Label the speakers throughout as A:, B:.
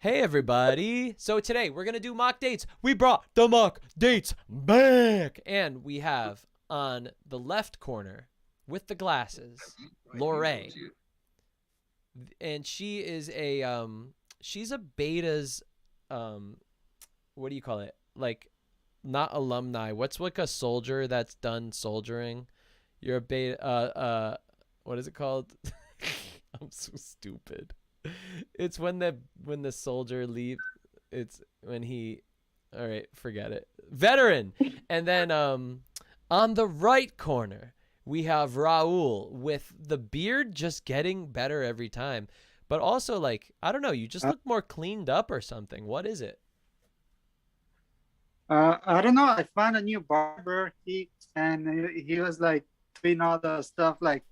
A: Hey everybody. So today we're going to do mock dates. We brought the mock dates back. And we have on the left corner with the glasses, Lorray. And she is she's a beta's what do you call it? Like not alumni. What's like a soldier that's done soldiering? You're a beta what is it called? I'm so stupid. It's when the soldier leave. It's when he. All right, forget it. Veteran, and then on the right corner we have Raul with the beard just getting better every time, but also like I don't know, you just look more cleaned up or something. What is it?
B: I don't know. I found a new barber. He was like doing all the stuff like,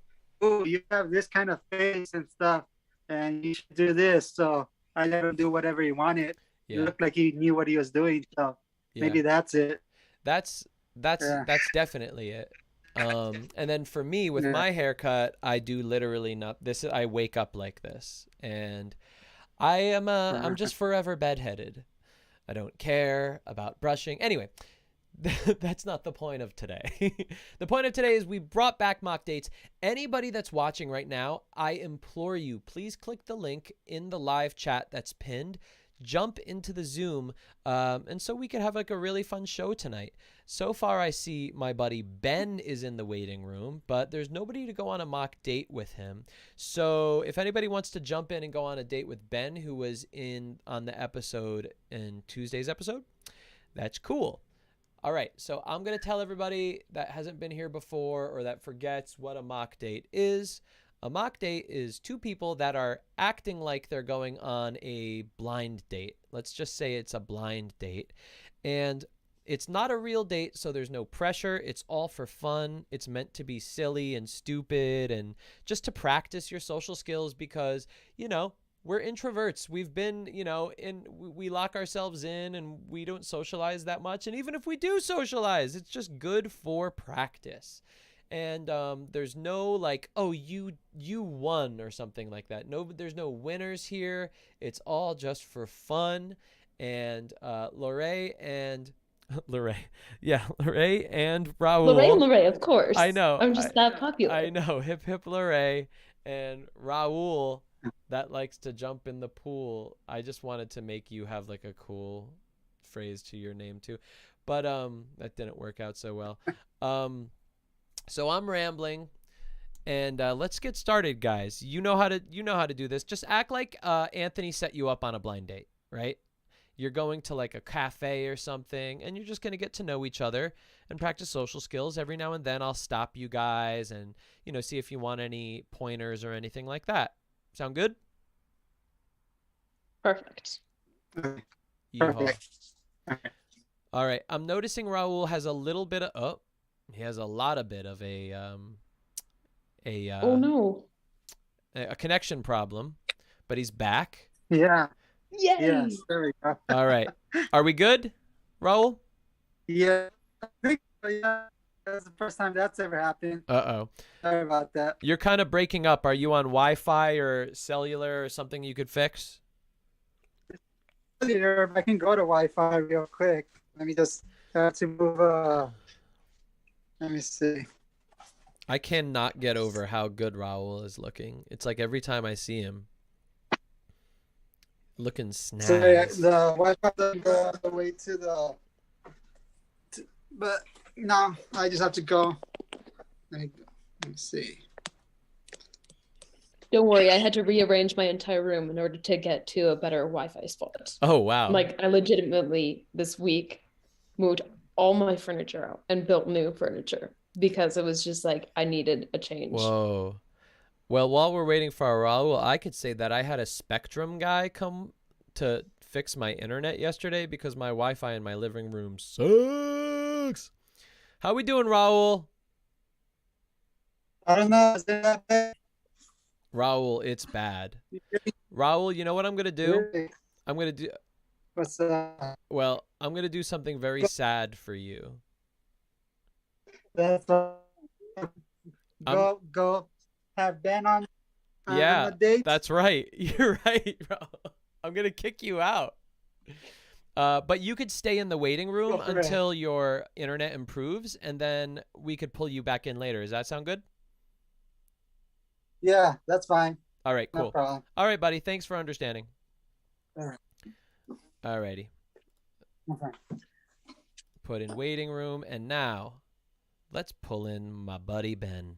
B: "Oh, you have this kind of face and stuff, and you should do this." So I let him do whatever he wanted. It
A: Yeah,
B: looked like he knew what he was doing. So
A: yeah.
B: maybe that's it.
A: That's that's
B: Yeah,
A: that's definitely it. And then for me with
B: yeah.
A: my haircut, I do literally not this. I wake up like this, and I'm
B: Uh,
A: just forever bedheaded. I don't care about brushing. Anyway, that's not the point of today. The point of today is we brought back mock dates. Anybody that's watching right now, I implore you, please click the link in the live chat that's pinned. Jump into the Zoom, and so we can have like a really fun show tonight. So far, I see my buddy Ben is in the waiting room, but there's nobody to go on a mock date with him. So if anybody wants to jump in and go on a date with Ben, who was in on the episode in Tuesday's episode, that's cool. All right, so I'm going to tell everybody that hasn't been here before or that forgets what a mock date is. A mock date is two people that are acting like they're going on a blind date. Let's just say it's a blind date. And it's not a real date, so there's no pressure. It's all for fun. It's meant to be silly and stupid and just to practice your social skills because, we're introverts. We've been, we lock ourselves in and we don't socialize that much. And even if we do socialize, it's just good for practice. And there's no like, oh, you won or something like that. No, there's no winners here. It's all just for fun. And Lorray and Lorray, yeah, Lorray and Raul.
C: Lorraine, of
A: I
C: course.
A: know,
C: I'm
A: I
C: just that
A: I
C: popular.
A: know, hip hip Lorray and Raul that likes to jump in the pool. I just wanted to make you have like a cool phrase to your name too. But that didn't work out so well. Um so I'm rambling and let's get started, guys. You know how to do this. Just act like Anthony set you up on a blind date, right? You're going to like a cafe or something and you're just going to get to know each other and practice social skills. Every now and then I'll stop you guys and see if you want any pointers or anything like that. Sound good?
C: Perfect.
A: Yeehaw.
B: Perfect.
A: All right. I'm noticing Raul has a little bit of he has a lot of bit of a
C: Oh no.
A: a connection problem, but he's back.
B: Yeah.
C: Yay!
B: Yes. There we go.
A: All right. Are we good, Raul?
B: Yeah. I think so, yeah. That's the first time that's ever happened.
A: Uh-oh.
B: Sorry about that.
A: You're kind of breaking up. Are you on Wi-Fi or cellular or something you could fix?
B: Later, I can go to Wi-Fi real quick. Let me just have to move. Let me see.
A: I cannot get over how good Raul is looking. It's like every time I see him, looking
B: So yeah,
A: snaz.
B: the Wi-Fi doesn't go all the way to the. But no, I just have to go. Let me see.
C: Don't worry, I had to rearrange my entire room in order to get to a better Wi-Fi spot.
A: Oh, wow.
C: Like, I legitimately, this week, moved all my furniture out and built new furniture because it was just like, I needed a change.
A: Whoa. Well, while we're waiting for Raul, I could say that I had a Spectrum guy come to fix my internet yesterday because my Wi-Fi in my living room sucks. How we doing, Raul?
B: I don't know. Is that bad?
A: Raul, it's bad. Raul, you know what I'm going to do?
B: Really?
A: I'm going to do,
B: What's
A: well, I'm going to do something very sad for you.
B: that's
A: I'm,
B: go have Ben on
A: yeah,
B: a date?
A: that's right. You're right, Raul. I'm gonna kick you out. But you could stay in the waiting room until your internet improves, and then we could pull you back in later. Does that sound good?
B: Yeah, that's fine.
A: All right,
B: No
A: cool.
B: problem.
A: All right, buddy. Thanks for understanding.
B: All right.
A: All righty.
B: Okay.
A: Put in waiting room, and now let's pull in my buddy Ben.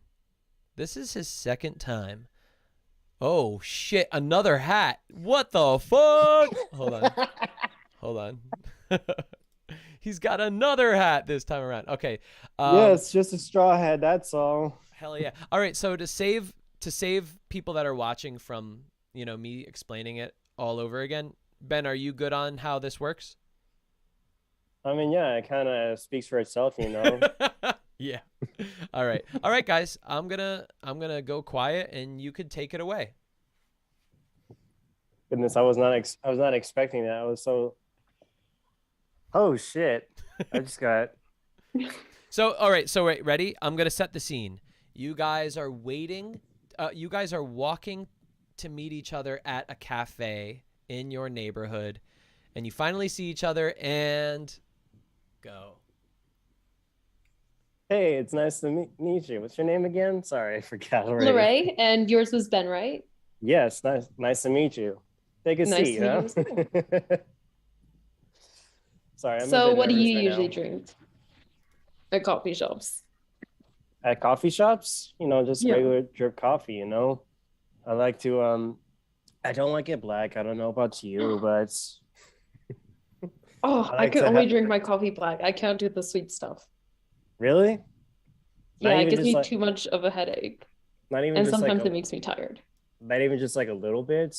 A: This is his second time. Oh shit! Another hat. What the fuck? Hold on. Hold on. He's got another hat this time around. Okay.
D: Yeah, it's just a straw hat. That's all.
A: Hell yeah. All right. So to save people that are watching from, me explaining it all over again, Ben, are you good on how this works?
D: I mean, yeah, it kind of speaks for itself,
A: Yeah. All right. All right, guys. I'm gonna go quiet, and you could take it away.
D: Goodness, I was not expecting that. I was so. Oh shit! I just got.
A: So, all right. So, wait, ready? I'm gonna set the scene. You guys are waiting. You guys are walking to meet each other at a cafe in your neighborhood, and you finally see each other and go.
D: Hey, it's nice to meet you. What's your name again? Sorry, I forgot already.
C: Lorraine, and yours was Ben, right?
D: Yes, nice to meet you. Take a seat, huh? Sorry, I'm
C: So,
D: a bit
C: what do you
D: nervous right
C: usually
D: now.
C: drink at coffee shops?
D: At coffee shops? Just
C: Yeah.
D: regular drip coffee. I like to I don't like it black. I don't know about you, but
C: Oh,
D: I
C: I
D: like
C: can
D: to
C: only
D: have-
C: drink my coffee black. I can't do the sweet stuff.
D: really? Not
C: Yeah, it
D: even
C: gives
D: just
C: me
D: like-
C: too much of a headache,
D: Not even
C: and
D: just
C: sometimes
D: like
C: it makes me tired.
D: not even just like a little bit,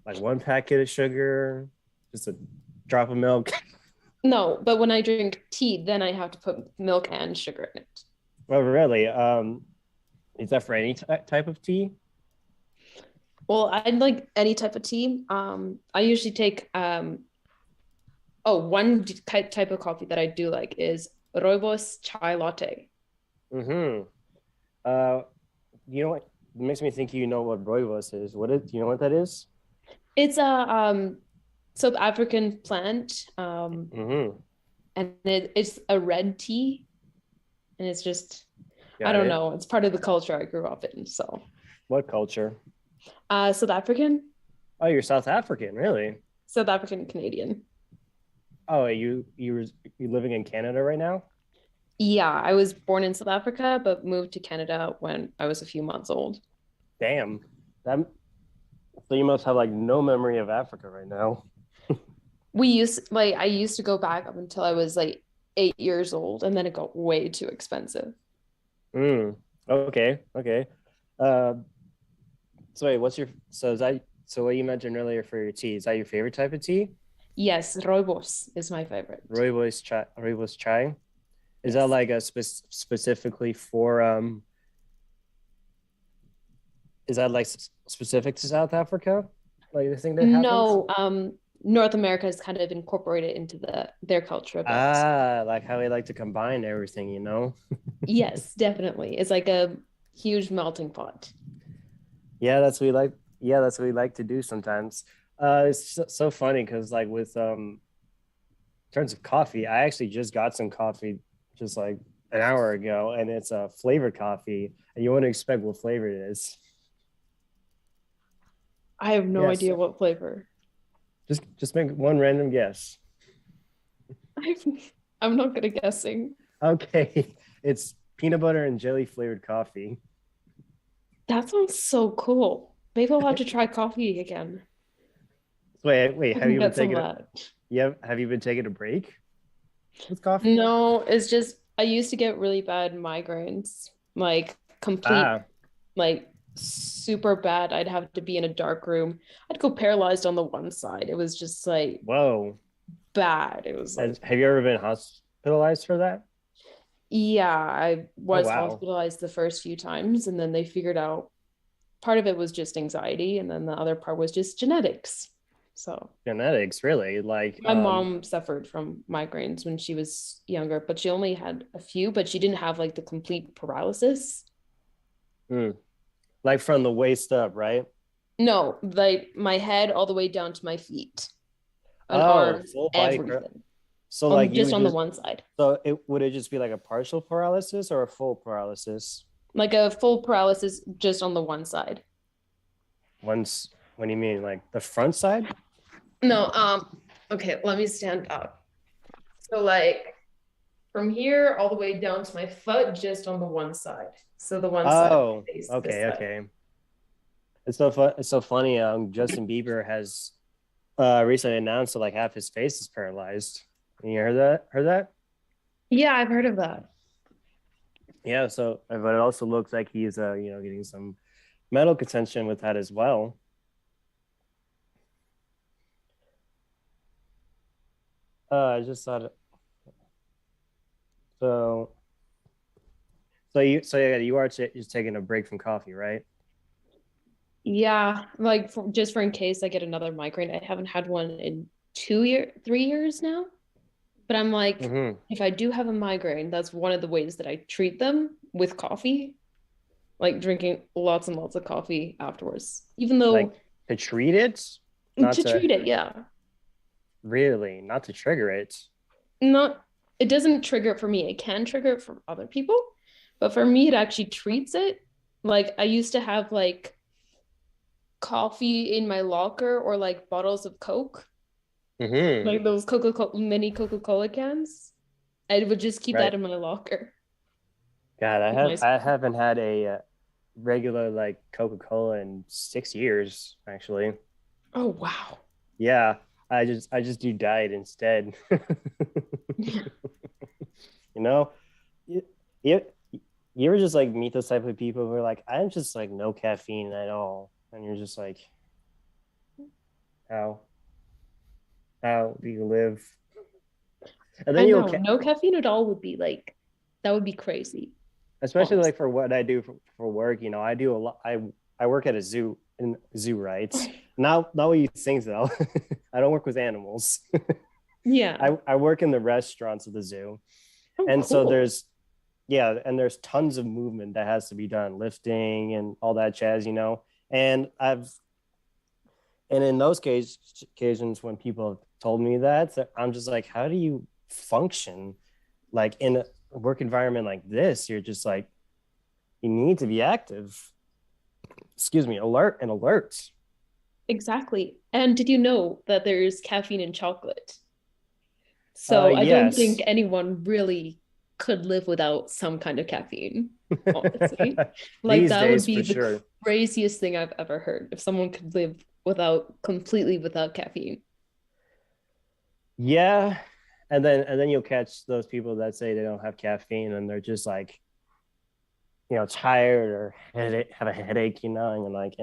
D: like one packet of sugar, just a drop of milk.
C: No, but when I drink tea, then I have to put milk and sugar in it.
D: Oh, really? Is that for any type of tea?
C: Well, I like any type of tea. I usually take one type of coffee that I do like is rooibos chai latte.
D: Mm-hmm. You know what? It makes me think you know what rooibos is. Do you know what that is?
C: It's a South African plant,
D: Mm-hmm.
C: and it's a red tea, and it's just I
D: Got
C: don't
D: it.
C: know. It's part of the culture I grew up in. So,
D: What culture?
C: South African,
D: Oh, you're South African, really?
C: South African Canadian.
D: Oh, you living in Canada right now?
C: Yeah, I was born in South Africa, but moved to Canada when I was a few months old.
D: Damn. So you must have like no memory of Africa right now.
C: I used to go back up until I was like 8 years old, and then it got way too expensive.
D: Okay. So wait, so what you mentioned earlier for your tea, is that your favorite type of tea?
C: Yes, rooibos is my favorite.
D: Rooibos chai. Is
C: Yes.
D: that like a specifically for is that like specific to South Africa? Like the thing that happens?
C: No, North America is kind of incorporated into their culture a bit.
D: Like how they like to combine everything,
C: Yes, definitely. It's like a huge melting pot.
D: Yeah, that's what we like. Yeah, that's what we like to do sometimes. It's so funny because like with in terms of coffee, I actually just got some coffee just like an hour ago, and it's a flavored coffee, and you want to expect what flavor it is.
C: I have no
D: Yes.
C: idea what flavor.
D: Just make one random guess.
C: I'm not good at guessing.
D: Okay, it's peanut butter and jelly flavored coffee.
C: That sounds so cool. Maybe I'll have to try coffee again.
D: Wait,
C: I
D: have
C: can
D: you been
C: get some
D: taking
C: of that.
D: have you been taking a break with coffee?
C: No, it's just I used to get really bad migraines, like complete, like super bad. I'd have to be in a dark room. I'd go paralyzed on the one side. It was just like
D: Whoa.
C: bad. It was like,
D: Have you ever been hospitalized for that?
C: yeah, I was
D: wow.
C: hospitalized the first few times, and then they figured out part of it was just anxiety, and then the other part was just genetics. So
D: Genetics, really? Like
C: my mom suffered from migraines when she was younger, but she only had a few, but she didn't have like the complete paralysis.
D: like from the waist up, right?
C: No, like my head all the way down to my feet and
D: Oh,
C: arms,
D: full body.
C: everything.
D: So like
C: On
D: you
C: just
D: would
C: on the
D: just
C: one side.
D: so it would it just be like a partial paralysis or a full paralysis?
C: Like a full paralysis just on the one side.
D: Once, what do you mean? Like the front side?
C: No, okay, let me stand up. So like from here all the way down to my foot just on the one side. So the one side
D: Oh,
C: face this
D: okay,
C: side.
D: okay. It's so fun. It's so funny. Justin Bieber has recently announced that like half his face is paralyzed. You heard that? Heard that?
C: Yeah, I've heard of that.
D: Yeah. So, but it also looks like he's getting some medical attention with that as well. I just thought so. So yeah, you are just taking a break from coffee, right?
C: Yeah, like just for in case I get another migraine. I haven't had one in 2 years, 3 years now. But I'm like,
D: Mm-hmm.
C: if I do have a migraine, that's one of the ways that I treat them with coffee, like drinking lots and lots of coffee afterwards. Even though
D: Like to treat it, not
C: to
D: to
C: treat it, yeah.
D: really, not to trigger it.
C: Not it doesn't trigger it for me. It can trigger it for other people, but for me it actually treats it. Like I used to have like coffee in my locker or like bottles of Coke,
D: Mm-hmm.
C: like those Coca-Cola mini Coca-Cola cans. I would just keep that
D: Right.
C: in my locker.
D: God,
C: With my
D: I haven't had a regular like Coca-Cola in 6 years, actually.
C: Oh wow.
D: Yeah, I just do diet instead. You know, you, you you ever just like meet those type of people who are like, I'm just like no caffeine at all, and you're just like, how how do you live? And
C: I
D: then
C: know. No caffeine at all would be like, that would be crazy.
D: especially
C: Honestly.
D: like for what I do for work, I do a lot. I work at a zoo in zoo rights. Not what you think though. I don't work with animals.
C: Yeah.
D: I work in the restaurants of the zoo.
C: Oh,
D: And so
C: cool.
D: there's tons of movement that has to be done, lifting and all that jazz. And in those occasions when people have told me that, I'm just like, how do you function like in a work environment like this? You're just like, you need to be active. Excuse me, alert.
C: Exactly. And did you know that there's caffeine in chocolate? So I don't think
D: Yes.
C: anyone really could live without some kind of caffeine, honestly. Like
D: These
C: that would
D: days
C: be
D: for
C: the
D: sure.
C: craziest thing I've ever heard. If someone could live completely without caffeine.
D: Yeah. And then you'll catch those people that say they don't have caffeine and they're just like, tired or have a headache, and you're like,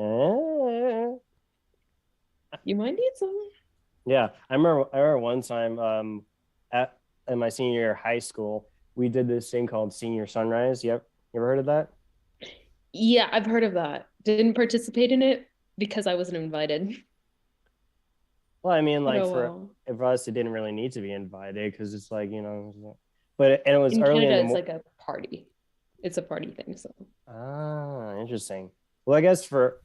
C: You might need some.
D: Yeah. I remember one time at in my senior year of high school, we did this thing called Senior Sunrise. You ever heard of that?
C: Yeah, I've heard of that. Didn't participate in it because I wasn't invited.
D: Well, I mean,
C: But
D: like
C: oh well.
D: for us, it didn't really need to be invited because it's like, but and it was
C: In
D: early in
C: Canada,
D: the
C: it's like a party. It's a party thing, so.
D: interesting. Well, I guess for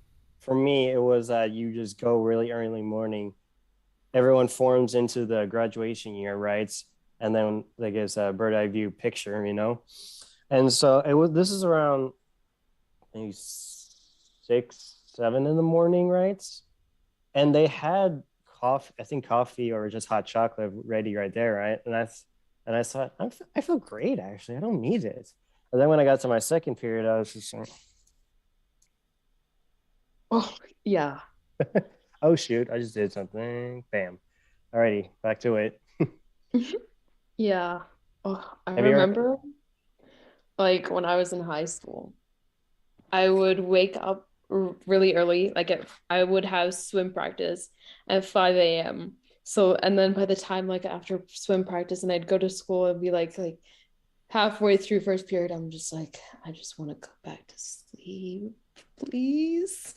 D: me, it was you just go really early morning. Everyone forms into the graduation year, right? And then they get a bird eye view picture. And so this is around maybe 6, 7 in the morning, right? And they had coffee, I think coffee or just hot chocolate ready right there, right? And I thought, I feel great actually. I don't need it. And then when I got to my second period, I was just like,
C: Oh, yeah.
D: oh shoot, I just did something. Bam. Alrighty, back to it.
C: Yeah. Oh, I
D: Have you ever?
C: remember like when I was in high school, I would wake up really early. I would have swim practice at 5 a.m. So, and then by the time like after swim practice and I'd go to school and be like halfway through first period, I'm just like, I just want to go back to sleep, please.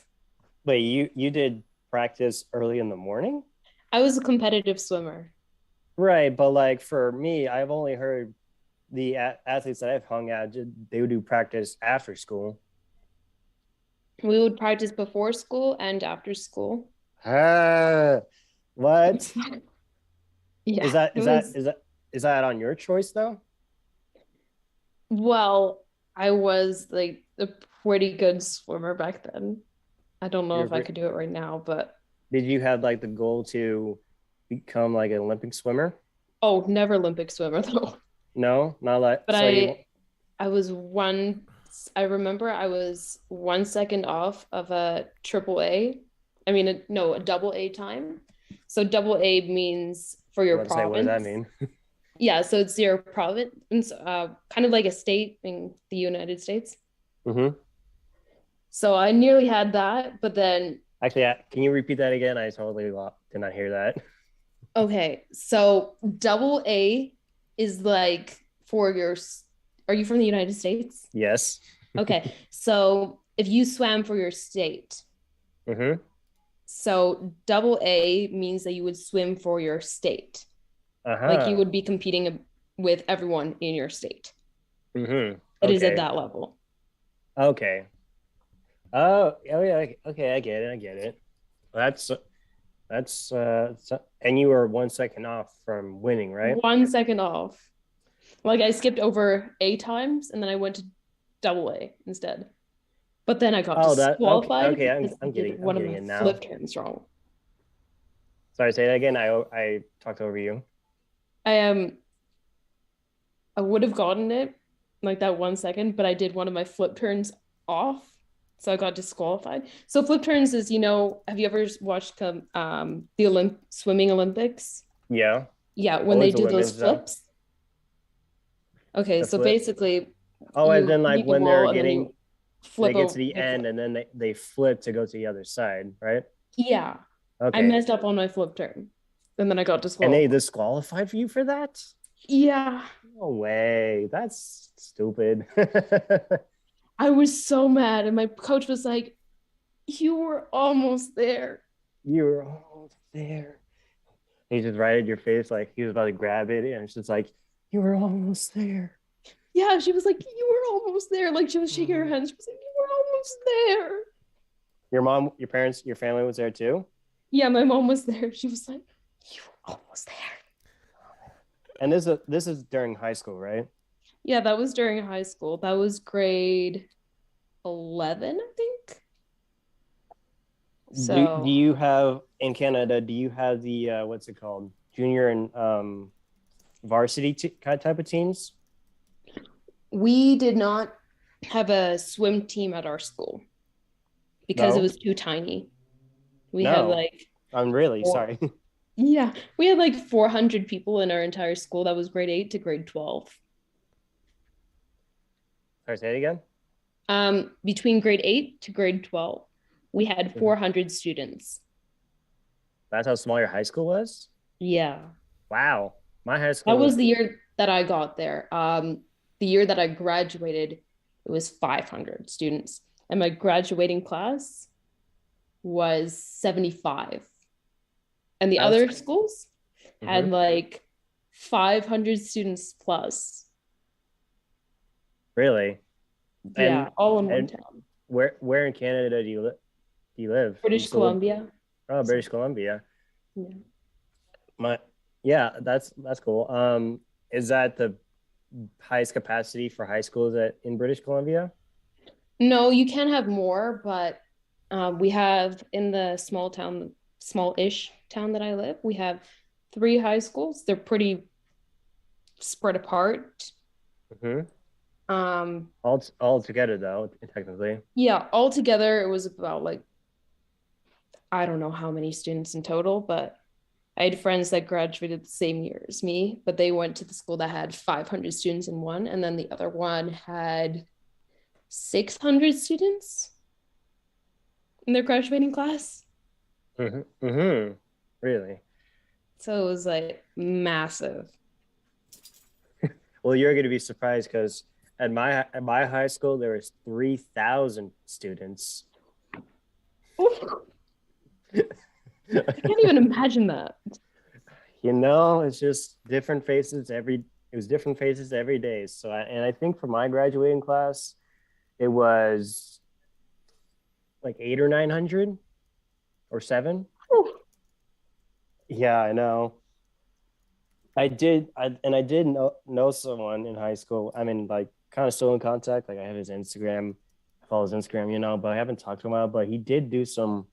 D: Wait, you did practice early in the morning?
C: I was a competitive swimmer.
D: Right, but like for me, I've only heard the athletes that I've hung out, they would do practice after school.
C: We would practice before school and after school.
D: What?
C: Yeah,
D: Is that
C: it
D: is that
C: was,
D: is that is that on your choice though?
C: well, I was like a pretty good swimmer back then. I don't know
D: You're
C: if I
D: pre-
C: could do it right now, but
D: did you have like the goal to become like an Olympic swimmer?
C: oh, never Olympic swimmer though.
D: No, not like
C: But
D: so you.
C: I was one, I remember I was 1 second off of a triple A. I mean, no, a double A time. So double A means for
D: I
C: your
D: was about to say, what does that
C: province.
D: mean?
C: Yeah, so it's your province, kind of like a state in the United States.
D: Mm-hmm.
C: So I nearly had that, but then
D: Actually, can you repeat that again? I totally did not hear that.
C: okay, so double A is like for your, are you from the United States?
D: Yes.
C: Okay, so if you swam for your state,
D: Mm-hmm.
C: so double A means that you would swim for your state. Like you
D: Uh-huh.
C: would be competing with everyone in your state.
D: Mm-hmm.
C: It is at
D: Okay.
C: that level.
D: Okay. Oh yeah. Okay, I get it. I get it. And you were 1 second off from winning, right?
C: 1 second off. Like I skipped over A times and then I went to double A instead. But then I got
D: Oh, that okay.
C: disqualified
D: Okay,
C: because I did
D: I'm
C: one of
D: getting
C: my
D: it now.
C: flip turns wrong.
D: Sorry, say that again. I talked over you.
C: I I would have gotten it like that 1 second, but I did one of my flip turns off. So I got disqualified. So flip turns is, have you ever watched the swimming Olympics?
D: Yeah.
C: Yeah, when
D: Always
C: they
D: the
C: do those
D: women's though.
C: flips. Okay,
D: The
C: so
D: flip.
C: basically
D: Oh, and
C: you
D: then like
C: meet the
D: when they're
C: wall and then
D: getting
C: you
D: they
C: flip
D: get to
C: over
D: the
C: the
D: end
C: flip.
D: and then they flip to go to the other side, right?
C: Yeah. I
D: Okay.
C: messed up on my flip turn. And then I got
D: And they
C: disqualified.
D: disqualified you for that?
C: Yeah.
D: No way. That's stupid.
C: I was so mad. And my coach was like, you were almost there.
D: You were almost there. He just right at your face, like he was about to grab it, and it's just like, you were almost there.
C: Yeah, she was like, you were almost there. Like she was shaking her hand. She was like, you were almost there.
D: Your mom, your parents, your family was there too?
C: Yeah, my mom was there. She was like, you were almost there.
D: And this is during high school, right?
C: Yeah, that was during high school. That was grade 11, I think.
D: Do
C: So
D: you have in Canada? Do you have the what's it called, junior and varsity type of teams?
C: we did not have a swim team at our school because it
D: No,
C: was too tiny. We had
D: no.
C: like
D: I'm really
C: four,
D: sorry.
C: yeah, we had like 400 people in our entire school. That was grade 8 to grade 12.
D: Sorry, say it again.
C: Between grade 8 to grade 12, we had
D: Mhm.
C: 400 students.
D: That's how small your high school was.
C: Yeah.
D: Wow, my high
C: That
D: school
C: was
D: was.
C: the year that I got there. The year that I graduated, it was 500 students. And my graduating class was 75. And the
D: That's
C: other schools had
D: mhm.
C: like 500 students plus.
D: Really.
C: Yeah, all in one
D: And
C: town.
D: where in Canada do you live? Do you
C: British
D: still live?
C: Columbia.
D: Oh,
C: So,
D: British Columbia.
C: yeah.
D: My yeah, that's cool. Is that the highest capacity for high schools in British Columbia?
C: No, you can have more, but we have in the small-ish town that I live, we have 3 high schools. They're pretty spread apart.
D: Mm-hmm.
C: Um,
D: All together though, technically.
C: yeah, altogether it was about like I don't know how many students in total, but I had friends that graduated the same year as me, but they went to the school that had 500 students in one, and then the other one had 600 students in their graduating class.
D: Mm-hmm. Mm-hmm. Really?
C: So it was like massive.
D: Well, you're going to be surprised because at my high school there was 3,000 students.
C: I can't even imagine that.
D: It's just different faces every. It was different faces every day. So I think for my graduating class, it was like 8 or 900 or 7.
C: Whew.
D: Yeah, I know. I did know someone in high school. I mean, like, kind of still in contact. Like, I have his Instagram, I follow his Instagram, but I haven't talked to him in a while. But he did do some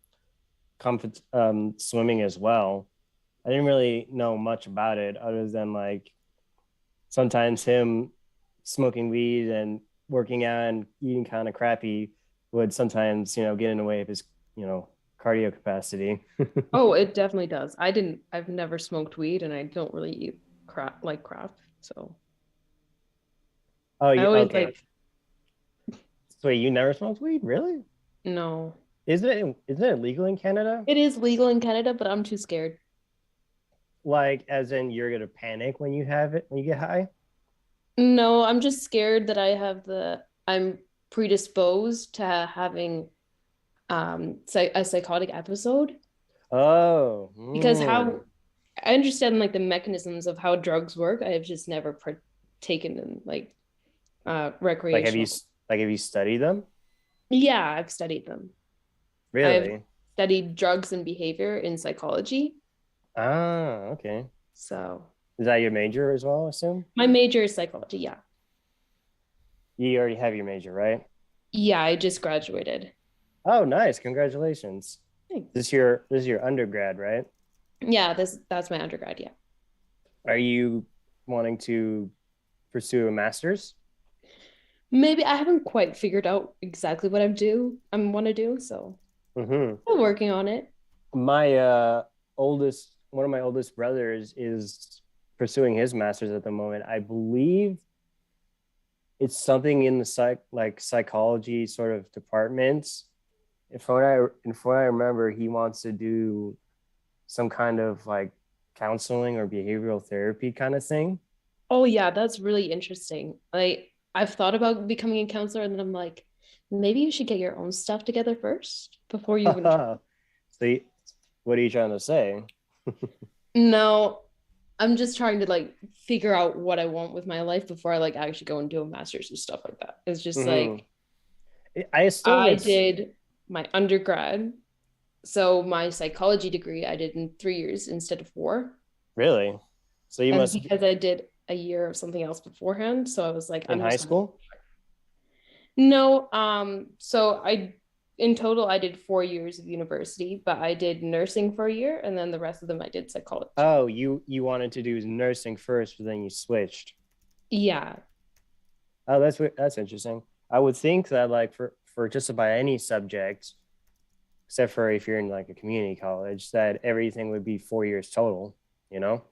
D: swimming as well. I didn't really know much about it other than like sometimes him smoking weed and working out and eating kind of crappy would sometimes, get in the way of his, cardio capacity.
C: Oh, it definitely does. I've never smoked weed and I don't really eat crap. So
D: Oh,
C: I
D: you
C: always
D: okay? So wait, you never smoked weed, really?
C: no.
D: Isn't it illegal in Canada?
C: It is legal in Canada, but I'm too scared.
D: Like, as in you're gonna panic when you have it when you get high?
C: No, I'm just scared that I'm predisposed to having a psychotic episode
D: Oh,
C: because how I understand like the mechanisms of how drugs work. I have just never taken them like
D: like
C: recreational.
D: have you studied them?
C: Yeah, I've studied them. I've
D: Really?
C: studied drugs and behavior in psychology.
D: Ah, okay.
C: So
D: Is that your major as well, I assume?
C: my major is psychology. Yeah.
D: You already have your major, right?
C: Yeah, I just graduated.
D: Oh, nice. Congratulations.
C: Thanks.
D: This is your undergrad, right?
C: Yeah, that's my undergrad. Yeah.
D: Are you wanting to pursue a master's?
C: Maybe I haven't quite figured out exactly what I want to do, so
D: Mm-hmm.
C: I'm working on it.
D: My one of my oldest brothers is pursuing his master's at the moment. I believe it's something in the psychology sort of departments. If what I remember, he wants to do some kind of like counseling or behavioral therapy kind of thing.
C: Oh yeah, that's really interesting. Like I've thought about becoming a counselor, and then I'm like, maybe you should get your own stuff together first before you even try.
D: So, what are you trying to say?
C: No, I'm just trying to like figure out what I want with my life before I like actually go and do a master's and stuff like that. It's just
D: Mhm.
C: like
D: I assume
C: I
D: it's
C: did my undergrad. So my psychology degree I did in 3 years instead of four.
D: really. So you
C: And
D: must
C: because I did a year of something else beforehand, so I was like,
D: in
C: I'm
D: high
C: just gonna
D: school.
C: no. So I in total I did 4 years of university, but I did nursing for a year, and then the rest of them I did psychology.
D: Oh, you wanted to do nursing first, but then you switched.
C: Yeah.
D: Oh, that's interesting. I would think that like for just about any subject, except for if you're in like a community college, that everything would be 4 years total. You know,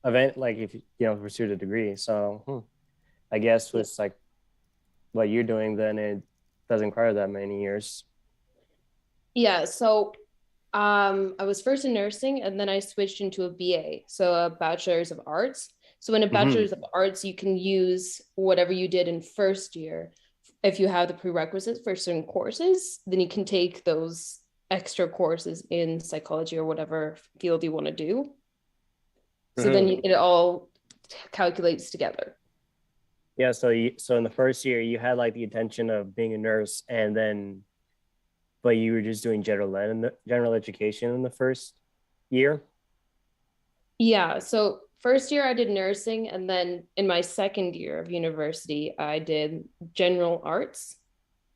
D: event like if pursue a degree. So I guess with like what you're doing, then it doesn't require that many years.
C: Yeah. So I was first in nursing and then I switched into a BA, so a bachelor's of arts. So in a
D: Mm-hmm.
C: bachelor's of arts, you can use whatever you did in first year. If you have the prerequisites for certain courses, then you can take those extra courses in psychology or whatever field you want to do. So then
D: Mm-hmm.
C: it all calculates together.
D: Yeah. So in the first year, you had like the intention of being a nurse, and then but you were just doing general education in the first year.
C: Yeah. So first year I did nursing, and then in my second year of university, I did general arts.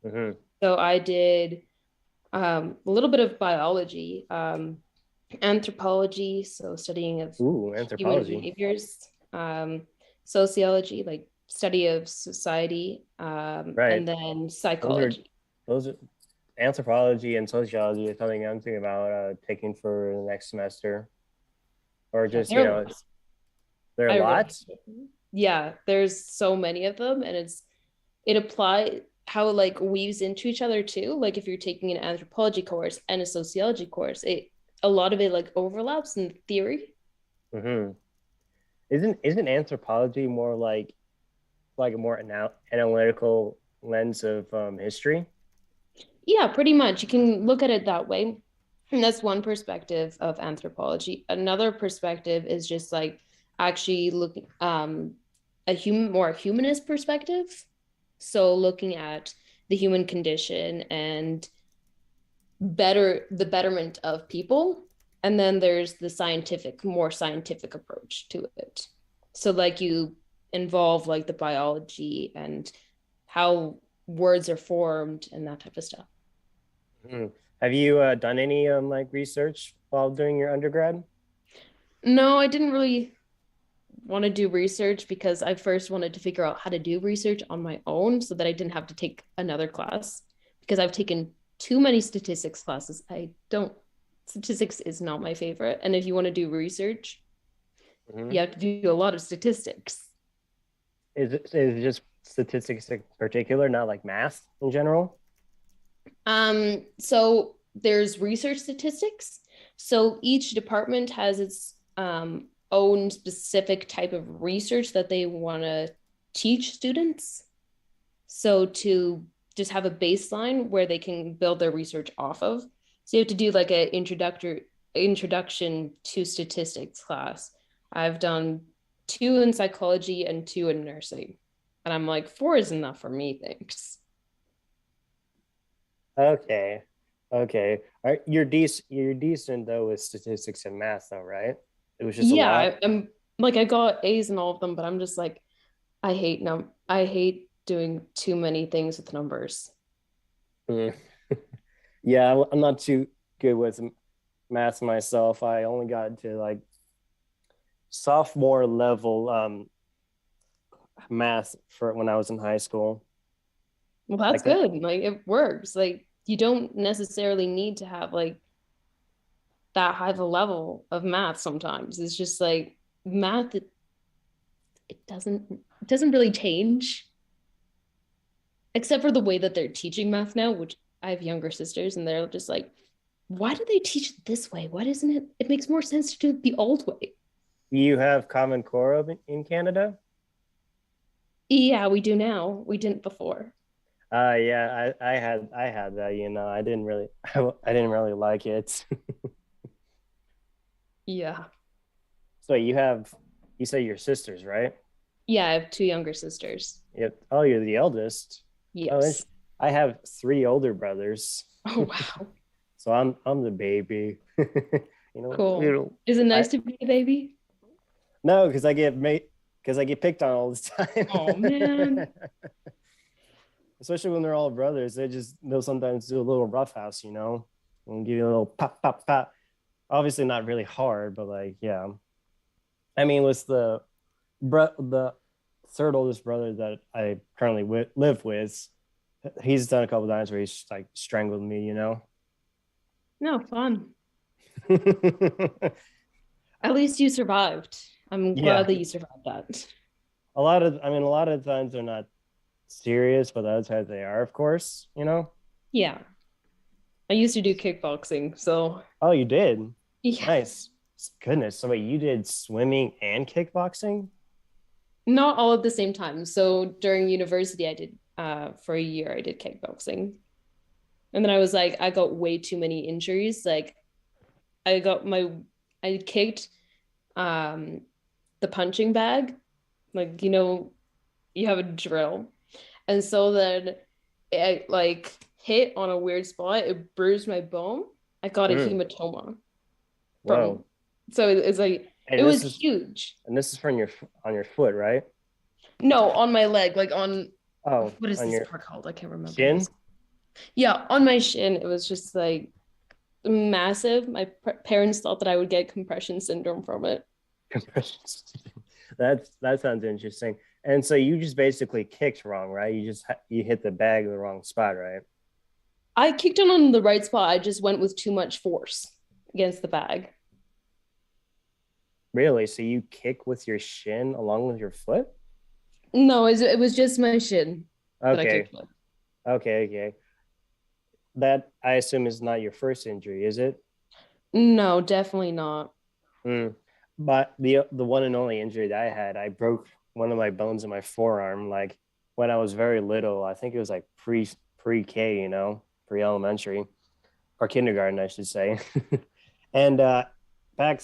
D: Mm-hmm.
C: So I did a little bit of biology, anthropology, so studying of
D: Ooh,
C: human
D: anthropology.
C: behaviors, sociology, like study of society,
D: Right.
C: and then
D: Those are
C: psychology.
D: those are anthropology and sociology is something I'm thinking about taking for the next semester, or
C: Yeah,
D: just there are
C: I really,
D: lots.
C: yeah, there's so many of them, and it apply how it like weaves into each other too. Like if you're taking an anthropology course and a sociology course, a lot of it like overlaps in theory.
D: Mm-hmm. Isn't anthropology more like a more analytical lens of history?
C: Yeah, pretty much. You can look at it that way. And that's one perspective of anthropology. Another perspective is just like actually looking more humanist perspective. So looking at the human condition and the betterment of people. And then there's the more scientific approach to it. So like you involve like the biology and how words are formed and that type of stuff.
D: Have you done any like research while doing your undergrad?
C: No, I didn't really want to do research because I first wanted to figure out how to do research on my own so that I didn't have to take another class, because I've taken too many statistics classes. Statistics is not my favorite. And if you want to do research, you have to do a lot of statistics.
D: Is it just statistics in particular, not like math in general?
C: So there's research statistics. So each department has its own specific type of research that they want to teach students. So to just have a baseline where they can build their research off of. So you have to do like an introduction to statistics class. I've done 2 in psychology and 2 in nursing. And I'm like, 4 is enough for me, thanks.
D: Okay. You're decent though with statistics and math though, right? It was just a lot.
C: I'm like, I got A's in all of them, but I'm just like, I hate doing too many things with numbers.
D: Yeah, I'm not too good with math myself. I only got to like sophomore level math for when I was in high school.
C: Well, that's good. Like it works. Like you don't necessarily need to have like that high of a level of math sometimes. It's just like math, it doesn't really change. Except for the way that they're teaching math now, which I have younger sisters and they're just like, why do they teach it this way? Why doesn't it? It makes more sense to do it the old way.
D: You have Common Core in Canada?
C: Yeah, we do now. We didn't before.
D: Yeah, I had that, you know. I didn't really like it.
C: Yeah.
D: So you say your sisters, right?
C: Yeah, I have 2 younger sisters.
D: Yep. Oh, you're the eldest.
C: Yes.
D: I have 3 older brothers.
C: Oh wow.
D: So I'm the baby.
C: Cool. Is it nice to be a baby?
D: No, because I get picked on all the time.
C: Oh man.
D: Especially when they're all brothers, they'll sometimes do a little roughhouse, you know, and give you a little pop, pop, pop. Obviously not really hard, but like, yeah. I mean, with the 3rd oldest brother that I currently live with, he's done a couple times where he's like strangled me, you know.
C: No, fun. At least you survived. I'm glad that you survived that.
D: A lot of times they're not serious, but the other times they are, of course, you know.
C: Yeah. I used to do kickboxing, so.
D: Oh, you did?
C: Yeah.
D: Nice. Goodness. So wait, you did swimming and kickboxing?
C: Not all at the same time. So during university, I did for a year, I did kickboxing. And then I was like, I got way too many injuries. Like I kicked the punching bag. Like, you know, you have a drill. And so then it like hit on a weird spot. It bruised my bone. I got a hematoma.
D: Whoa.
C: So it's like, it was huge.
D: And this is on your foot, right?
C: No, on my leg, like on, what is this part called? I can't remember.
D: Shin?
C: Yeah, on my shin. It was just like massive. My parents thought that I would get compression syndrome from it.
D: Compression syndrome. That sounds interesting. And so you just basically kicked wrong, right? You hit the bag in the wrong spot, right?
C: I kicked on the right spot. I just went with too much force against the bag.
D: Really? So you kick with your shin along with your foot?
C: No, it was just my shin.
D: Okay. Okay. That, I assume, is not your first injury, is it?
C: No, definitely not.
D: But the one and only injury that I had, I broke one of my bones in my forearm, like when I was very little. I think it was like pre-K, you know, pre-elementary or kindergarten, I should say. And back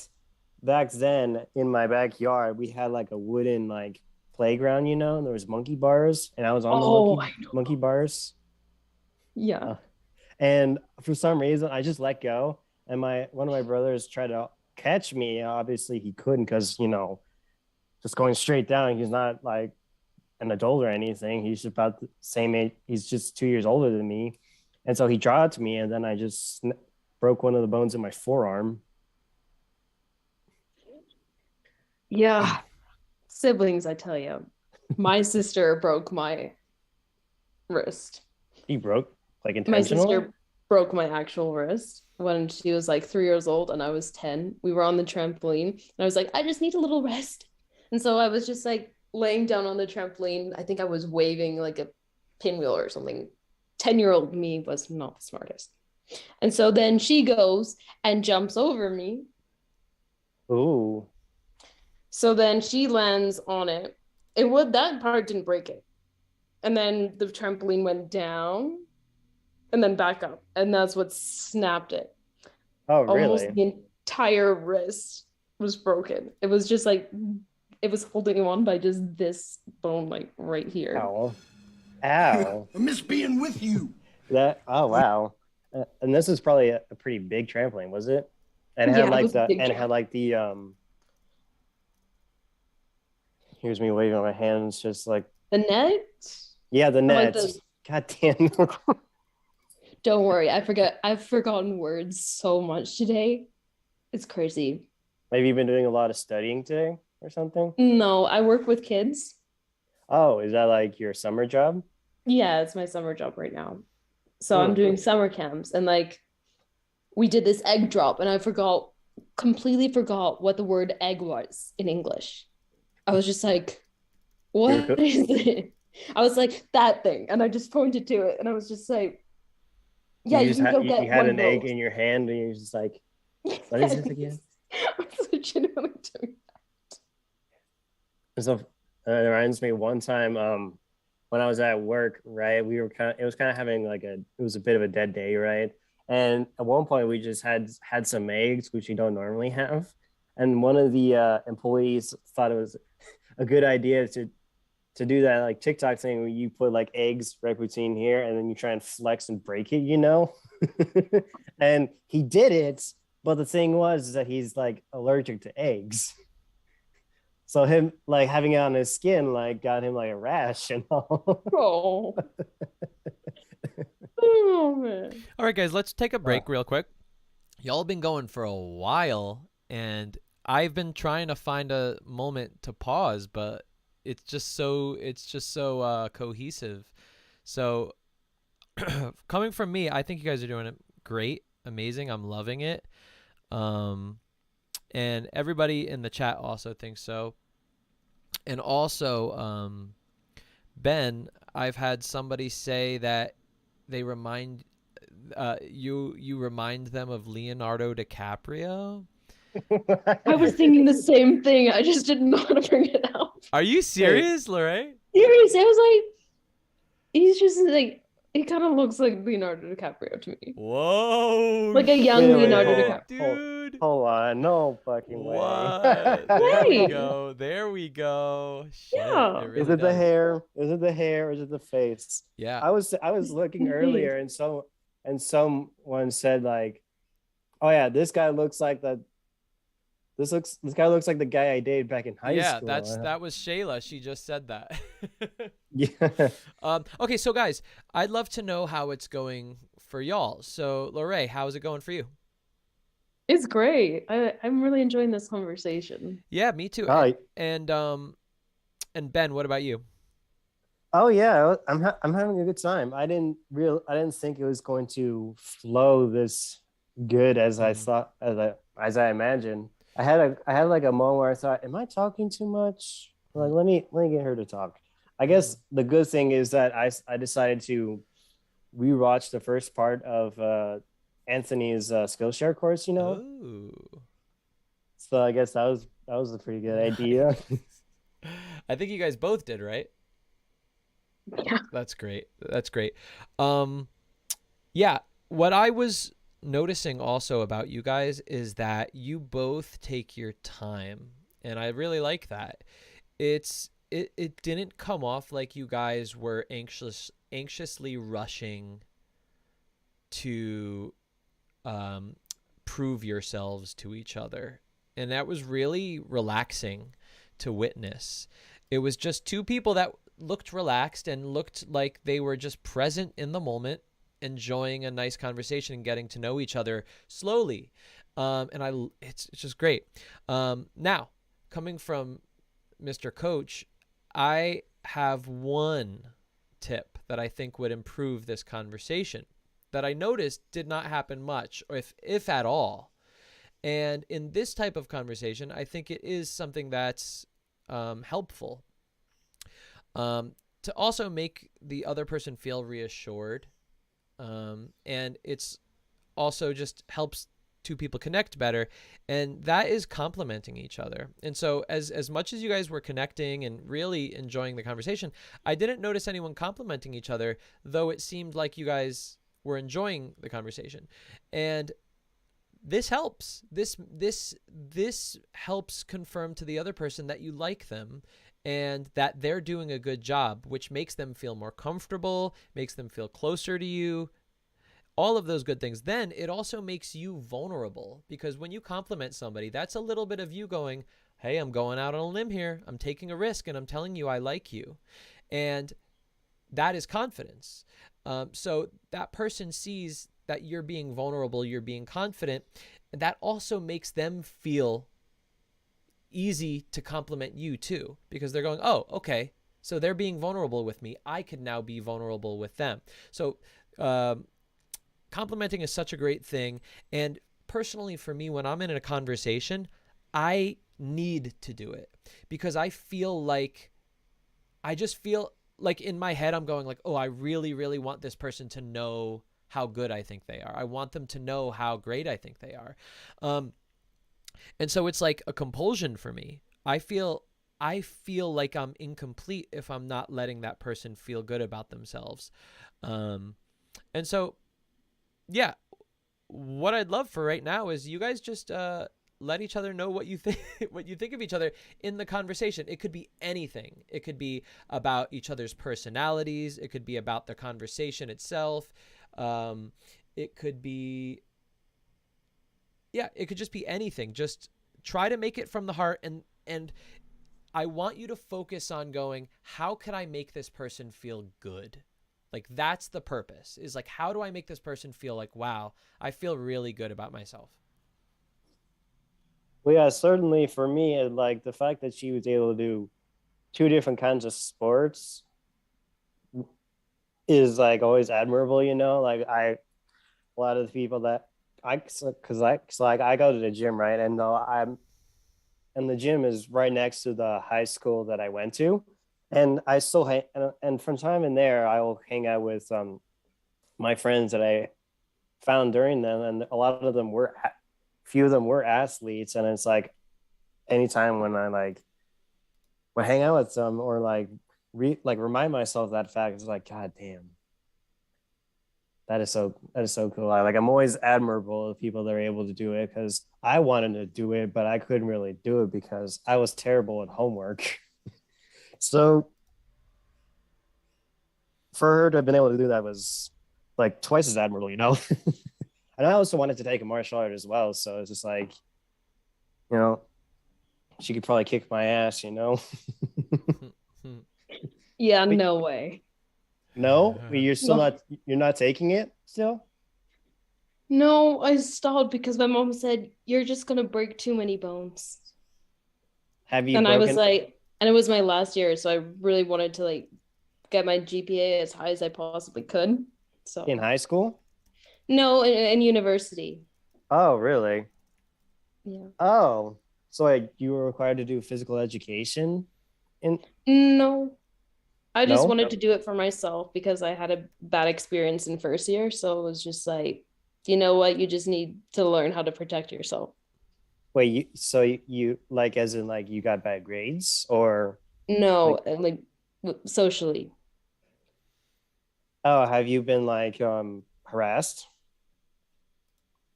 D: then in my backyard, we had like a wooden like playground, you know, and there was monkey bars, and I was on the monkey bars.
C: Yeah.
D: And for some reason, I just let go. And one of my brothers tried to catch me. Obviously, he couldn't because, just going straight down. He's not like an adult or anything. He's about the same age. He's just 2 years older than me. And so he dropped me, and then I just broke one of the bones in my forearm.
C: Yeah. Siblings, I tell you. My sister broke my wrist.
D: He broke like
C: My
D: intentionally?
C: sister broke my actual wrist when she was like 3 years old and I was 10. We were on the trampoline and I was like, I just need a little rest. And so I was just like laying down on the trampoline. I think I was waving like a pinwheel or something. 10-year-old me was not the smartest. And so then she goes and jumps over me.
D: Ooh.
C: So then she lands on it. That part didn't break it. And then the trampoline went down and then back up. And that's what snapped it.
D: Oh, really?
C: Almost the entire wrist was broken. It was just like, it was holding on by just this bone, like right here.
D: Ow.
E: I miss being with you.
D: Oh, wow. And this is probably a pretty big trampoline, was it? And it had here's me waving my hands, just like
C: the net.
D: Yeah, the net.
C: Like
D: God damn.
C: Don't worry, I've forgotten words so much today. It's crazy.
D: Maybe you've been doing a lot of studying today or something?
C: No, I work with kids.
D: Oh, is that like your summer job?
C: Yeah, it's my summer job right now. So I'm doing summer camps, and like we did this egg drop, and I completely forgot what the word egg was in English. I was just like, what is it? I was like, that thing. And I just pointed to it. And I was just like, yeah, you can go get one.
D: You had an egg in your hand and you're just like, what is this again?
C: I was legitimately doing
D: that. So it reminds me one time when I was at work, right? It was kind of having it was a bit of a dead day, right? And at one point we just had some eggs, which we don't normally have. And one of the employees thought it was a good idea to do that like TikTok thing where you put like eggs right between here and then you try and flex and break it, and he did it. But the thing was that he's like allergic to eggs. So him like having it on his skin like got him like a rash and all.
C: Oh. Oh man.
A: All right, guys, let's take a break real quick. Y'all have been going for a while, and I've been trying to find a moment to pause, but it's just so cohesive. So coming from me, I think you guys are doing it great, amazing. I'm loving it. And everybody in the chat also thinks so. And also, Ben, I've had somebody say that they remind you remind them of Leonardo DiCaprio.
C: I was thinking the same thing. I just didn't know how to bring it out.
A: Are you serious, Lorraine?
C: Serious. I was like, he's just like, he kind of looks like Leonardo DiCaprio to me.
A: Whoa.
C: Like a young Leonardo DiCaprio.
A: Dude.
D: Hold on. No fucking way.
A: There we go. Shit,
C: Yeah.
A: really
D: is it the hair? Is it the hair? Or is it the face?
A: Yeah.
D: I was looking earlier and someone said like, oh yeah, this guy looks like the This guy looks like the guy I dated back in high school.
A: Yeah, that was Shayla. She just said that.
D: Yeah.
A: Okay, so guys, I'd love to know how it's going for y'all. So, Lorraine, how's it going for you?
C: It's great. I'm really enjoying this conversation.
A: Yeah, me too.
D: Hi.
A: And Ben, what about you?
D: Oh yeah, I'm having a good time. I didn't think it was going to flow this good as I thought, as I imagined. I had like a moment where I thought, am I talking too much? Like, let me get her to talk. I guess the good thing is that I decided to rewatch the first part of Anthony's Skillshare course,
A: Ooh.
D: So I guess that was a pretty good idea.
A: I think you guys both did, right?
C: Yeah.
A: That's great. Yeah, what I was noticing also about you guys is that you both take your time, and I really like that. It didn't come off like you guys were anxiously rushing to prove yourselves to each other. And that was really relaxing to witness. It was just two people that looked relaxed and looked like they were just present in the moment, enjoying a nice conversation and getting to know each other slowly. It's just great. Now, coming from Mr. Coach, I have one tip that I think would improve this conversation that I noticed did not happen much, or if at all. And in this type of conversation, I think it is something that's helpful to also make the other person feel reassured. And it's also just helps two people connect better, and that is complimenting each other. And so as much as you guys were connecting and really enjoying the conversation, I didn't notice anyone complimenting each other, though it seemed like you guys were enjoying the conversation. And this helps. This helps confirm to the other person that you like them and that they're doing a good job, which makes them feel more comfortable, makes them feel closer to you, all of those good things. Then it also makes you vulnerable, because when you compliment somebody, that's a little bit of you going, hey, I'm going out on a limb here. I'm taking a risk and I'm telling you I like you. And that is confidence. So that person sees that you're being vulnerable, you're being confident, and that also makes them feel easy to compliment you too, because they're going, oh, okay, so they're being vulnerable with me. I can now be vulnerable with them. So complimenting is such a great thing. And personally for me, when I'm in a conversation, I need to do it, because I just feel like in my head, I'm going like, oh, I really, really want this person to know how good I think they are. I want them to know how great I think they are. And so it's like a compulsion for me. I feel like I'm incomplete if I'm not letting that person feel good about themselves. And so, yeah, what I'd love for right now is you guys just let each other know what you think of each other in the conversation. It could be anything. It could be about each other's personalities. It could be about the conversation itself. It could be, it could just be anything. Just try to make it from the heart. And I want you to focus on going, how can I make this person feel good? Like, that's the purpose, is like, how do I make this person feel like, wow, I feel really good about myself?
D: Well, yeah, certainly for me, like the fact that she was able to do two different kinds of sports is like always admirable, you know. Like a lot of the people that I go to the gym, right, and the gym is right next to the high school that I went to, and I still and from time in there I will hang out with my friends that I found during them, and a lot of them were few of them were athletes, and it's like anytime when I would hang out with them or remind myself of that fact, it's like, God damn, that is so cool. I'm always admirable of people that are able to do it, because I wanted to do it, but I couldn't really do it because I was terrible at homework. So for her to have been able to do that was like twice as admirable, you know. And I also wanted to take a martial art as well, so it's just like, you know, she could probably kick my ass, you know.
C: Yeah, no way.
D: No, you're not taking it still?
C: No, I stopped because my mom said, you're just gonna break too many bones.
D: Have you
C: and
D: broken?
C: I was like, and it was my last year, so I really wanted to like get my GPA as high as I possibly could. So
D: In high school?
C: No, in university.
D: Oh, really?
C: Yeah.
D: Oh, so like you were required to do physical education
C: No, I just
D: No?
C: wanted to do it for myself because I had a bad experience in first year. So it was just like, you know what? You just need to learn how to protect yourself.
D: Wait, you like as in like you got bad grades, or
C: No, like socially.
D: oh, have you been like harassed?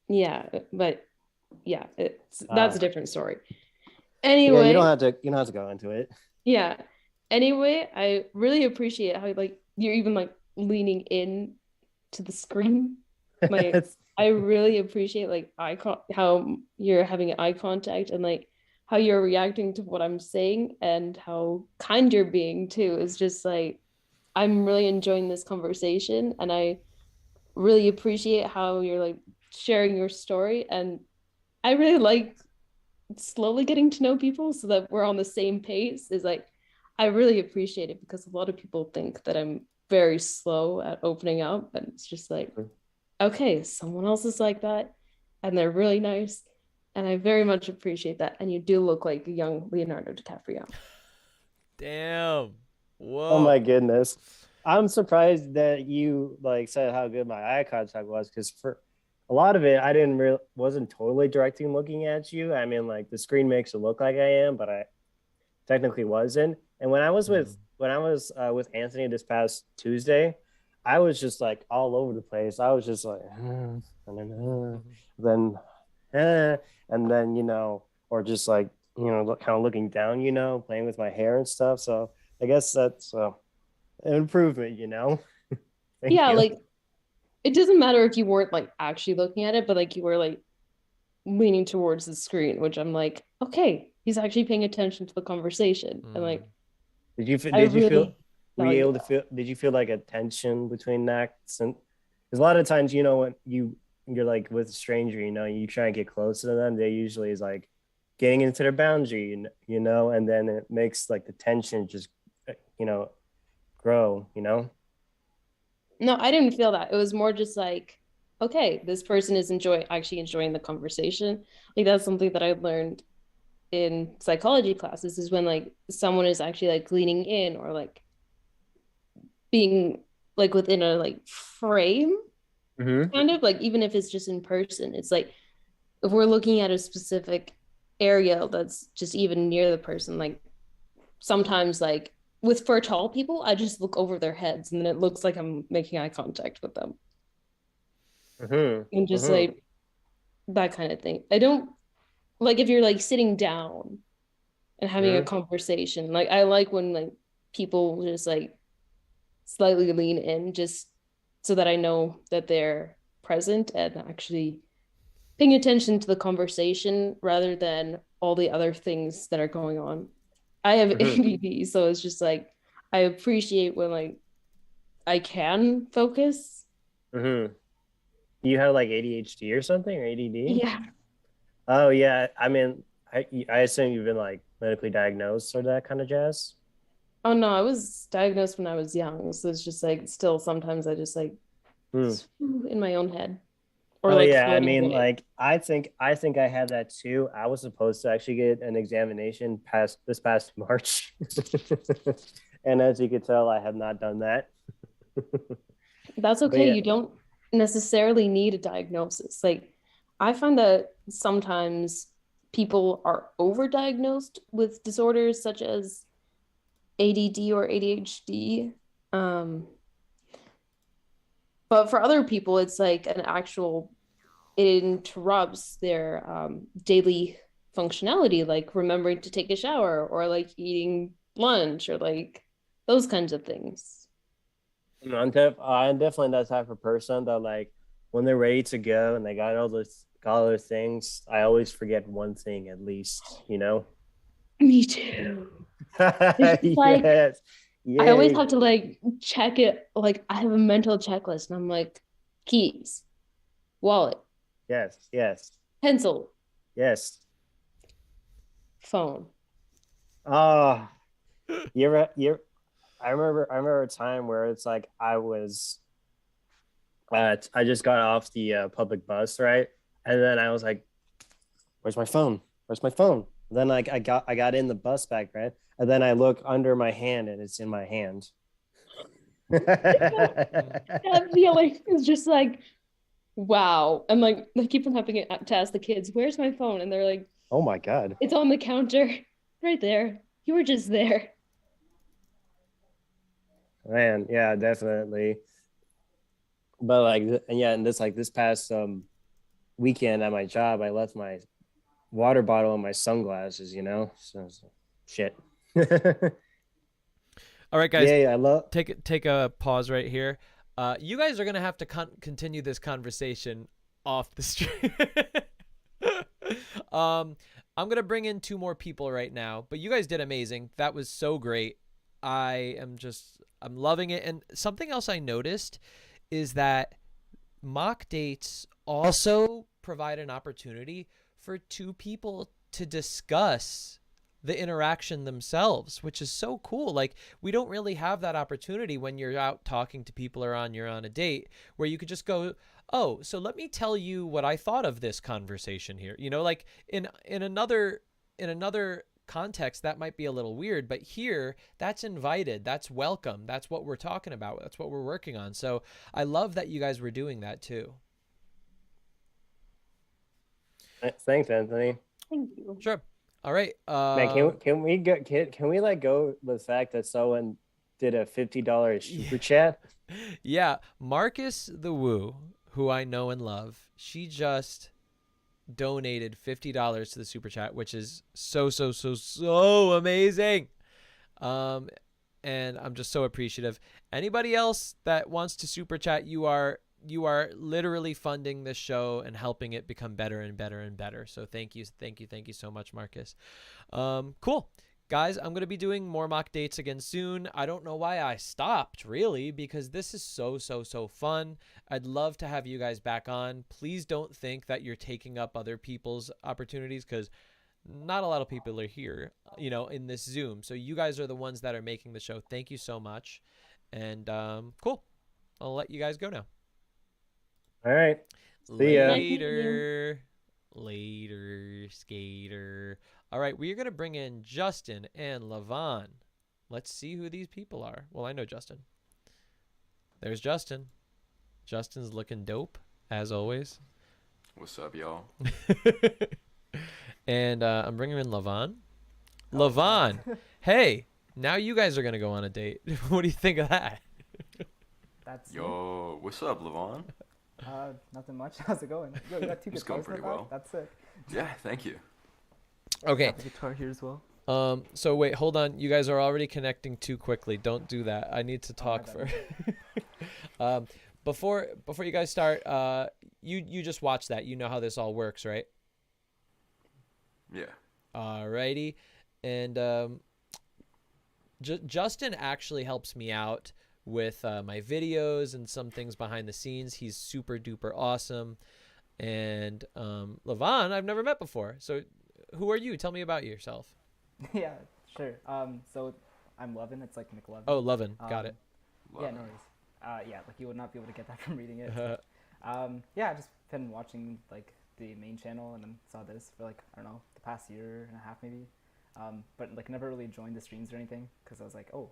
C: Yeah, but yeah, that's
D: Oh.
C: a different story.
D: Yeah,
C: Anyway,
D: you don't have to go into it.
C: yeah. Anyway, I really appreciate how like you're even like leaning in to the screen. My I really appreciate like how you're having eye contact and like how you're reacting to what I'm saying and how kind you're being too. It's just like I'm really enjoying this conversation and I really appreciate how you're like sharing your story and I really like slowly getting to know people so that we're on the same pace is like I really appreciate it because a lot of people think that I'm very slow at opening up and it's just like okay, someone else is like that and they're really nice and I very much appreciate that and you do look like a young Leonardo DiCaprio.
A: Damn.
D: Oh
A: Whoa.
D: my goodness. I'm surprised that you like said how good my eye contact was because for a lot of it I wasn't totally directing looking at you. I mean like the screen makes it look like I am, but I technically wasn't. And when I was with Anthony this past Tuesday, I was just like all over the place. I was just like and then and then or just like kind of looking down, playing with my hair and stuff. So I guess that's an improvement, Thank
C: Yeah,
D: you.
C: like it doesn't matter if you weren't like actually looking at it, but like you were like leaning towards the screen, which I'm like, okay, he's actually paying attention to the conversation. And like
D: Did you feel?
C: I
D: Did you feel?
C: really
D: Were you
C: value
D: able to
C: that.
D: feel? Did you feel like a tension between acts? And because a lot of times, when you're like with a stranger, you try and get close to them. They usually is like getting into their boundary, and then it makes like the tension just, grow.
C: No, I didn't feel that. It was more just like, okay, this person is actually enjoying the conversation. Like that's something that I learned in psychology classes is when like someone is actually like leaning in or like being like within a like frame
D: Mm-hmm.
C: kind of like even if it's just in person it's like if we're looking at a specific area that's just even near the person like sometimes like for tall people I just look over their heads and then it looks like I'm making eye contact with them
D: Mm-hmm.
C: and just
D: Mm-hmm.
C: like that kind of thing. I don't like if you're like sitting down and having a
D: Mm-hmm.
C: conversation like I like when like people just like slightly lean in just so that I know that they're present and actually paying attention to the conversation rather than all the other things that are going on. I have
D: Mm-hmm.
C: ADD, so it's just like I appreciate when like I can focus.
D: Mm-hmm. You have like ADHD or something or ADD?
C: Yeah.
D: Oh yeah. I mean, I assume you've been like medically diagnosed or that kind of jazz.
C: Oh no, I was diagnosed when I was young, so it's just like still sometimes I just like
D: Hmm.
C: in my own head or
D: Oh
C: like
D: yeah, I
C: floating
D: mean,
C: away.
D: like I think I had that too. I was supposed to actually get an examination past March, and as you could tell, I have not done that.
C: That's
D: But
C: okay.
D: yeah,
C: You don't necessarily need a diagnosis. Like, I find that sometimes people are overdiagnosed with disorders such as ADD or ADHD. Um, but for other people, it's like an actual, it interrupts their daily functionality, like remembering to take a shower or like eating lunch or like those kinds of things.
D: I'm definitely that type of person that like when they're ready to go and they got all those things, I always forget one thing at least.
C: Me too. It's just like,
D: Yes,
C: I always
D: yay,
C: have to like check it. Like I have a mental checklist and I'm like, keys, wallet,
D: yes, yes,
C: pencil,
D: yes.
C: phone.
D: Oh, you're I remember a time where it's like I just got off the public bus, right? And then I was like, "Where's my phone? Where's my phone?" And then like I got in the bus back, right? And then I look under my hand, and it's in my hand.
C: That feeling is just like, wow. I'm like, I keep on having to ask the kids, where's my phone? And they're like,
D: Oh my god,
C: it's on the counter right there. You were just there.
D: man, yeah, definitely. But like, and yeah, and this past weekend at my job, I left my water bottle and my sunglasses. So shit.
A: All right, guys,
D: Yeah, I love.
A: take a pause right here. You guys are gonna have to continue this conversation off the stream. I'm gonna bring in 2 more people right now, but you guys did amazing. That was so great. I'm loving it. And something else I noticed is that mock dates also provide an opportunity for 2 people to discuss the interaction themselves, which is so cool. Like, we don't really have that opportunity when you're out talking to people or you're on a date, where you could just go, oh, so let me tell you what I thought of this conversation here. You know, like in another context that might be a little weird, but here that's invited, that's welcome, that's what we're talking about, that's what we're working on. So I love that you guys were doing that too.
D: Thanks, Anthony.
C: Thank you.
A: Sure. All right.
D: Man, can we let go the fact that someone did a $50 super chat?
A: Yeah, Marcus the Woo, who I know and love, she just donated $50 to the super chat, which is so amazing. And I'm just so appreciative. Anybody else that wants to super chat, you are literally funding this show and helping it become better and better and better. So thank you so much, Marcus. Cool. Guys, I'm going to be doing more mock dates again soon. I don't know why I stopped, really, because this is so fun. I'd love to have you guys back on. Please don't think that you're taking up other people's opportunities, because not a lot of people are here, you know, in this Zoom. So you guys are the ones that are making the show. Thank you so much. And cool. I'll let you guys go now.
D: All right. See ya.
A: Later, skater. All right, we're going to bring in Justin and Levon. Let's see who these people are. Well, I know Justin. There's Justin. Justin's looking dope, as always.
F: What's up, y'all?
A: And I'm bringing in Levon. Levon, hey, now you guys are going to go on a date. What do you think of that?
F: Yo, what's up, Levon?
G: Nothing much. How's it going? Yo, you got 2
F: It's going
G: guitars in
F: pretty
G: the back?
F: well.
G: That's it.
F: Yeah, thank you.
A: Okay.
G: Got the guitar here as well.
A: So wait, hold on. You guys are already connecting too quickly. Don't do that. I need to talk first. Before you guys start, you just watch that. You know how this all works, right?
F: Yeah.
A: Alrighty. And Justin actually helps me out with my videos and some things behind the scenes. He's super duper awesome. And Levon, I've never met before. So who are you? Tell me about yourself.
G: Yeah, sure. So I'm Levin. It's like McLovin.
A: Oh, Levin. Got it.
G: Yeah, no worries. Yeah, like you would not be able to get that from reading it. Yeah, I just been watching like the main channel and then saw this for like, I don't know, the past year and a half maybe. But like never really joined the streams or anything because I was like, oh,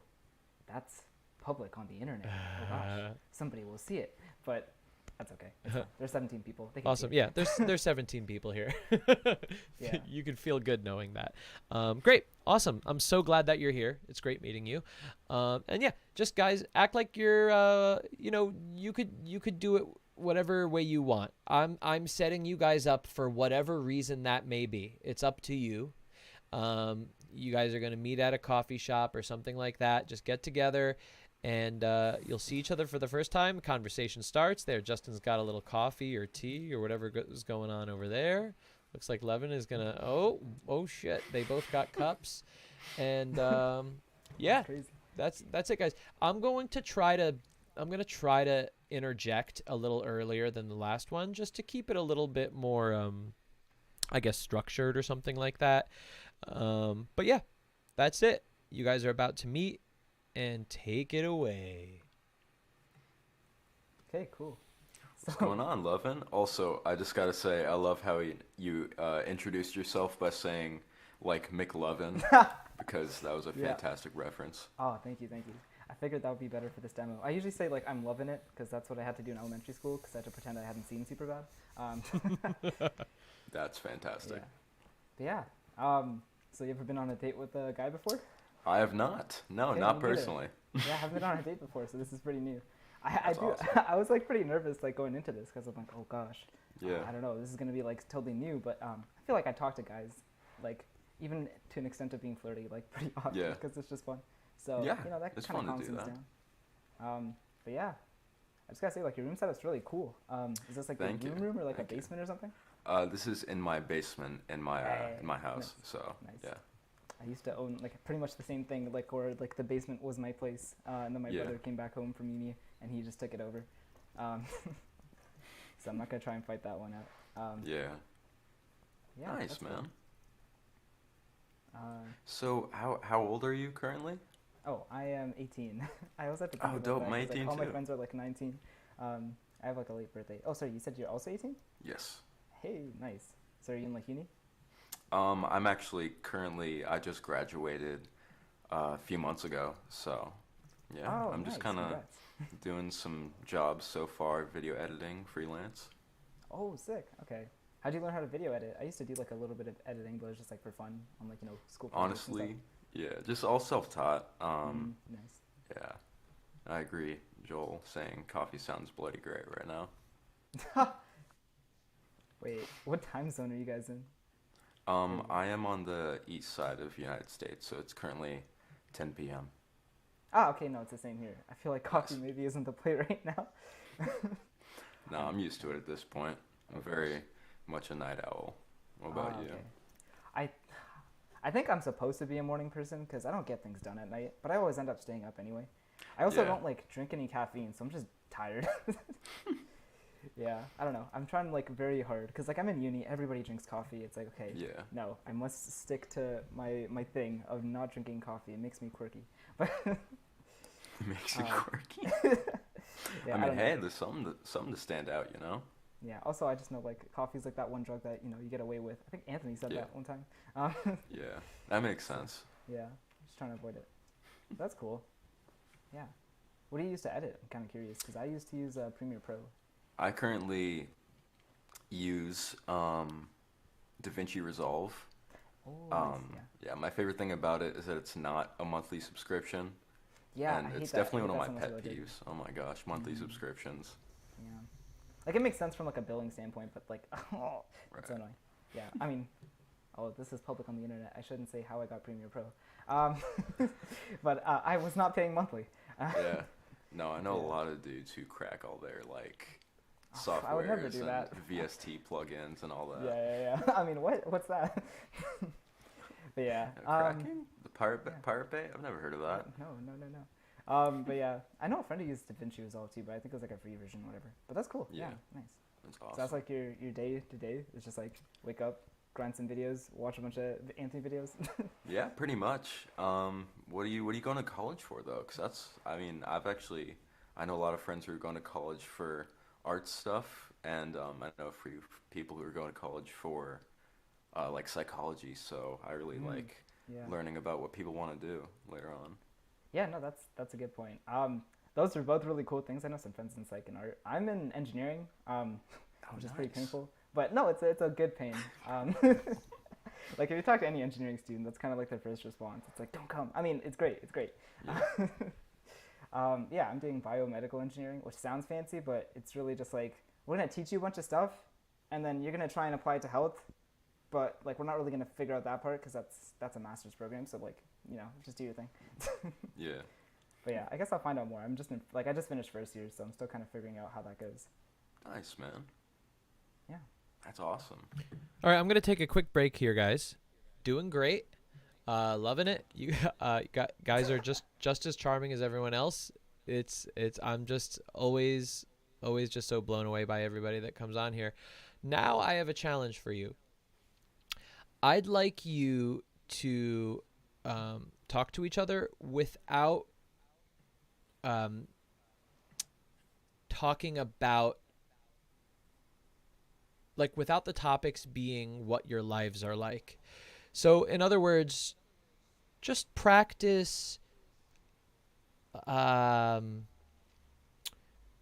G: that's public on the internet. Oh gosh, somebody will see it. But that's okay. There's 17 people. They can
A: Awesome. Yeah, there's 17 people here.
G: Yeah.
A: You can feel good knowing that. Great. Awesome. I'm so glad that you're here. It's great meeting you. And yeah, just guys, act like you're you could do it whatever way you want. I'm setting you guys up for whatever reason that may be. It's up to you. You guys are going to meet at a coffee shop or something like that. Just get together and you'll see each other for the first time. Conversation starts there. Justin's got a little coffee or tea or whatever is going on over there. Looks like Levin is gonna. Oh shit! They both got cups, and yeah, that's it, guys. I'm gonna try to interject a little earlier than the last one, just to keep it a little bit more, I guess, structured or something like that. But yeah, that's it. You guys are about to meet. And take it away.
G: Okay, cool.
F: What's going on, Levin? Also, I just gotta say, I love how you introduced yourself by saying, like, McLovin, because that was a fantastic reference.
G: Oh, thank you. I figured that would be better for this demo. I usually say, like, I'm loving it, because that's what I had to do in elementary school, because I had to pretend I hadn't seen Superbad.
F: That's fantastic.
G: Yeah. But yeah. So you ever been on a date with a guy before?
F: I have not. No,
G: Okay,
F: not personally.
G: Yeah, I haven't been on a date before, so this is pretty new.
F: Awesome.
G: I was like pretty nervous like going into this because I'm like, oh gosh,
F: Yeah.
G: I don't know, this is gonna be like totally new. But I feel like I talk to guys like even to an extent of being flirty like pretty often because it's just fun. So
F: yeah,
G: that
F: it's
G: kind of
F: fun to
G: calms
F: do
G: things
F: that.
G: down. But yeah, I just gotta say, like, your room setup's really cool. Is this like
F: Thank
G: your
F: you.
G: room or like
F: Thank
G: a
F: you.
G: basement or something?
F: This is in my basement in my house.
G: Nice.
F: So
G: Nice.
F: yeah.
G: I used to own like pretty much the same thing, like where like the basement was my place, and then my
F: Yeah.
G: brother came back home from uni and he just took it over. So I'm not gonna try and fight that one out.
F: Yeah.
G: Yeah,
F: Nice,
G: that's cool.
F: man.
G: Uh,
F: So how old are you currently?
G: oh, I am 18. I always have to think
F: Oh,
G: about
F: dope.
G: that,
F: I'm
G: 'cause, like,
F: 18
G: all my
F: too.
G: friends are like 19. I have like a late birthday. Oh, sorry, you said you're also 18?
F: Yes.
G: Hey, nice. So are you in like uni?
F: I'm actually currently I just graduated a few months ago, so yeah,
G: Oh,
F: I'm just
G: nice,
F: kind of
G: congrats.
F: doing some jobs so far, video editing, freelance.
G: Oh, sick. Okay. How'd you learn how to video edit? I used to do like a little bit of editing, but it was just like for fun on like, school projects and
F: Honestly, yeah, just all self-taught.
G: stuff. Nice.
F: Yeah, I agree. Joel saying coffee sounds bloody great right now.
G: Wait, what time zone are you guys in?
F: I am on the east side of United States, so it's currently 10 p.m.
G: Ah, okay, no, it's the same here. I feel like coffee maybe isn't the play right now.
F: No, I'm used to it at this point. I'm very much a night owl. What about you?
G: I think I'm supposed to be a morning person because I don't get things done at night, but I always end up staying up anyway. I also
F: Yeah.
G: don't like drink any caffeine, so I'm just tired. Yeah, I don't know. I'm trying like very hard because like I'm in uni, everybody drinks coffee. It's like, okay,
F: Yeah.
G: no, I must stick to my thing of not drinking coffee. It makes me quirky. But
F: It makes you quirky.
G: yeah,
F: I mean,
G: don't know.
F: hey, there's something to stand out, you know?
G: Yeah. Also, I just know like coffee's like that one drug that you get away with. I think Anthony said
F: Yeah.
G: that one time.
F: Yeah, that makes sense.
G: Yeah, just trying to avoid it. That's cool. Yeah. What do you use to edit? I'm kind of curious because I used to use Premiere Pro.
F: I currently use DaVinci Resolve.
G: Oh, nice.
F: Yeah, my favorite thing about it is that it's not a monthly subscription.
G: Yeah,
F: and
G: I hate
F: it's
G: that.
F: definitely
G: I
F: one
G: hate
F: of
G: that
F: my
G: so
F: pet
G: much about it.
F: peeves. Oh my gosh, monthly subscriptions.
G: Yeah. Like it makes sense from like a billing standpoint, but like, oh, it's so
F: Right.
G: annoying. Yeah, I mean, oh, this is public on the internet. I shouldn't say how I got Premiere Pro. But I was not paying monthly.
F: Yeah. No, I know a
G: Yeah.
F: lot of dudes who crack all their like
G: Oh, I would never
F: softwares
G: do
F: and
G: that.
F: VST plugins and all that.
G: Yeah. I mean, what's that? But yeah.
F: Cracking? The Pirate
G: yeah.
F: Pirate Bay? I've never heard of that.
G: No. But yeah, I know a friend who used DaVinci Resolve too, but I think it was like a free version or whatever. But that's cool. Yeah,
F: Yeah.
G: nice.
F: That's
G: So
F: awesome.
G: that's like your day to day. It's just like wake up, grind some videos, watch a bunch of Anthony videos.
F: Yeah, pretty much. What are you going to college for though? Because I know a lot of friends who are going to college for art stuff, and I know a few people who are going to college for like psychology. So I really like
G: Yeah.
F: learning about what people want to do later on.
G: Yeah, no, that's a good point. Those are both really cool things. I know some friends in psych and art. I'm in engineering, which is pretty
F: nice.
G: painful. But no, it's a good pain. Like if you talk to any engineering student, that's kind of like their first response. It's like, don't come. I mean, it's great. It's great.
F: Yeah.
G: Yeah, I'm doing biomedical engineering, which sounds fancy, but it's really just like we're gonna teach you a bunch of stuff, and then you're gonna try and apply it to health, but like we're not really gonna figure out that part because that's a master's program. So like just do your thing.
F: Yeah.
G: But yeah, I guess I'll find out more. I'm just I just finished first year, so I'm still kind of figuring out how that goes.
F: Nice, man.
G: Yeah.
F: That's awesome.
A: All right, I'm gonna take a quick break here, guys. Doing great, loving it. You guys are just as charming as everyone else. I'm just always just so blown away by everybody that comes on here. Now I have a challenge for you. I'd like you to talk to each other without talking about, like, without the topics being what your lives are like. So in other words, just practice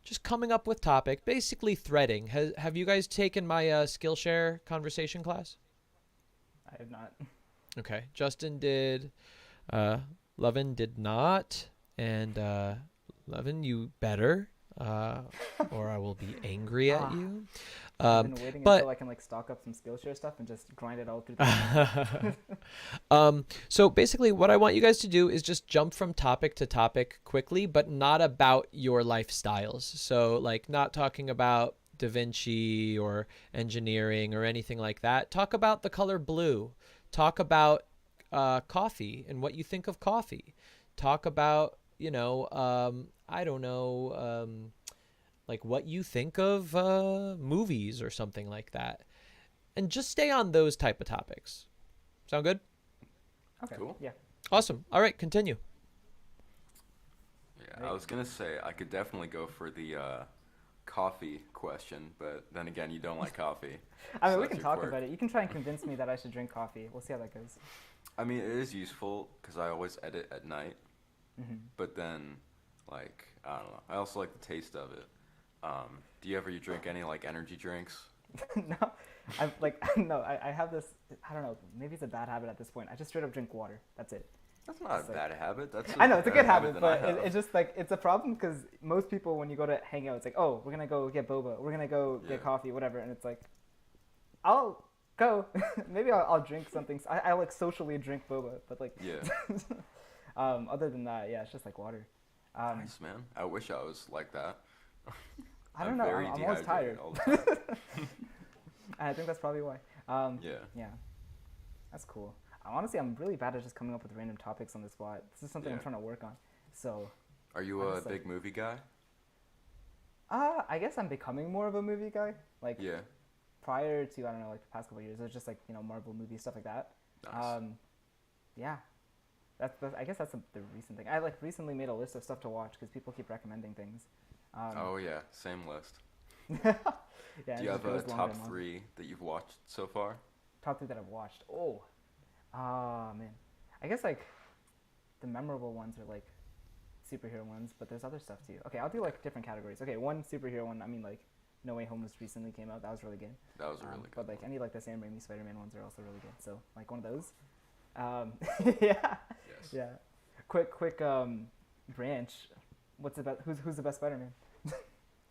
A: just coming up with topic, basically threading. Have you guys taken my Skillshare conversation class?
G: I have not.
A: Okay, Justin did, Levin did not, and Levin, you better. or I will be angry at you.
G: I've been waiting
A: but
G: until I can like stock up some Skillshare stuff and just grind it all through the
A: so basically what I want you guys to do is just jump from topic to topic quickly, but not about your lifestyles. So like not talking about Da Vinci or engineering or anything like that. Talk about the color blue. Talk about coffee and what you think of coffee. Talk about, you know, I don't know, like what you think of movies or something like that. And just stay on those type of topics. Sound good?
G: Okay.
F: Cool.
G: Yeah.
A: Awesome. All right, continue.
F: Yeah, I was gonna say I could definitely go for the coffee question, but then again, you don't like coffee.
G: I mean,
F: so
G: we
F: that's
G: can
F: your
G: talk
F: quirk.
G: about it. You can try and convince me that I should drink coffee. We'll see how that goes.
F: I mean, it is useful because I always edit at night,
G: Mm-hmm.
F: but then, like, I don't know. I also like the taste of it. Do you drink any like energy drinks?
G: No, I've like no. I have this. I don't know. Maybe it's a bad habit at this point. I just straight up drink water. That's it.
F: That's not
G: It's
F: a
G: like-
F: bad habit. That's
G: I know it's a good
F: better
G: habit,
F: than I
G: but
F: have.
G: it's just like it's a problem because most people when you go to hang out, it's like, oh, we're gonna go get boba, we're gonna go
F: Yeah.
G: get coffee, whatever, and it's like, I'll go. Maybe I'll drink something. I like socially drink boba, but like,
F: Yeah.
G: other than that, yeah, it's just like water.
F: Nice, man. I wish I was like that.
G: I don't know.
F: very
G: I'm always tired.
F: dehydrated all the time.
G: I think that's probably why.
F: Yeah.
G: Yeah, that's cool. Honestly, I'm really bad at just coming up with random topics on the spot. This is something I'm
F: Yeah.
G: trying to work on. So,
F: Are you
G: I'm
F: a
G: just, like-
F: big movie guy?
G: I guess I'm becoming more of a movie guy. Like
F: Yeah.
G: prior to I don't know, like the past couple of years, it was just like Marvel movies, stuff like that.
F: Nice.
G: Yeah, that's I guess that's the recent thing. I like recently made a list of stuff to watch because people keep recommending things.
F: Oh yeah, same list.
G: Yeah.
F: Do
G: it
F: you
G: just
F: have a
G: goes longer
F: top
G: and longer.
F: 3 that you've watched so far?
G: Top 3 that I've watched. Oh, man, I guess like the memorable ones are like superhero ones, but there's other stuff too. Okay, I'll do like different categories. Okay, one superhero one. I mean like No Way Home just recently came out. That was really good.
F: That was a really good
G: But like
F: one.
G: any like the Sam Raimi Spider-Man ones are also really good. So like one of those. Yeah.
F: Yes.
G: Yeah. Quick branch. Who's the best Spider-Man?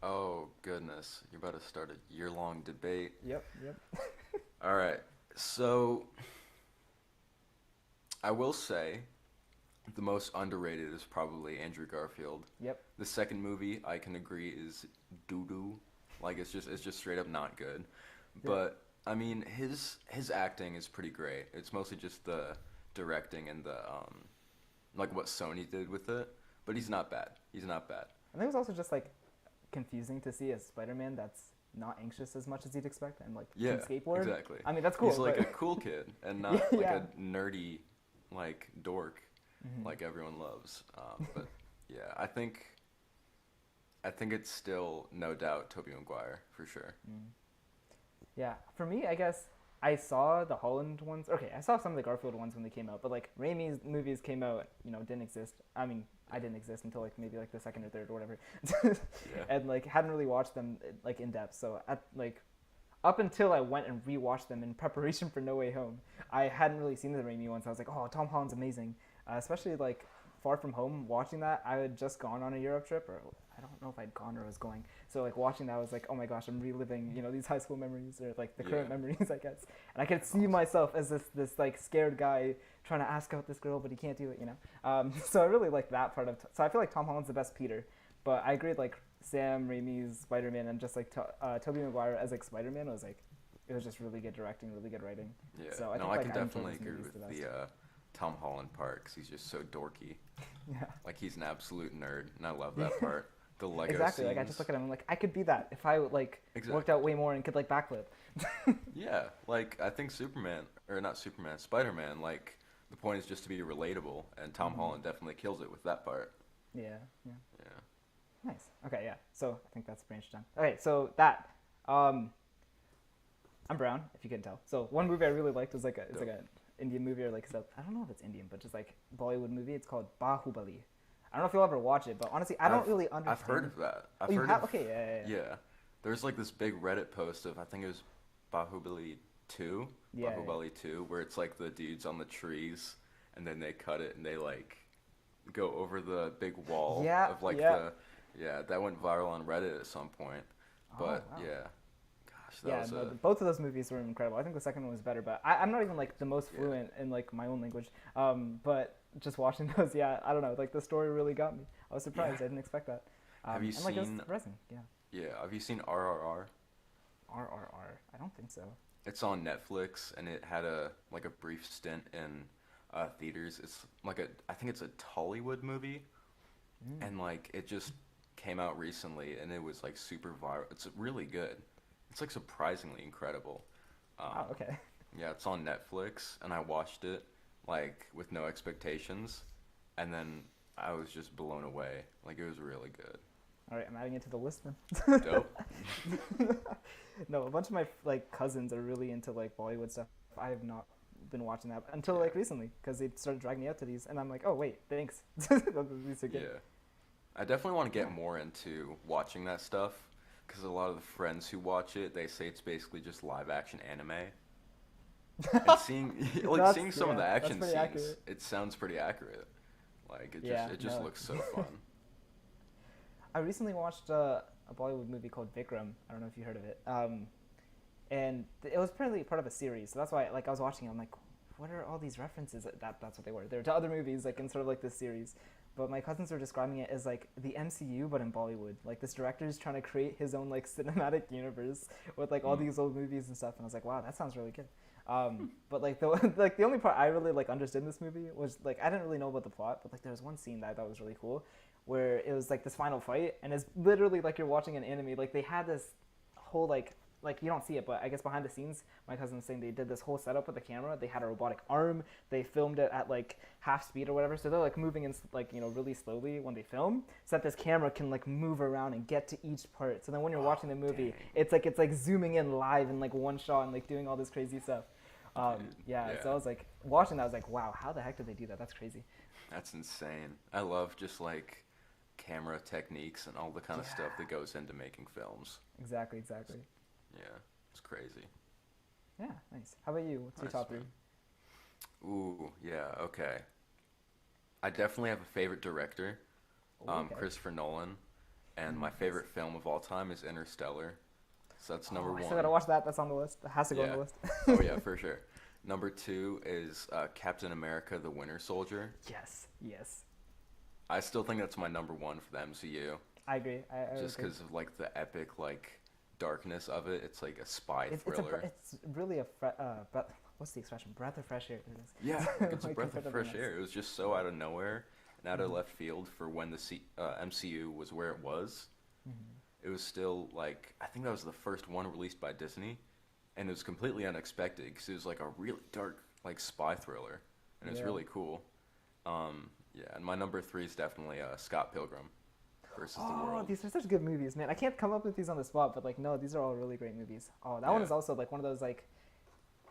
F: Oh goodness, you're about to start a year-long debate.
G: Yep.
F: All right, so I will say the most underrated is probably Andrew Garfield.
G: Yep.
F: The second movie, I can agree, is doo-doo. Like it's just straight up not good.
G: Yeah.
F: But I mean, his acting is pretty great. It's mostly just the directing and the like what Sony did with it. But he's not bad. He's not bad.
G: I think it was also just like confusing to see a Spider-Man that's not anxious as much as you'd expect and like
F: Yeah,
G: can skateboard.
F: exactly.
G: I mean that's cool.
F: He's like
G: but...
F: a cool kid and not like
G: Yeah.
F: a nerdy like dork
G: Mhm.
F: like everyone loves. But yeah, I think it's still no doubt Tobey Maguire for sure.
G: Yeah, for me, I guess I saw the Holland ones. Okay, I saw some of the Garfield ones when they came out, but like Raimi's movies came out, didn't exist. I mean, I didn't exist until like maybe like the second or third or whatever, and like hadn't really watched them like in depth. So at like up until I went and rewatched them in preparation for No Way Home, I hadn't really seen the Raimi ones. I was like, oh, Tom Holland's amazing, especially like Far From Home. Watching that, I had just gone on a Europe trip, or I don't know if I'd gone or was going. So like watching that, I was like, oh my gosh, I'm reliving, these high school memories or like the current
F: Yeah.
G: memories, I guess. And I could see myself as this like scared guy trying to ask out this girl, but he can't do it, So I really like that part of. So I feel like Tom Holland's the best Peter, but I agree like Sam Raimi's Spider-Man and just like Tobey Maguire as like Spider-Man was like, it was just really good directing, really good writing.
F: Yeah.
G: So I
F: no,
G: think,
F: I
G: like,
F: can
G: I enjoyed
F: definitely
G: his
F: agree
G: movies
F: with
G: the
F: the Tom Holland part because he's just so dorky.
G: Yeah.
F: Like he's an absolute nerd, and I love that part. The Lego
G: Exactly.
F: scenes.
G: Like I just look at him and like I could be that if I like worked out way more and could like backflip.
F: Yeah, like I think Spider-Man, like the point is just to be relatable, and Tom Holland definitely kills it with that part.
G: Yeah.
F: Yeah.
G: Nice. Okay, yeah. So I think that's branch done. Okay, so that I'm brown, if you couldn't tell. So one movie I really liked was like it's like an Indian movie or like I don't know if it's Indian, but just like Bollywood movie. It's called Bahubali. I don't know if you'll ever watch it, but honestly, I don't really understand.
F: I've heard of that.
G: Oh, you have? Okay, yeah.
F: Yeah. There's like this big Reddit post of I think it was Bahubali 2,
G: Yeah,
F: Bahubali 2, where it's like the dudes on the trees, and then they cut it and they like go over the big wall
G: Yeah,
F: of like
G: yeah.
F: the Yeah, that went viral on Reddit at some point. But
G: wow.
F: yeah, gosh, that
G: Yeah,
F: was
G: no,
F: a
G: both of those movies were incredible. I think the second one was better, but I'm not even like the most fluent in like my own language. But just watching those, yeah, I don't know, like the story really got me. I was surprised.
F: Yeah.
G: I didn't expect that.
F: Have you
G: and like it was
F: seen?
G: depressing. Yeah.
F: Yeah, have you seen RRR?
G: RRR. I don't think so.
F: It's on Netflix, and it had a like a brief stint in theaters. It's like I think it's a Tollywood movie, and like it just came out recently, and it was like super viral. It's really good. It's like surprisingly incredible.
G: Oh, okay.
F: Yeah, it's on Netflix, and I watched it like with no expectations, and then I was just blown away. Like it was really good.
G: All right, I'm adding it to the list then.
F: Dope.
G: No, a bunch of my like cousins are really into like Bollywood stuff. I have not been watching that until like recently because they started dragging me out to these, and I'm like, oh wait, thanks. These are good.
F: Yeah. I definitely want to get more into watching that stuff because a lot of the friends who watch it, they say it's basically just live action anime. And seeing some of the action scenes,
G: accurate.
F: it sounds pretty accurate. Like it just
G: no.
F: looks so fun.
G: I recently watched a Bollywood movie called Vikram. I don't know if you heard of it. And it was apparently part of a series, so that's why like I was watching it, I'm like, what are all these references? That's what they were. They're to other movies like in sort of like this series. But my cousins were describing it as like the MCU but in Bollywood. Like this director is trying to create his own like cinematic universe with like all these old movies and stuff. And I was like, wow, that sounds really good. But like the only part I really like understood in this movie was like I didn't really know about the plot, but like there was one scene that I thought was really cool, where it was like this final fight, and it's literally like you're watching an anime. Like they had this whole like you don't see it, but I guess behind the scenes, my cousin was saying they did this whole setup with the camera. They had a robotic arm. They filmed it at like half speed or whatever, so they're like moving in like really slowly when they film, so that this camera can like move around and get to each part. So then when you're watching the movie, it's like zooming in live in like one shot and like doing all this crazy stuff. Yeah, so I was like watching that. I was like, wow, how the heck did they do that? That's crazy.
F: That's insane. I love just like camera techniques and all the kind of stuff that goes into making films.
G: Exactly.
F: Yeah, it's crazy.
G: Yeah, nice. How about you? What's your top three?
F: Ooh, yeah, okay. I definitely have a favorite director, Christopher Nolan, and my favorite film of all time is Interstellar. So that's number one.
G: I still gotta watch that. That's on the list. It has to go on the list.
F: Oh yeah, for sure. Number two is Captain America: The Winter Soldier.
G: Yes.
F: I still think that's my number one for the MCU.
G: I agree. I
F: just because of like the epic like darkness of it. It's like a spy thriller.
G: It's really what's the expression? Breath of fresh air.
F: Yeah, it's a breath of fresh air. It was just so out of nowhere and out of left field for when the MCU was where it was. It was still like, I think that was the first one released by Disney, and it was completely unexpected because it was like a really dark like spy thriller, and it was really cool. Yeah, and my number three is definitely Scott Pilgrim versus the World.
G: These are such good movies, man. I can't come up with these on the spot, but like, no, these are all really great movies. Oh, that one is also like one of those like,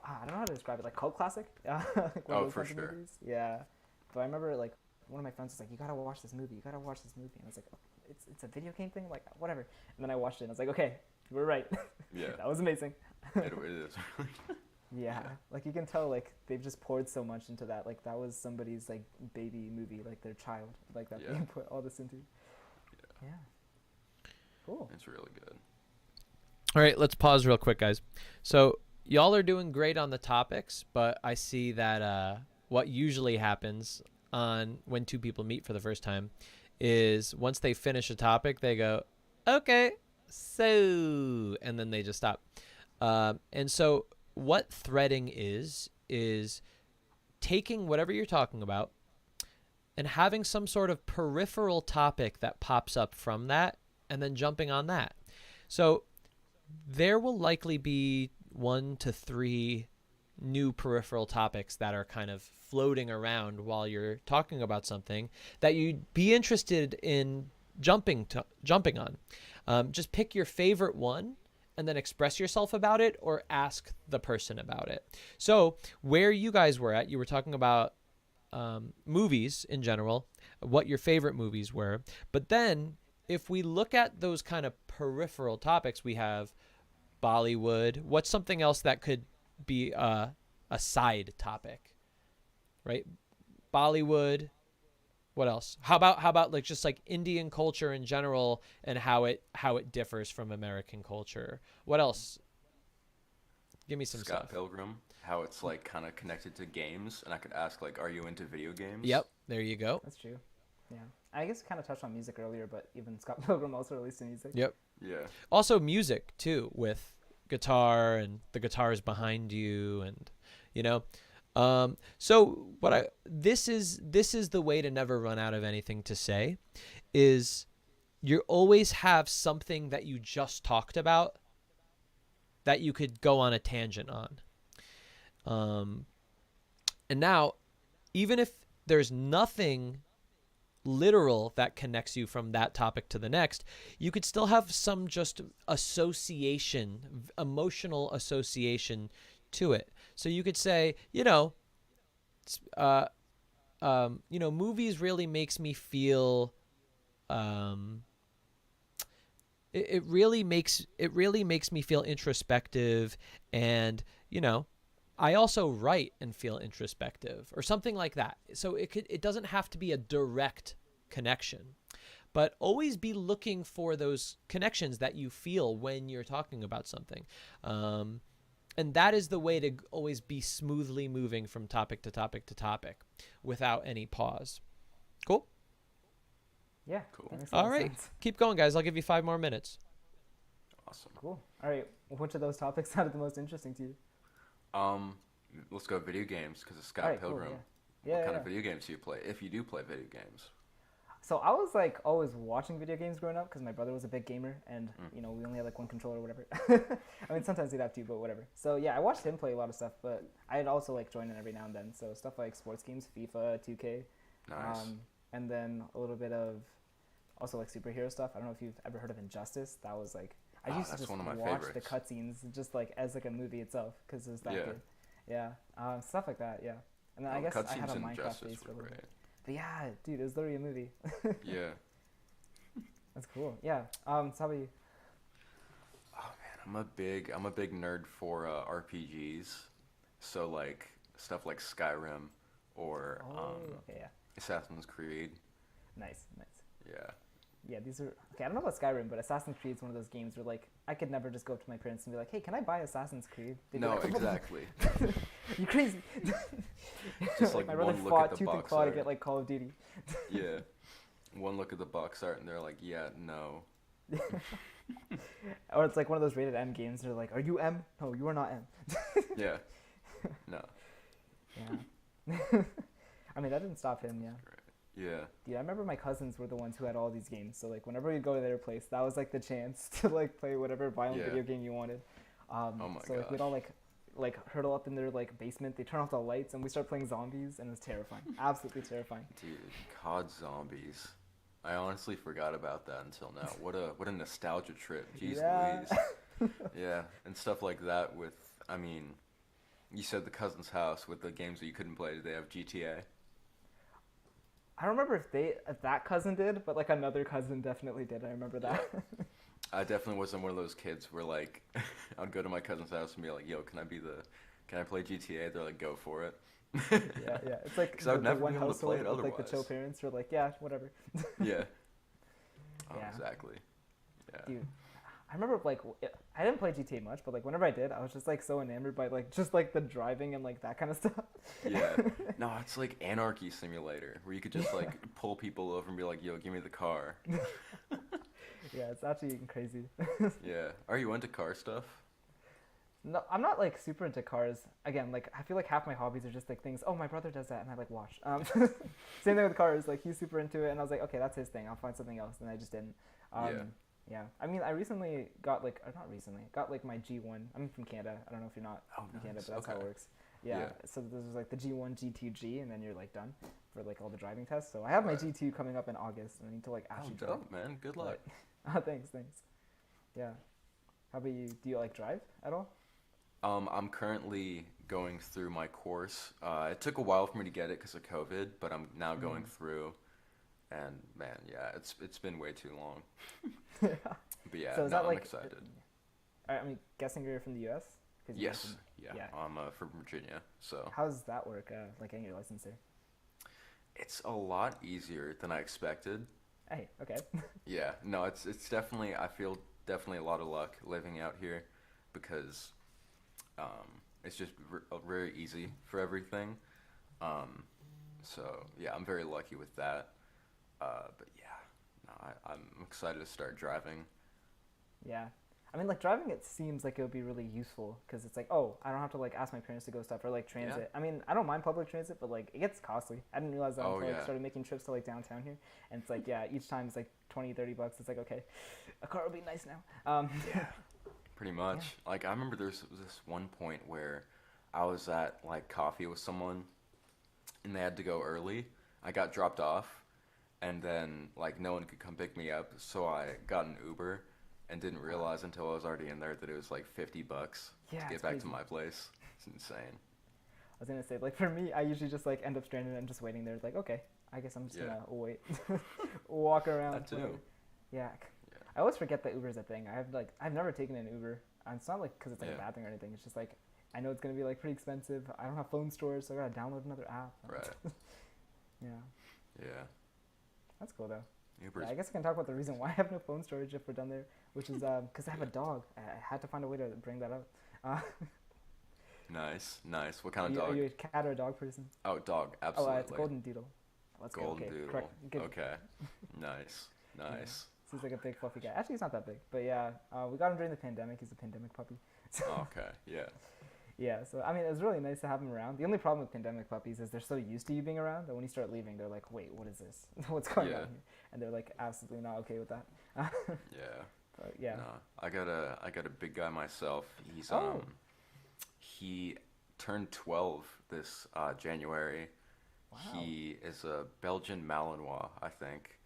G: I don't know how to describe it, like cult classic. Like one of those
F: for
G: kinds of
F: sure.
G: movies. Yeah, but I remember like one of my friends was like, you gotta watch this movie. And I was like, oh, it's a video game thing, like whatever. And then I watched it, and I was like, okay, we're right.
F: Yeah,
G: that was amazing.
F: it is.
G: Yeah, like you can tell like they've just poured so much into that. Like that was somebody's like baby movie, like their child, like that they put all this into. Yeah. Cool.
F: It's really good.
A: All right, let's pause real quick, guys. So y'all are doing great on the topics, but I see that what usually happens on when two people meet for the first time is once they finish a topic, they go, okay, so, and then they just stop. And so what threading is taking whatever you're talking about and having some sort of peripheral topic that pops up from that and then jumping on that. So there will likely be 1 to 3 new peripheral topics that are kind of floating around while you're talking about something that you'd be interested in jumping on. Just pick your favorite one and then express yourself about it or ask the person about it. So where you guys were at, you were talking about movies in general, what your favorite movies were. But then if we look at those kind of peripheral topics, we have Bollywood. What's something else that could be a side topic, right? Bollywood, What else? How about like just like Indian culture in general and how it differs from American culture? What else? Give me some
F: Scott
A: stuff.
F: Pilgrim, how it's like kind of connected to games, and I could ask like, are you into video games?
A: Yep, there you go.
G: That's true. Yeah, I guess we kind of touched on music earlier, but even Scott Pilgrim also released some music.
A: Yep.
F: Yeah.
A: Also music too, with guitar and the guitars behind you, and you know. So this is the way to never run out of anything to say, is you always have something that you just talked about that you could go on a tangent on. And now, even if there's nothing literal that connects you from that topic to the next, you could still have some just association, emotional association to it. So you could say, movies really makes me feel, it really makes me feel introspective, and I also write and feel introspective, or something like that. So it doesn't have to be a direct connection, but always be looking for those connections that you feel when you're talking about something. And that is the way to always be smoothly moving from topic to topic to topic without any pause. Cool?
G: Yeah.
F: Cool.
G: That makes a lot
A: All
G: of
A: right.
G: sense.
A: Keep going, guys. I'll give you 5 more minutes.
F: Awesome.
G: Cool. All right. Which of those topics sounded the most interesting to you?
F: Let's go video games, because it's Scott
G: All right, cool,
F: Pilgrim.
G: yeah.
F: What kind of video games do you play, if you do play video games?
G: So I was like always watching video games growing up because my brother was a big gamer, and we only had like one controller or whatever. I mean, sometimes he'd have two, but whatever. So yeah, I watched him play a lot of stuff, but I'd also like join in every now and then. So stuff like sports games, FIFA, 2K,
F: Nice.
G: and then a little bit of also like superhero stuff. I don't know if you've ever heard of Injustice. That was like I used to
F: that's
G: just
F: one of my
G: watch the
F: favorites.
G: cutscenes just like as like a movie itself because it was that
F: Yeah.
G: good. Yeah, stuff like that. Yeah, and then I guess I had a
F: cutscenes in
G: Minecraft
F: Injustice
G: phase for a
F: were
G: little
F: great.
G: bit. But yeah, dude, it was literally a movie.
F: Yeah.
G: That's cool. Yeah. So how about you?
F: Oh man, I'm a big nerd for RPGs. So like stuff like Skyrim or
G: Okay, yeah.
F: Assassin's Creed.
G: Nice.
F: Yeah.
G: Yeah, these are okay. I don't know about Skyrim, but Assassin's Creed is one of those games where like I could never just go up to my parents and be like, "Hey, can I buy Assassin's Creed?" They'd be
F: No,
G: like,
F: exactly.
G: You crazy?
F: Just like
G: my brother
F: one look
G: fought
F: at the
G: tooth and
F: box
G: claw to
F: art.
G: get like Call of Duty.
F: Yeah. One look at the box art and they're like, yeah, no.
G: Or it's like one of those rated M games. They're like, "Are you M? No, you are not M."
F: Yeah. No.
G: Yeah. I mean, that didn't stop him. Yeah.
F: Yeah.
G: Yeah, I remember my cousins were the ones who had all these games. So like whenever we go to their place, that was like the chance to like play whatever violent
F: Yeah.
G: video game you wanted.
F: Oh my
G: So like we'd
F: gosh.
G: all like hurdle up in their like basement. They turn off the lights and we start playing zombies, and it was terrifying. Absolutely terrifying.
F: Dude, COD Zombies. I honestly forgot about that until now. What a nostalgia trip. Jeez
G: Yeah.
F: Louise. Yeah, and stuff like that with, I mean, you said the cousin's house with the games that you couldn't play. Did they have GTA?
G: I don't remember if that cousin did, but like another cousin definitely did. I remember that.
F: I definitely wasn't one of those kids where like I'd go to my cousin's house and be like, "Yo, can I play GTA?" They're like, "Go for it."
G: yeah. It's like
F: 'Cause I would never
G: one
F: be able to play
G: household
F: it
G: with like the chill
F: otherwise.
G: parents who are like, "Yeah, whatever."
F: Yeah. Oh,
G: Yeah.
F: exactly. Yeah.
G: Dude, I remember like I didn't play GTA much, but like whenever I did, I was just like so enamored by like just like the driving and like that kind of stuff.
F: Yeah. No, it's like Anarchy Simulator where you could just like pull people over and be like, "Yo, give me the car."
G: Yeah, it's actually crazy.
F: Yeah. Are you into car stuff?
G: No, I'm not like super into cars. Again, like I feel like half my hobbies are just like things. Oh, my brother does that, and I like watch. Same thing with cars. Like he's super into it, and I was like, okay, that's his thing. I'll find something else, and I just didn't. Yeah. I mean, I recently got like, or not recently, got like my G1. I'm from Canada. I don't know if you're not from Canada, but that's how it
F: Okay.
G: works. Yeah.
F: Yeah.
G: So there's like the G1, G2G, and then you're like done for like all the driving tests. So I have my
F: Right.
G: G2 coming up in August, and I need to like
F: Oh,
G: actually drive.
F: dope, man. Good luck.
G: Thanks. Yeah. How about you? Do you like drive at all?
F: I'm currently going through my course. It took a while for me to get it because of COVID, but I'm now going through. And man, yeah, it's been way too long. But yeah,
G: So is
F: no,
G: that
F: I'm
G: like?
F: excited.
G: I'm guessing you're from the U.S. 'Cause you
F: Yes,
G: mentioned-
F: yeah,
G: yeah.
F: I'm from Virginia, so
G: How does that work? Like getting your license there?
F: It's a lot easier than I expected.
G: Hey, okay.
F: Yeah, no, it's definitely, I feel definitely a lot of luck living out here because it's just very easy for everything. Um, so yeah, I'm very lucky with that. But yeah, no, I'm excited to start driving.
G: Yeah. I mean, like driving, it seems like it would be really useful because it's like, oh, I don't have to like ask my parents to go stuff or like transit. I mean, I don't mind public transit, but like it gets costly. I didn't realize that
F: Oh
G: until I
F: yeah,
G: started making trips to like downtown here, and it's like, yeah, each time it's like 20-30 bucks. It's like, okay, a car would be nice now.
F: yeah, pretty much. Like I remember there was this one point where I was at like coffee with someone and they had to go early. I got dropped off, and then like no one could come pick me up, so I got an Uber and didn't realize until I was already in there that it was like 50 bucks
G: Yeah,
F: to get
G: it's
F: back
G: crazy.
F: to my place. It's insane.
G: I was gonna say, like for me, I usually just like end up stranded and just waiting there. It's like, okay, I guess I'm just
F: Yeah.
G: gonna wait, walk around.
F: That too.
G: whatever. Yeah.
F: Yeah.
G: I always forget that Uber's a thing. I've never taken an Uber. And it's not like because it's like a
F: Yeah.
G: bad thing or anything. It's just like I know it's gonna be like pretty expensive. I don't have phone storage, so I gotta download another app.
F: Right.
G: Yeah,
F: Yeah.
G: that's cool though.
F: Uber's
G: Yeah, I guess I can talk about the reason why I have no phone storage if we're done there, which is because I have a dog. I had to find a way to bring that up. Uh,
F: nice, nice. What kind
G: are
F: of
G: you,
F: dog?
G: are you a cat or a dog person?
F: Oh, dog,
G: Oh,
F: absolutely.
G: it's a golden doodle. Let's go.
F: Golden
G: Okay,
F: doodle.
G: correct. Good.
F: Okay. Nice, nice.
G: Seems like a big fluffy guy. Actually, he's not that big, but yeah, we got him during the pandemic. He's a pandemic puppy.
F: Okay, yeah.
G: Yeah, so I mean, it was really nice to have him around. The only problem with pandemic puppies is they're so used to you being around that when you start leaving, they're like, "Wait, what is this? What's going
F: Yeah.
G: on here?" And they're like, absolutely not okay with that.
F: Yeah.
G: But yeah.
F: No, I got a big guy myself. He's
G: Oh.
F: he turned 12 this January.
G: Wow.
F: He is a Belgian Malinois, I think.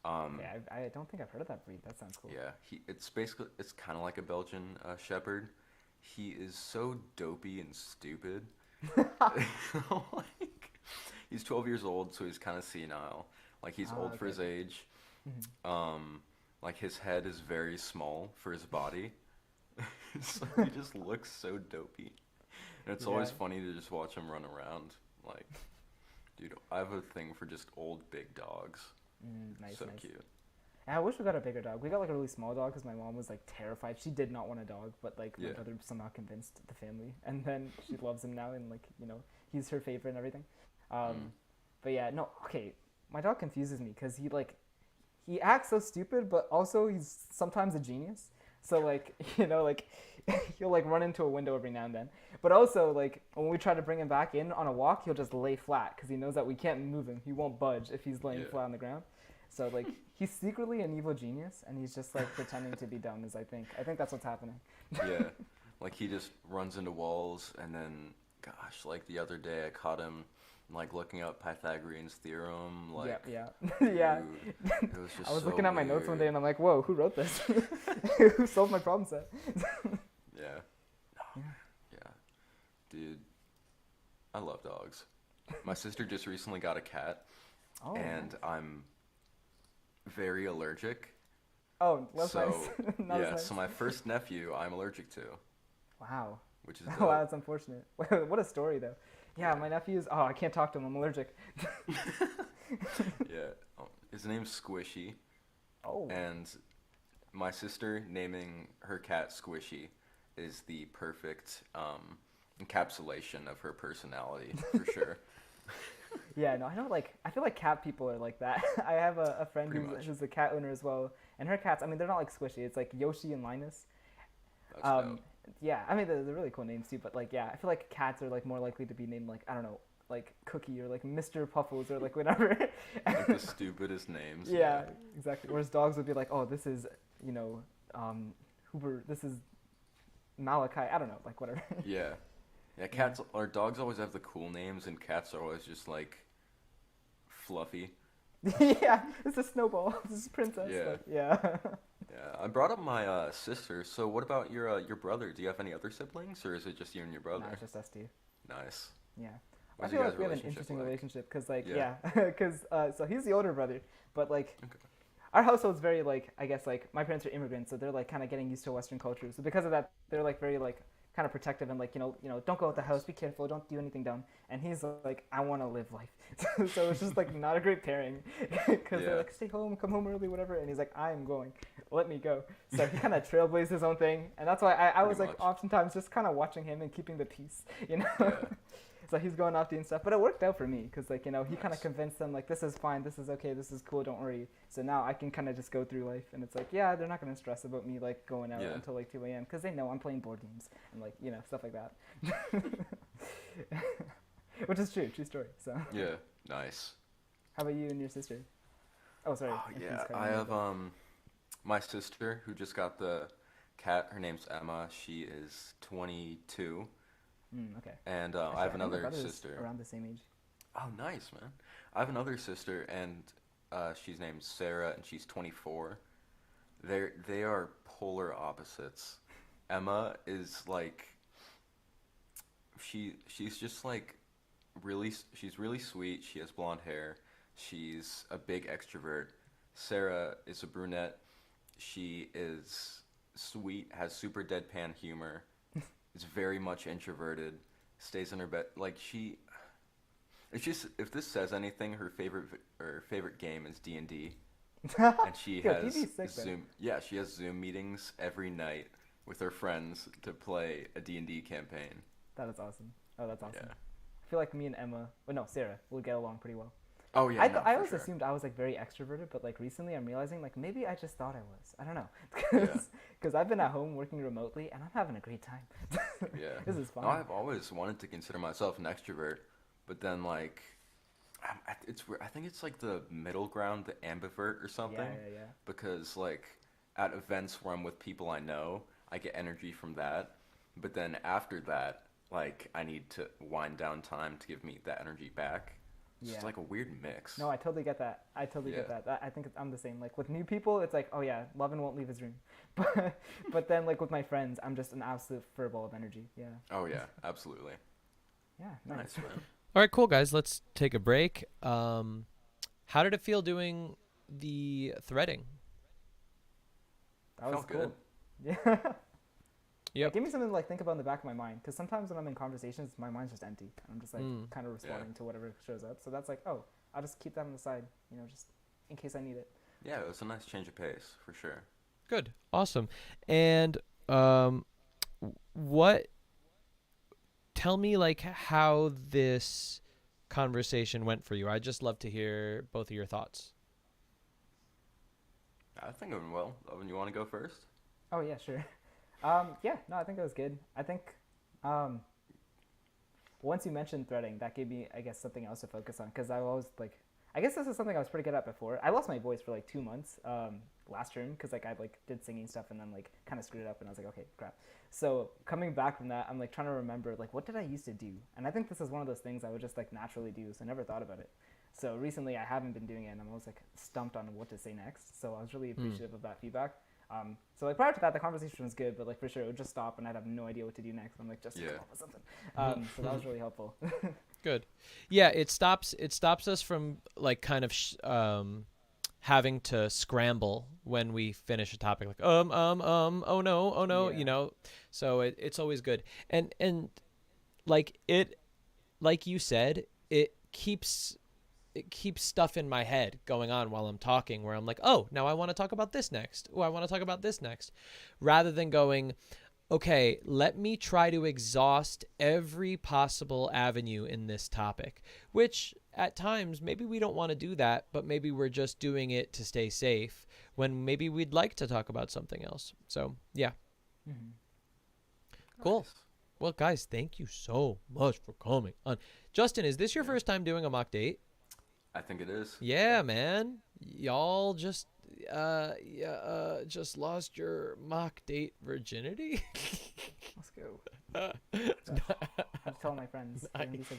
G: Yeah, I don't think I've heard of that breed. That sounds cool.
F: Yeah, it's kind of like a Belgian Shepherd. He is so dopey and stupid. Like, he's 12 years old, so he's kind of senile. Like he's old for his
G: okay.
F: age. Like his head is very small for his body. So he just looks so dopey. And it's always
G: Yeah.
F: funny to just watch him run around. Like, dude, I have a thing for just old big dogs.
G: Nice,
F: So
G: nice.
F: cute.
G: I wish we got a bigger dog. We got like a really small dog because my mom was like terrified. She did not want a dog, but like my
F: Yeah.
G: brother somehow convinced the family, and then she loves him now, and like he's her favorite and everything. But yeah, no, okay. My dog confuses me because he acts so stupid, but also he's sometimes a genius. So like like he'll like run into a window every now and then. But also like when we try to bring him back in on a walk, he'll just lay flat because he knows that we can't move him. He won't budge if he's laying
F: Yeah.
G: flat on the ground. So like he's secretly an evil genius, and he's just like pretending to be dumb. I think that's what's happening.
F: Yeah. Like he just runs into walls, and then, gosh, like the other day I caught him like looking up Pythagorean's theorem. Like,
G: yeah. Yeah.
F: dude, it was just
G: I was
F: so
G: looking at my notes one day,
F: weird.
G: and I'm like, whoa, who wrote this? Who solved my problem set?
F: Yeah. Yeah. Dude, I love dogs. My sister just recently got a cat,
G: Oh.
F: and I'm very allergic.
G: Oh, that's
F: So,
G: nice. Not as
F: yeah,
G: nice.
F: so my first nephew I'm allergic to,
G: Wow.
F: which is
G: Wow,
F: dope.
G: that's unfortunate. What a story, though. Yeah, my nephew's. Oh, I can't talk to him. I'm allergic.
F: Yeah. His name's Squishy,
G: Oh.
F: and my sister naming her cat Squishy is the perfect encapsulation of her personality, for sure.
G: Yeah, no, I know. Like, I feel like cat people are like that. I have a friend
F: Pretty much.
G: who's a cat owner as well, and her cats. I mean, they're not like Squishy. It's like Yoshi and Linus.
F: That's dope.
G: Yeah, I mean they're really cool names too. But like, yeah, I feel like cats are like more likely to be named like I don't know, like Cookie or like Mr. Puffles or like whatever.
F: Like the stupidest names.
G: Yeah, exactly. Whereas dogs would be like, oh, this is Hoover. This is Malachi. I don't know, like whatever.
F: Yeah. Yeah, cats or dogs always have the cool names, and cats are always just like fluffy.
G: Yeah, this is Snowball. This is Princess.
F: Yeah.
G: Like, yeah.
F: Yeah, I brought up my sister. So what about your brother? Do you have any other siblings, or is it just you and your brother?
G: No, it's just us two.
F: Nice.
G: Yeah.
F: What's
G: I
F: your
G: feel
F: guys'
G: like we have an
F: relationship
G: interesting
F: like?
G: relationship because, like,
F: Yeah.
G: because so he's the older brother, but like,
F: Okay.
G: our household's very like, I guess like my parents are immigrants, so they're like kind of getting used to Western culture. So because of that, they're like very like kind of protective and like, don't go out the house, be careful, don't do anything dumb. And he's like, I want to live life. So it's just like not a great pairing because they're like, stay home, come home early, whatever. And he's like, I am going, let me go. So he kind of trailblazed his own thing. And that's why I was like oftentimes just kind of watching him and keeping the peace, So he's going off doing stuff, but it worked out for me because like, he kind of convinced them like, this is fine, this is okay, this is cool, don't worry. So now I can kind of just go through life and it's like, yeah, they're not going to stress about me like going out until like 2 a.m. because they know I'm playing board games and like, stuff like that. Which is true story. So
F: Yeah, nice.
G: How about you and your sister? Oh, sorry.
F: Oh, yeah, I have my sister who just got the cat. Her name's Emma. She is 22.
G: Okay.
F: And
G: Actually,
F: I have another
G: my
F: sister.
G: around the same age.
F: Oh, nice, man. I have another sister, and she's named Sarah, and she's 24. They are polar opposites. Emma is like, she's just like she's really sweet. She has blonde hair. She's a big extrovert. Sarah is a brunette. She is sweet, has super deadpan humor. Is very much introverted. Stays in her bed. Like it's just, if this says anything, her favorite game is D&D. And she has Zoom. Yeah, she has Zoom meetings every night with her friends to play a D&D campaign.
G: That is awesome. Oh, that's awesome.
F: Yeah.
G: I feel like me and Emma, Sarah, will get along pretty well.
F: Oh yeah.
G: I always assumed I was like very extroverted, but like recently I'm realizing like maybe I just thought I was. I don't know, because I've been at home working remotely and I'm having a great time.
F: Yeah.
G: This is fun.
F: No, I've always wanted to consider myself an extrovert, but then like, it's weird. I think it's like the middle ground, the ambivert or something.
G: Yeah.
F: Because like at events where I'm with people I know, I get energy from that, but then after that, like I need to wind down time to give me that energy back. It's like a weird mix.
G: No, I totally get that. I think I'm the same. Like with new people, it's like, oh yeah, Lovin won't leave his room. But then like with my friends, I'm just an absolute furball of energy. Yeah.
F: Oh yeah, absolutely.
G: Yeah, nice.
F: Man.
A: All right, cool, guys. Let's take a break. How did it feel doing the threading?
G: That was
F: Felt
G: cool.
F: good.
G: Yeah.
A: Yep.
G: Give me something to like think about in the back of my mind, because sometimes when I'm in conversations, my mind's just empty. I'm just like kind of responding to whatever shows up. So that's like, oh, I'll just keep that on the side, just in case I need it.
F: Yeah, it was a nice change of pace for sure.
A: Good. Awesome. And tell me like how this conversation went for you. I'd just love to hear both of your thoughts.
F: I think it went well. Owen, you want to go first?
G: Oh yeah, sure. I think it was good. I think once you mentioned threading, that gave me, I guess, something else to focus on, because I was like, I guess this is something I was pretty good at before. I lost my voice for like 2 months last term because like I like did singing stuff and then like kind of screwed it up and I was like, okay, crap. So coming back from that, I'm like trying to remember like what did I used to do, and I think this is one of those things I would just like naturally do, so I never thought about it. So recently I haven't been doing it and I'm always like stumped on what to say next. So I was really appreciative of that feedback. So like prior to that, the conversation was good, but like for sure it would just stop and I'd have no idea what to do next. I'm like, just come up with something. So that was really helpful.
A: Good. Yeah, it stops us from like kind of having to scramble when we finish a topic, like oh no,
G: Yeah.
A: So it's always good. And like you said, it keeps stuff in my head going on while I'm talking, where I'm like, oh, now I want to talk about this next. Oh, I want to talk about this next, rather than going, okay, let me try to exhaust every possible avenue in this topic, which at times maybe we don't want to do that, but maybe we're just doing it to stay safe when maybe we'd like to talk about something else. So yeah. Cool.
F: Nice.
A: Well, guys, thank you so much for coming on. Justin, is this your first time doing a mock date?
F: I think it is.
A: Yeah, man. Y'all just lost your mock date virginity.
G: Let's go. I'm telling my friends. They're gonna be so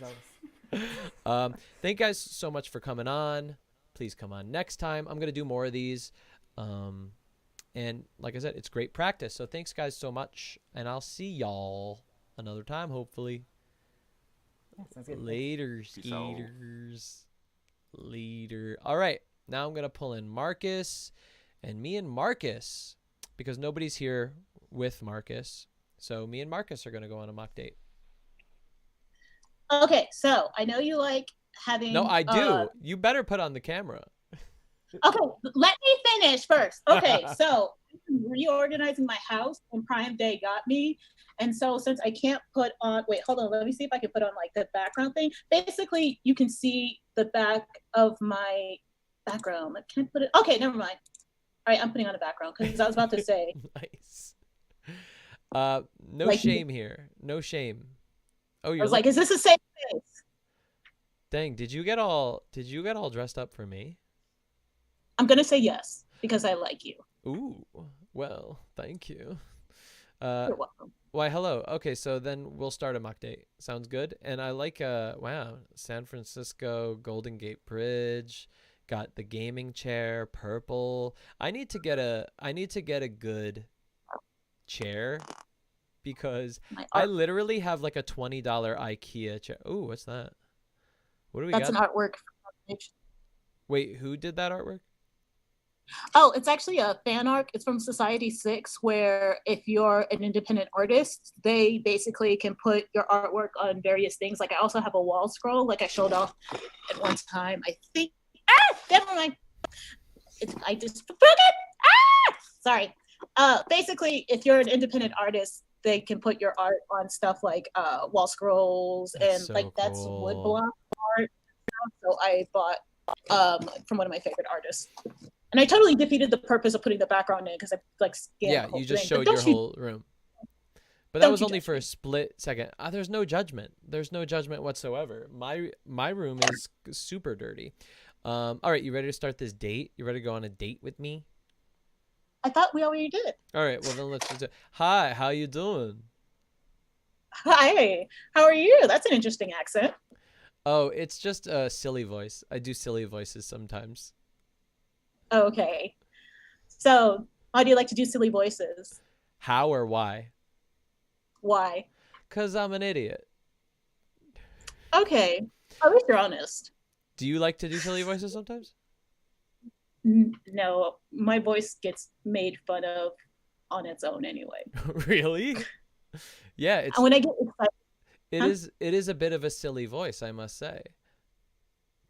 G: jealous.
A: Thank you guys so much for coming on. Please come on next time. I'm gonna do more of these. And like I said, it's great practice. So thanks guys so much, and I'll see y'all another time, hopefully.
G: Yeah, sounds good.
A: Later,
F: Peace out.
A: skeeters. Later. All right. Now I'm going to pull in Marcus, and me and Marcus, because nobody's here with Marcus. So me and Marcus are going to go on a mock date.
H: Okay, so I know you like having.
A: No, I do. You better put on the camera.
H: Okay, let me finish first. Okay, so I'm reorganizing my house when Prime Day got me. And so since I can't put on, wait, hold on, let me see if I can put on like the background thing. Basically, you can see the back of my background. I can't put it, okay, never mind. All right, I'm putting on a background because I was about to say.
A: Nice. No
H: like,
A: shame here. No shame. Oh,
H: I
A: you're
H: was like, is this a safe space?
A: Dang, did you get all dressed up for me?
H: I'm gonna say yes because I like you.
A: Ooh, well, thank you.
H: You're welcome.
A: Why, hello. Okay, so then we'll start a mock date. Sounds good. And I like wow, San Francisco Golden Gate Bridge, got the gaming chair, purple. I need to get a good chair because I literally have like a $20 IKEA chair. Ooh, what's that? What do we got?
H: That's an artwork.
A: Wait, who did that artwork?
H: Oh, it's actually a fan art. It's from Society 6, where if you're an independent artist, they basically can put your artwork on various things. Like I also have a wall scroll, like I showed off at one time. I think, never mind. I just broke it. Sorry. Basically, if you're an independent artist, they can put your art on stuff like wall scrolls and
A: so
H: like that's
A: cool.
H: wood block art. So I bought from one of my favorite artists. And I totally defeated the purpose of putting the background in because I like scanned the whole
A: you just
H: thing.
A: showed your whole room. But that was only for a split second. There's no judgment. There's no judgment whatsoever. My room is super dirty. All right, you ready to start this date? You ready to go on a date with me?
H: I thought we already did.
A: All right, well then let's just do it. Hi, how you doing?
H: Hi, how are you? That's an interesting accent.
A: Oh, it's just a silly voice. I do silly voices sometimes.
H: Okay. So, why do you like to do silly voices?
A: How or why?
H: Why?
A: 'Cause I'm an idiot.
H: Okay. At least you're honest.
A: Do you like to do silly voices sometimes?
H: No, my voice gets made fun of on its own anyway.
A: Really? Yeah, it's
H: And when I get excited,
A: it is a bit of a silly voice, I must say.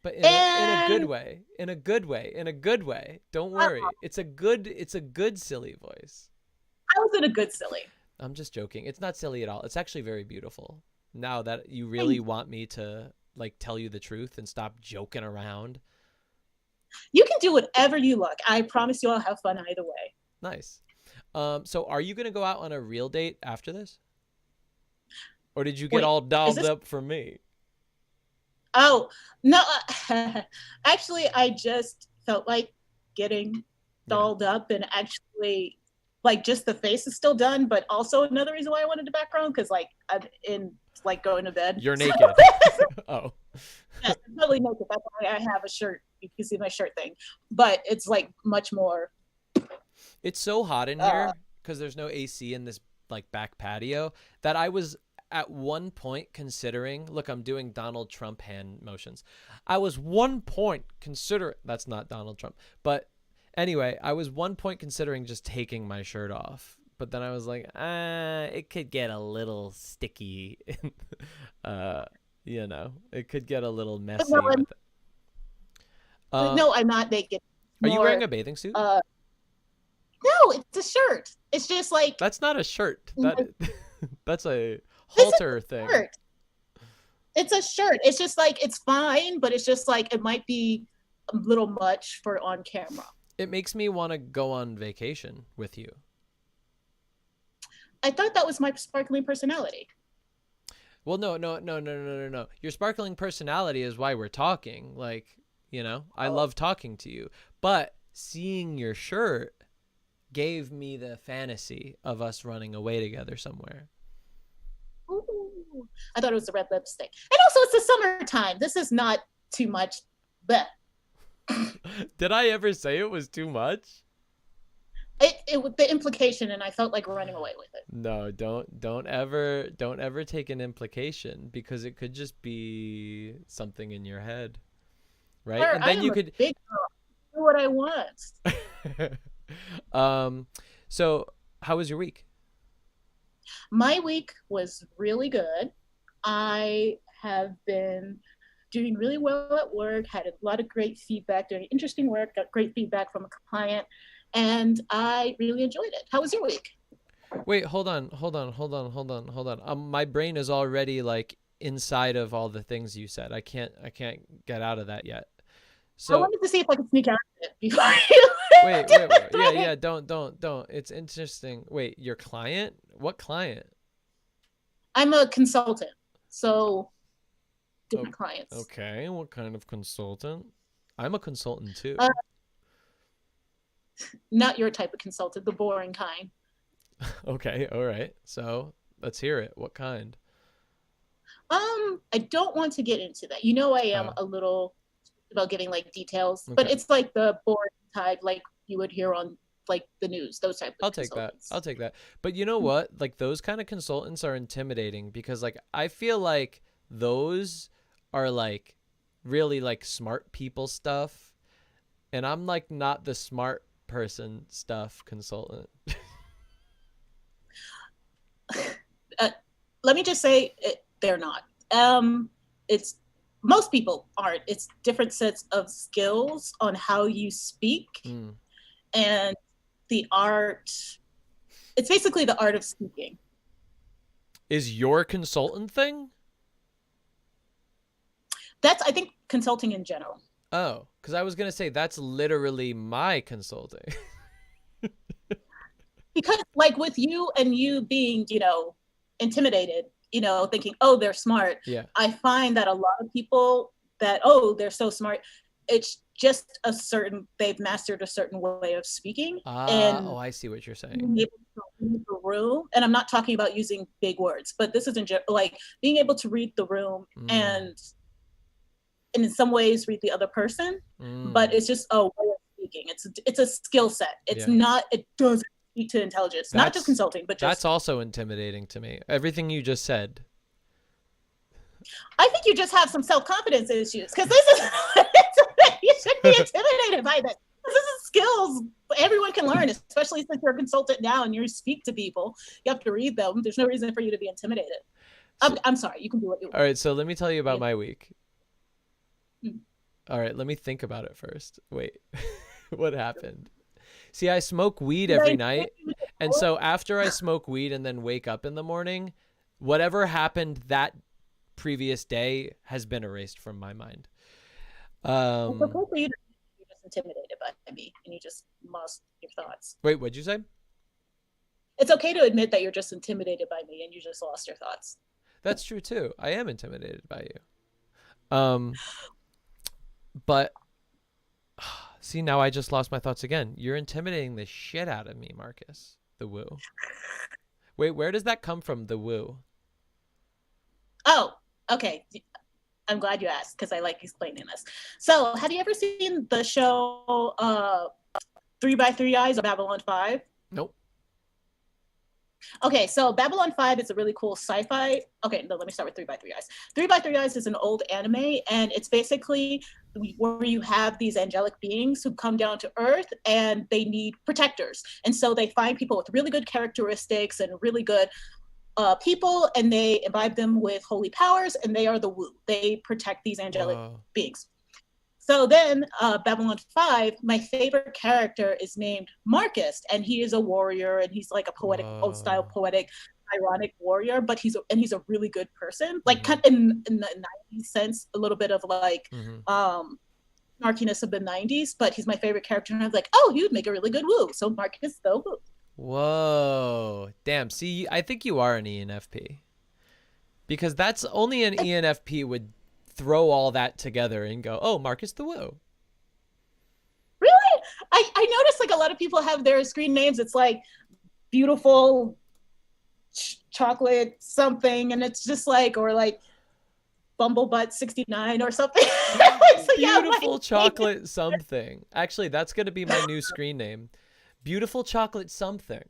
A: But in a good way. In a good way. In a good way. Don't worry. It's a good silly voice.
H: I was in a good silly.
A: I'm just joking. It's not silly at all. It's actually very beautiful. Now that you really want me to like tell you the truth and stop joking around.
H: You can do whatever you like. I promise you I'll have fun either way.
A: Nice. So are you going to go out on a real date after this? Or did you get all dolled up for me?
H: Oh, no. Actually, I just felt like getting dolled up and actually like just the face is still done, but also another reason why I wanted the background because like I'm in like going to bed.
A: You're naked. Oh.
H: Yes, I'm totally naked. That's why I have a shirt. You can see my shirt thing, but it's like much more.
A: It's so hot in here because there's no AC in this like back patio that I was at one point considering, look, I'm doing Donald Trump hand motions. I was one point that's not Donald Trump, but anyway, I was one point considering just taking my shirt off, but then I was like, it could get a little sticky. You know, it could get a little messy.
H: No,
A: with it.
H: No, I'm not naked.
A: Are you wearing a bathing suit?
H: No, it's a shirt. It's just like
A: that's not a shirt. That's a halter thing.
H: Shirt. It's a shirt. It's just like it's fine, but it's just like it might be a little much for on camera.
A: It makes me want to go on vacation with you.
H: I thought that was my sparkling personality.
A: Well, no. Your sparkling personality is why we're talking. Like, you know, I love talking to you, but seeing your shirt gave me the fantasy of us running away together somewhere.
H: Ooh, I thought it was the red lipstick. And also it's the summertime. This is not too much. But
A: did I ever say it was too much?
H: It was the implication, and I felt like running away with it.
A: No, don't ever take an implication because it could just be something in your head, right?
H: Sure,
A: and then you could
H: big girl. Do what I want.
A: So how was your week?
H: My week was really good. I have been doing really well at work, had a lot of great feedback, doing interesting work, got great feedback from a client, and I really enjoyed it. How was your week?
A: Wait, hold on. My brain is already like inside of all the things you said. I can't get out of that yet. So
H: I wanted to see if I could sneak out of it before you.
A: wait. Yeah. Don't. It's interesting. Wait, your client? What client?
H: I'm a consultant, so different clients.
A: Okay, what kind of consultant? I'm a consultant too.
H: Not your type of consultant, the boring kind.
A: Okay, all right. So let's hear it. What kind?
H: I don't want to get into that. You know, I am a little about giving like details, but it's like the boring type, like you would hear on like the news, those type of consultants.
A: I'll take that. But you know what? Like those kind of consultants are intimidating because like I feel like those are like really like smart people stuff, and I'm like not the smart person stuff consultant.
H: Let me just say they're not. It's most people aren't. It's different sets of skills on how you speak, and the art. It's basically the art of speaking.
A: Is your consultant thing?
H: That's, I think, consulting in general.
A: Oh, because I was gonna say that's literally my consulting.
H: Because like with you and you being, you know, intimidated, you know, thinking, oh, they're smart.
A: Yeah.
H: I find that a lot of people that, oh, they're so smart. It's just they've mastered a certain way of speaking. And
A: I see what you're saying.
H: Being able to read the room, and I'm not talking about using big words, but this isn't just like being able to read the room and in some ways read the other person, but it's just a way of speaking. It's a skill set. It's not, it doesn't speak to intelligence, not just consulting, but just.
A: That's also intimidating to me. Everything you just said.
H: I think you just have some self-confidence issues because this is, you shouldn't be intimidated by this. This is skills everyone can learn, especially since you're a consultant now and you speak to people. You have to read them. There's no reason for you to be intimidated. I'm sorry, you can do what you want.
A: All right, so let me tell you about my week. All right, let me think about it first. Wait, what happened? See, I smoke weed every night. And so after I smoke weed and then wake up in the morning, whatever happened that previous day has been erased from my mind.
H: It's okay for you to be just intimidated by me and you just lost your thoughts.
A: Wait, what'd you say?
H: It's okay to admit that you're just intimidated by me and you just lost your thoughts.
A: That's true too. I am intimidated by you. But see, now I just lost my thoughts again. You're intimidating the shit out of me, Marcus. The woo. Wait, where does that come from, the woo?
H: Oh, okay. I'm glad you asked because I like explaining this. So have you ever seen the show 3x3 Eyes or Babylon 5?
A: Nope.
H: Okay, so Babylon 5 is a really cool sci-fi. Okay, no, let me start with 3x3 Eyes. 3x3 Eyes is an old anime, and it's basically where you have these angelic beings who come down to Earth and they need protectors. And so they find people with really good characteristics and really good people, and they imbibe them with holy powers, and they are the woo. They protect these angelic beings. So then Babylon 5, my favorite character is named Marcus, and he is a warrior, and he's like a poetic, old style poetic, ironic warrior, but he's a really good person, like kind of in the 90s sense, a little bit of like snarkiness of the 90s, but he's my favorite character, and I was like, oh, he would make a really good woo. So Marcus the woo.
A: Whoa, damn. See, I think you are an ENFP, because that's only an ENFP would throw all that together and go, oh, Marcus the woo.
H: Really? I noticed like a lot of people have their screen names. It's like beautiful chocolate something, and it's just like, or like Bumblebutt 69 or something. So,
A: beautiful chocolate something. Actually, that's gonna be my new screen name. Beautiful chocolate something.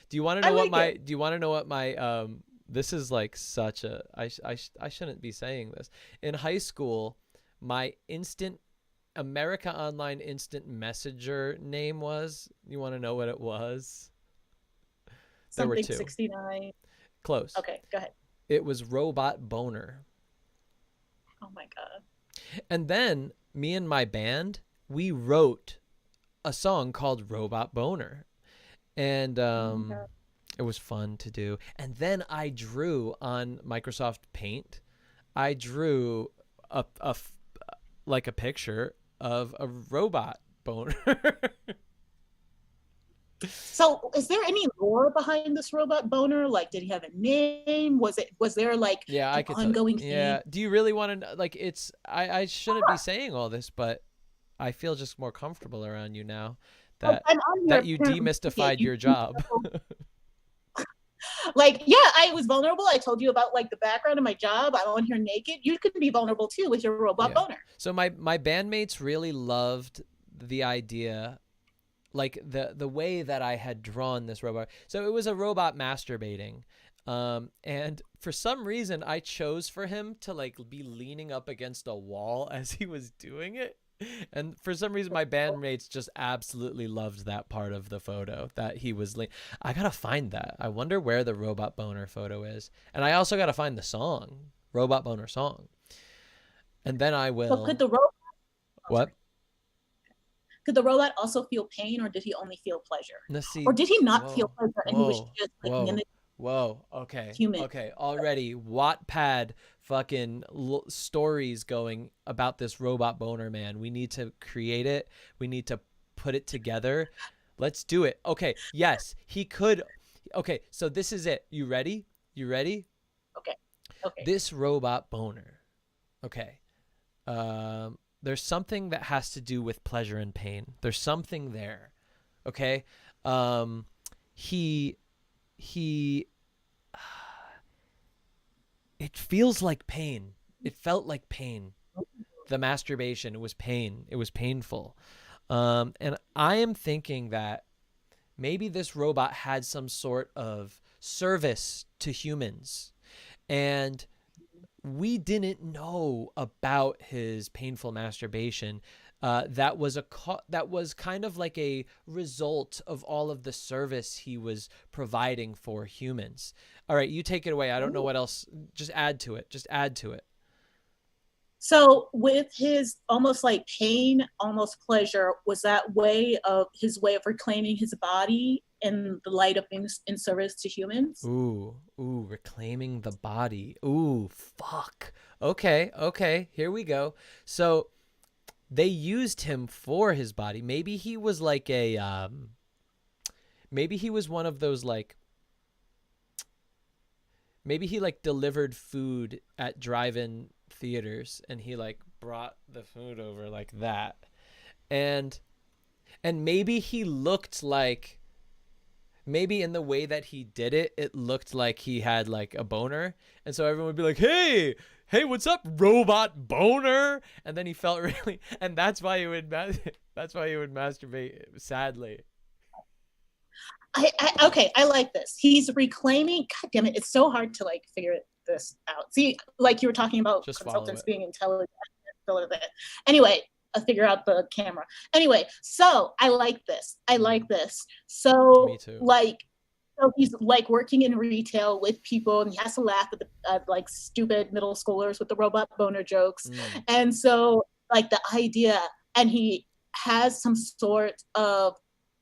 A: Do you want to know what my this is like such a I shouldn't be saying this. In high school, my America Online instant messenger name was, you want to know what it was? There were
H: something
A: two.
H: 69.
A: Close.
H: Okay, go ahead.
A: It was Robot Boner.
H: Oh my God.
A: And then me and my band, we wrote a song called Robot Boner. And it was fun to do. And then I drew on Microsoft Paint. I drew like a picture of a robot boner.
H: So is there any lore behind this robot boner? Like, did he have a name? Was there like
A: Yeah,
H: an ongoing theme?
A: Yeah. Do you really want to, like, it's, I shouldn't be saying all this, but I feel just more comfortable around you now that you demystified your job.
H: Like, yeah, I was vulnerable. I told you about like the background of my job. I'm on here naked. You could be vulnerable too with your robot boner.
A: So my bandmates really loved the idea, like the way that I had drawn this robot. So it was a robot masturbating. And for some reason I chose for him to like be leaning up against a wall as he was doing it. And for some reason my bandmates just absolutely loved that part of the photo that he was I gotta find that. I wonder where the robot boner photo is. And I also gotta find the song, Robot Boner song. And then I will.
H: So could the robot?
A: What?
H: Could the robot also feel pain, or did he only feel pleasure?
A: Let's see.
H: Or did he not feel pleasure and he was just like
A: Whoa. Okay.
H: Human.
A: Okay. Already Wattpad fucking stories going about this robot boner man. We need to create it. We need to put it together. Let's do it. Okay. Yes, he could. Okay. So this is it. You ready? Okay. This robot boner. Okay. There's something that has to do with pleasure and pain. There's something there. Okay. It feels like pain. It felt like pain. The masturbation, it was pain. It was painful. And I am thinking that maybe this robot had some sort of service to humans, and we didn't know about his painful masturbation. That was kind of like a result of all of the service he was providing for humans. All right, you take it away. I don't know what else. Just add to it.
H: So with his almost like pain, almost pleasure, was that his way of reclaiming his body in the light of being in service to humans?
A: Ooh, reclaiming the body. Ooh, fuck. Okay, here we go. So they used him for his body. Maybe he was like maybe he was one of those like, maybe he like delivered food at drive-in theaters and he like brought the food over like that. And maybe he looked like, maybe in the way that he did it, it looked like he had like a boner. And so everyone would be like, hey, what's up, robot boner? And then he felt really, and that's why he would masturbate sadly.
H: Okay, I like this. He's reclaiming. God damn it, it's so hard to like figure this out. See, like you were talking about
A: just
H: consultants being intelligent. Anyway, I'll figure out the camera. Anyway, so I like this. So
A: me too.
H: So he's like working in retail with people, and he has to laugh at like stupid middle schoolers with the robot boner jokes. And so like the idea, and he has some sort of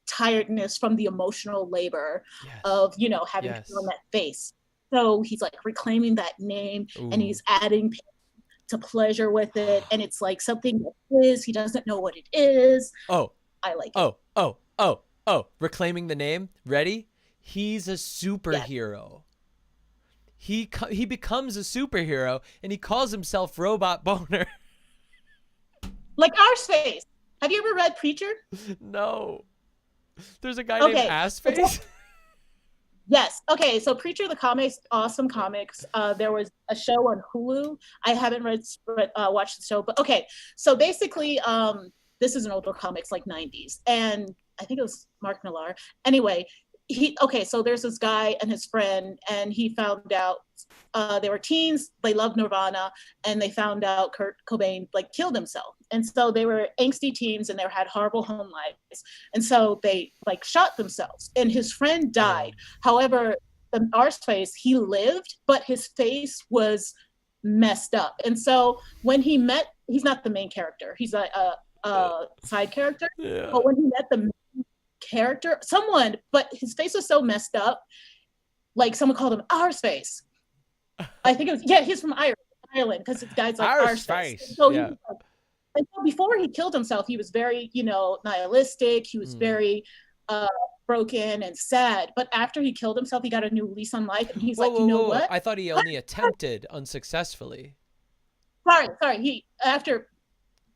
H: tiredness from the emotional labor of, having people on that face. So he's like reclaiming that name. Ooh. And he's adding to pleasure with it. And it's like something that is, he doesn't know what it is.
A: Oh,
H: I like it.
A: Oh, reclaiming the name. Ready? He's a superhero. Yes. He becomes a superhero and he calls himself Robot Boner.
H: Like Arseface. Have you ever read Preacher?
A: No. There's a guy named Assface.
H: Yes. Okay. So Preacher the comics, awesome comics. There was a show on Hulu. I haven't watched the show, but okay. So basically, this is an older comics, like 90s, and I think it was Mark Millar. Anyway, so there's this guy and his friend, and he found out they were teens, they loved Nirvana, and they found out Kurt Cobain like killed himself. And so they were angsty teens and they had horrible home lives. And so they like shot themselves, and his friend died. However, the arseface, he lived, but his face was messed up. And so when he met, he's not the main character, he's a side character.
A: Yeah.
H: But when he met the main character, but his face was so messed up, like someone called him Arseface. I think it was, yeah, he's from Ireland, because this guy's like Arseface. So
A: yeah.
H: And so before he killed himself, he was very, nihilistic. He was very broken and sad. But after he killed himself, he got a new lease on life, and he's what?
A: I thought he only attempted unsuccessfully.
H: Sorry.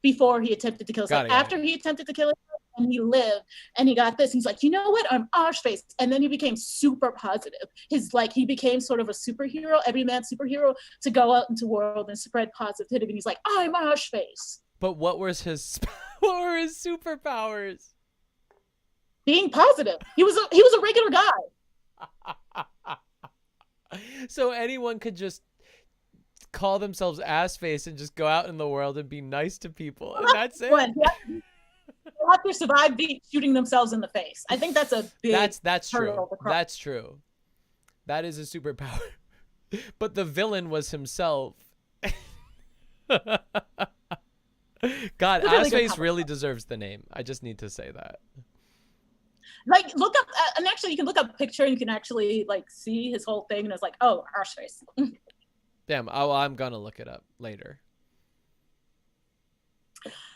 H: Before he attempted to kill himself. After he attempted to kill himself, and he lived, and he got this, he's like, you know what? I'm Arseface. And then he became super positive. He became sort of a superhero, everyman superhero, to go out into the world and spread positivity. And he's like, I'm Arseface.
A: But what were his superpowers?
H: Being positive. He was a regular guy.
A: So anyone could just call themselves Assface and just go out in the world and be nice to people, and that's it.
H: They'll have to survive shooting themselves in the face. I think that's a big
A: that's true. That's true. That is a superpower. But the villain was himself. God, Assface really deserves the name. I just need to say that.
H: Like, look up, and actually you can look up a picture and you can actually like see his whole thing, and it's like, oh, Arseface.
A: Damn, I'm gonna look it up later.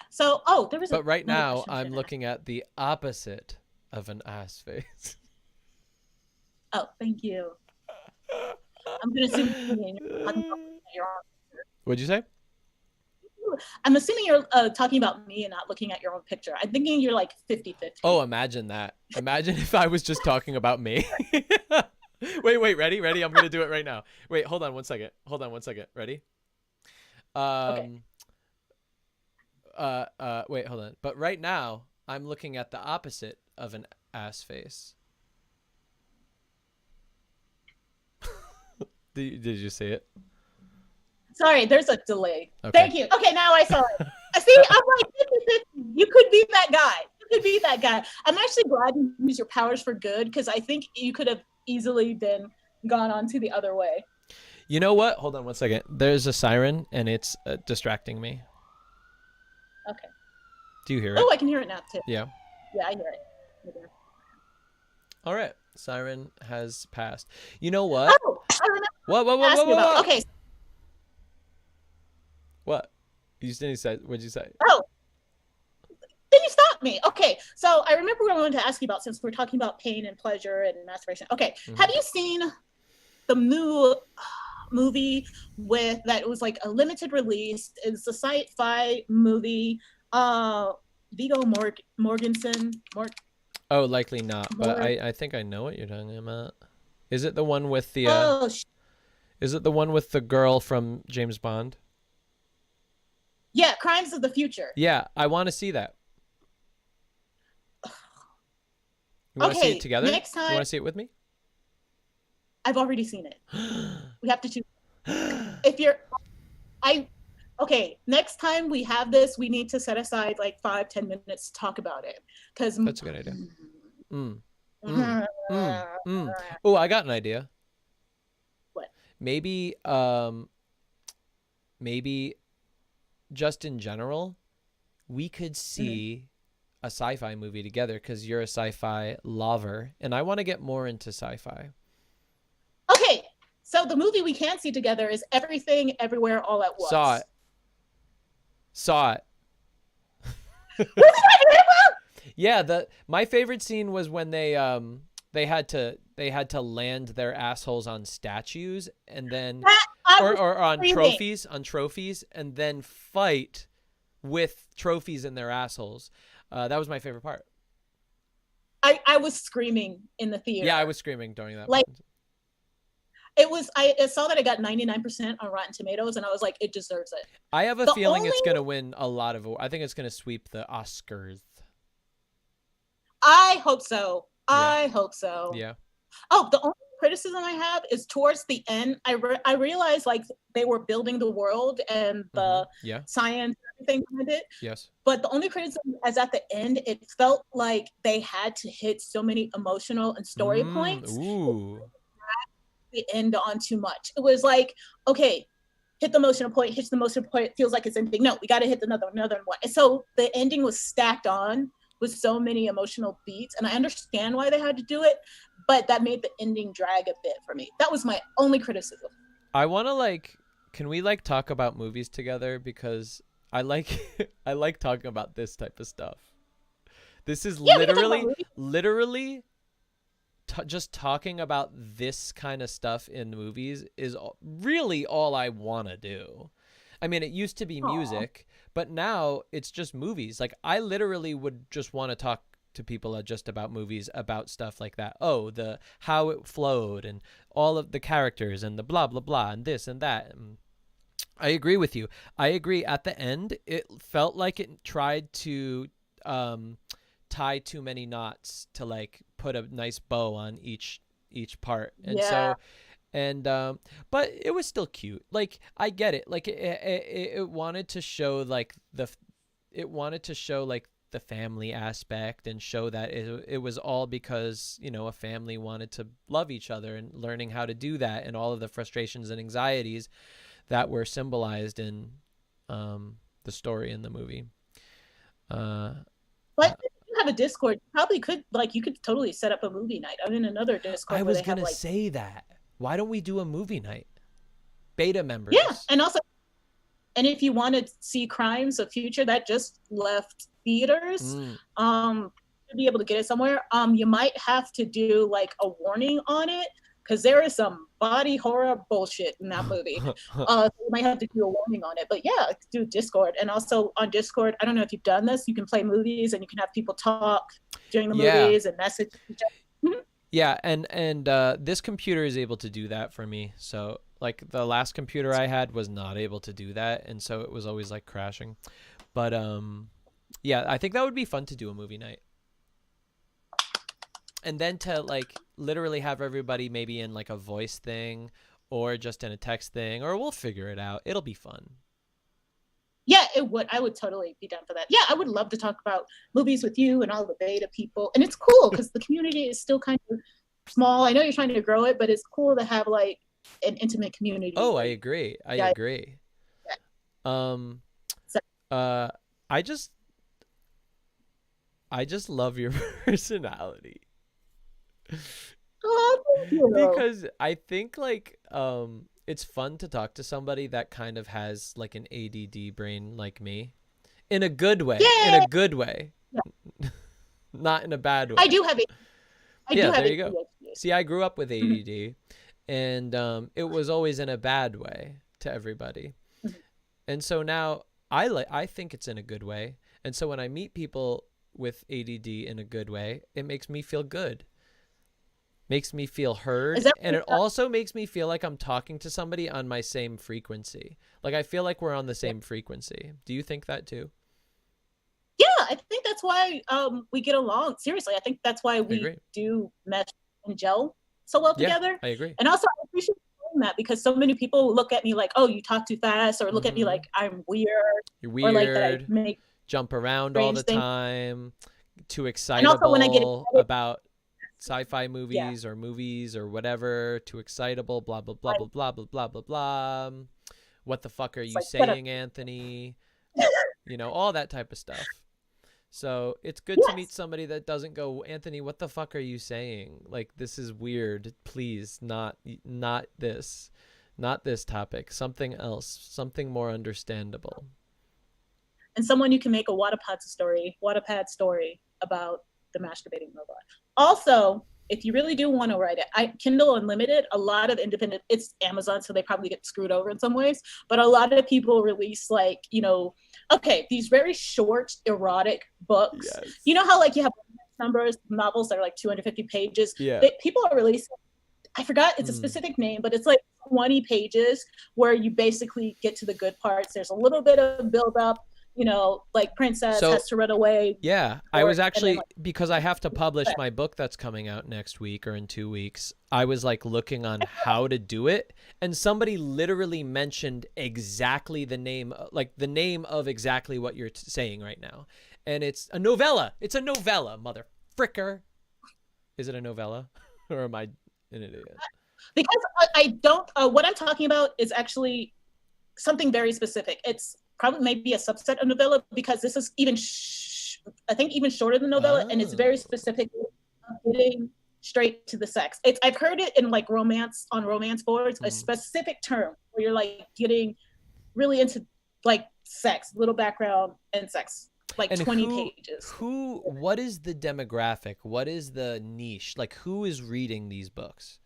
H: So, there was.
A: But right now, I'm looking at the opposite of an ass face.
H: Oh, thank you. I'm gonna assume you're.
A: What'd you say?
H: I'm assuming you're talking about me and not looking at your own picture. I'm thinking you're like 50-50.
A: Oh, imagine that. Imagine if I was just talking about me. Wait, ready? I'm going to do it right now. Wait, hold on one second. Ready?
H: Okay.
A: Wait, hold on. But right now, I'm looking at the opposite of an ass face. Did you see it?
H: Sorry, there's a delay.
A: Okay.
H: Thank you. Okay, now I saw it. I see. I'm like, 50-50. You could be that guy. I'm actually glad you used your powers for good, because I think you could have easily gone on to the other way.
A: You know what? Hold on one second. There's a siren, and it's distracting me.
H: Okay.
A: Do you hear it?
H: Oh, I can hear it now too.
A: Yeah.
H: Yeah, I hear it.
A: All right. Siren has passed. You know what?
H: Oh, I remember.
A: What?
H: Okay.
A: What? What'd you say?
H: Oh, then you stopped me. Okay, so I remember what I wanted to ask you about, since we're talking about pain and pleasure and masturbation. Okay, Have you seen the new movie that was like a limited release? It's a sci-fi movie. Viggo Mortensen.
A: Oh, likely not. But I think I know what you're talking about. Is it the one with the? Is it the one with the girl from James Bond?
H: Yeah, Crimes of the Future.
A: Yeah, I want to see that. You want to see it together?
H: Next time.
A: You want to see it with me?
H: I've already seen it. We have to choose. Okay, next time we have this, we need to set aside like 5-10 minutes to talk about it. Because
A: that's a good idea. Oh, I got an idea.
H: What?
A: Maybe just in general, we could see a sci-fi movie together, because you're a sci-fi lover and I want to get more into sci-fi.
H: Okay, so the movie we can see together is Everything Everywhere All at Once.
A: Saw it. Yeah, my favorite scene was when they had to land their assholes on statues, and then or on trophies, and then fight with trophies in their assholes. That was my favorite part.
H: I was screaming in the theater.
A: Yeah, I was screaming during that.
H: Like, it was. I saw that it got 99% on Rotten Tomatoes, and I was like, it deserves it.
A: I have a feeling it's gonna win a lot of. I think it's gonna sweep the Oscars.
H: I hope so. I hope so.
A: Yeah.
H: Oh, the only criticism I have is towards the end. I realized like they were building the world and the science, everything behind it.
A: Yes.
H: But the only criticism is at the end, it felt like they had to hit so many emotional and story points.
A: Ooh.
H: The end on too much. It was like, okay, hit the emotional point, hits the emotional point, it feels like it's ending. No, we got to hit another one. And so the ending was stacked on with so many emotional beats. And I understand why they had to do it, but that made the ending drag a bit for me. That was my only criticism.
A: I want to can we talk about movies together? Because I like talking about this type of stuff. This is literally just talking about this kind of stuff in movies is really all I want to do. I mean, it used to be music, but now it's just movies. Like, I literally would just want to talk to people just about movies, about stuff like that. Oh, how it flowed and all of the characters and the blah, blah, blah, and this and that. And I agree with you. I agree. At the end, it felt like it tried to tie too many knots to put a nice bow on each part. And but it was still cute. Like, I get it. Like, it wanted to show the family aspect and show that it was all because, a family wanted to love each other and learning how to do that, and all of the frustrations and anxieties that were symbolized in the story in the movie.
H: But you have a Discord, you probably could you could totally set up a movie night. I'm in another Discord.
A: I was gonna say that. Why don't we do a movie night? Beta members.
H: Yeah, and if you want to see Crimes of Future that just left theaters, to be able to get it somewhere, you might have to do a warning on it, because there is some body horror bullshit in that movie. So you might have to do a warning on it. But yeah, do Discord. And also on Discord, I don't know if you've done this, you can play movies and you can have people talk during the movies and message each other.
A: Yeah, and this computer is able to do that for me. So the last computer I had was not able to do that, and so it was always crashing. But yeah, I think that would be fun to do a movie night. And then to literally have everybody maybe in a voice thing or just in a text thing, or we'll figure it out. It'll be fun.
H: Yeah, it would. I would totally be down for that. Yeah, I would love to talk about movies with you and all the beta people. And it's cool because the community is still kind of small. I know you're trying to grow it, but it's cool to have an intimate community.
A: Oh, I agree. I agree.
H: Yeah.
A: I just love your personality.
H: Oh, thank you.
A: Because I think it's fun to talk to somebody that kind of has an ADD brain like me, in a good way.
H: Yay!
A: In a good way, not in a bad way.
H: I do have it.
A: There you go. See, I grew up with ADD, and it was always in a bad way to everybody, and so now I think it's in a good way, and so when I meet people with ADD in a good way, it makes me feel good. Makes me feel heard, and it also makes me feel like I'm talking to somebody on my same frequency. I feel like we're on the same frequency. Do you think that too?
H: Yeah, I think that's why we get along. Seriously, I think that's why we do mesh and gel so well together.
A: I agree.
H: And also, I appreciate that, because so many people look at me like, oh, you talk too fast, or look at me like I'm weird.
A: You're weird.
H: Or that I make
A: jump around all the time. Too excitable about sci-fi movies or movies or whatever. Too excitable. Blah blah blah blah blah blah blah blah blah. What the fuck are you saying, Anthony? All that type of stuff. So it's good to meet somebody that doesn't go, Anthony, what the fuck are you saying? This is weird. Please, not this topic. Something else. Something more understandable.
H: And someone you can make a Wattpad story about the masturbating robot. Also, if you really do want to write it, Kindle Unlimited, a lot of independent, it's Amazon, so they probably get screwed over in some ways, but a lot of people release these very short erotic books.
A: Yes.
H: You know how you have numbers, novels that are 250 pages?
A: Yeah.
H: People are releasing, I forgot, it's a specific name, but it's 20 pages where you basically get to the good parts. There's a little bit of build up. you know, like princess
A: So-
H: has to run away.
A: Yeah, I
H: Or-
A: was
H: and then,
A: actually,
H: like-
A: because I have to publish my book that's coming out next week or in 2 weeks, I was like looking on how to do it, and somebody literally mentioned exactly the name, like the name of exactly what you're saying right now. And it's a novella. It's a novella, mother fricker. Is it a novella? Or am I an idiot?
H: Because I don't, what I'm talking about is actually something very specific. It's probably maybe a subset of novella, because this is even, I think even shorter than novella, and it's very specific, getting straight to the sex. I've heard it in like romance, on romance boards, a specific term where you're like getting really into like sex, little background and sex, like
A: And
H: 20 pages.
A: What is the demographic? What is the niche? Like, who is reading these books?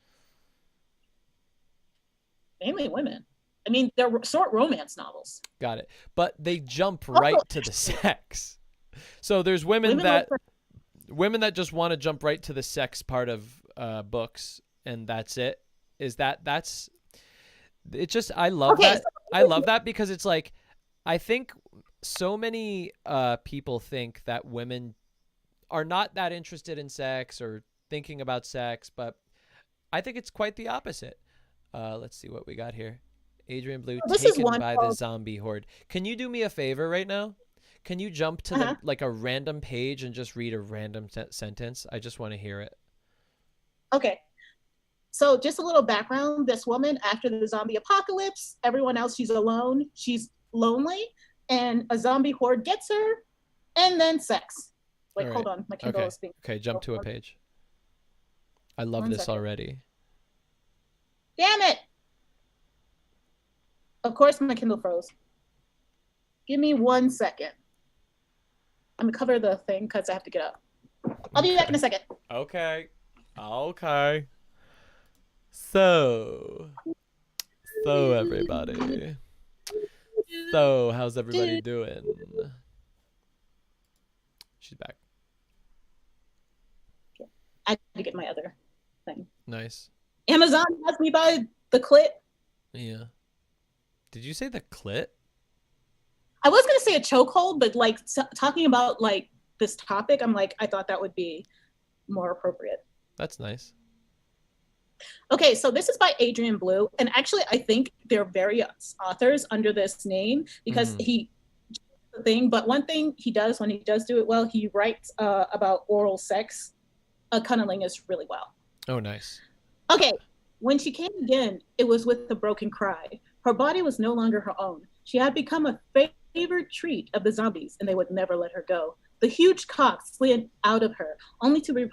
H: Mainly women. I mean, they're short romance novels.
A: Got it. But they jump right to the sex. So there's women that just want to jump right to the sex part of books, and that's it. That's it? Just I love that. I love that because it's like, I think so many people think that women are not that interested in sex or thinking about sex, but I think it's quite the opposite. Let's see what we got here. Adrian Blue, taken by the zombie horde. Can you do me a favor right now? Can you jump to like a random page and just read a random sentence? I just want to hear it.
H: Okay. So just a little background. This woman, after the zombie apocalypse, everyone else, she's alone. She's lonely, and a zombie horde gets her, and then sex. Like, hold on. My Kindle is being...
A: Okay, jump to a page. I love this already.
H: Damn it! Of course, my Kindle froze. Give me 1 second. I'm gonna cover the thing because I have to get up. I'll be back in a second.
A: Okay. So everybody. So how's everybody doing? She's back.
H: I had to get my other thing.
A: Nice.
H: Amazon has me by the clit.
A: Yeah. Did you say the clit?
H: I was gonna say a chokehold, but like talking about like this topic, I'm like, I thought that would be more appropriate.
A: That's nice.
H: Okay, so this is by Adrian Blue, and actually, I think there are various authors under this name because he the thing. But one thing he does when he does do it well, he writes about oral sex, cunnilingus really well.
A: Oh, nice.
H: Okay, when she came again, it was with a broken cry. Her body was no longer her own. She had become a favored treat of the zombies, and they would never let her go. The huge cock slid out of her, only to be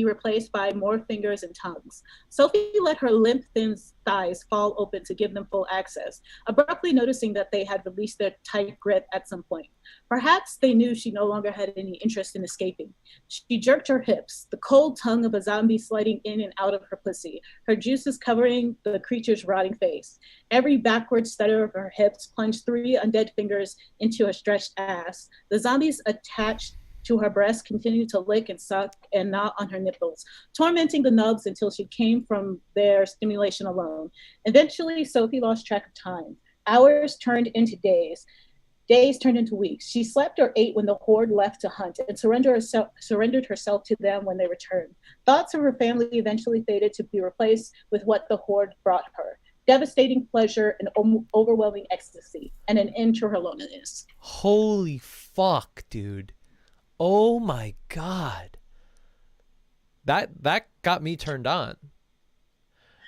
H: replaced by more fingers and tongues. Sophie let her limp, thin thighs fall open to give them full access, abruptly noticing that they had released their tight grip at some point. Perhaps they knew she no longer had any interest in escaping. She jerked her hips, the cold tongue of a zombie sliding in and out of her pussy, her juices covering the creature's rotting face. Every backward stutter of her hips plunged 3 undead fingers into her stretched ass. The zombies attached to her breast continued to lick and suck and gnaw on her nipples, tormenting the nubs until she came from their stimulation alone. Eventually, Sophie lost track of time. Hours turned into days. Days turned into weeks. She slept or ate when the horde left to hunt and surrendered herself to them when they returned. Thoughts of her family eventually faded to be replaced with what the horde brought her. Devastating pleasure and overwhelming ecstasy, and an end to her loneliness.
A: Holy fuck, dude. Oh my God. That got me turned on.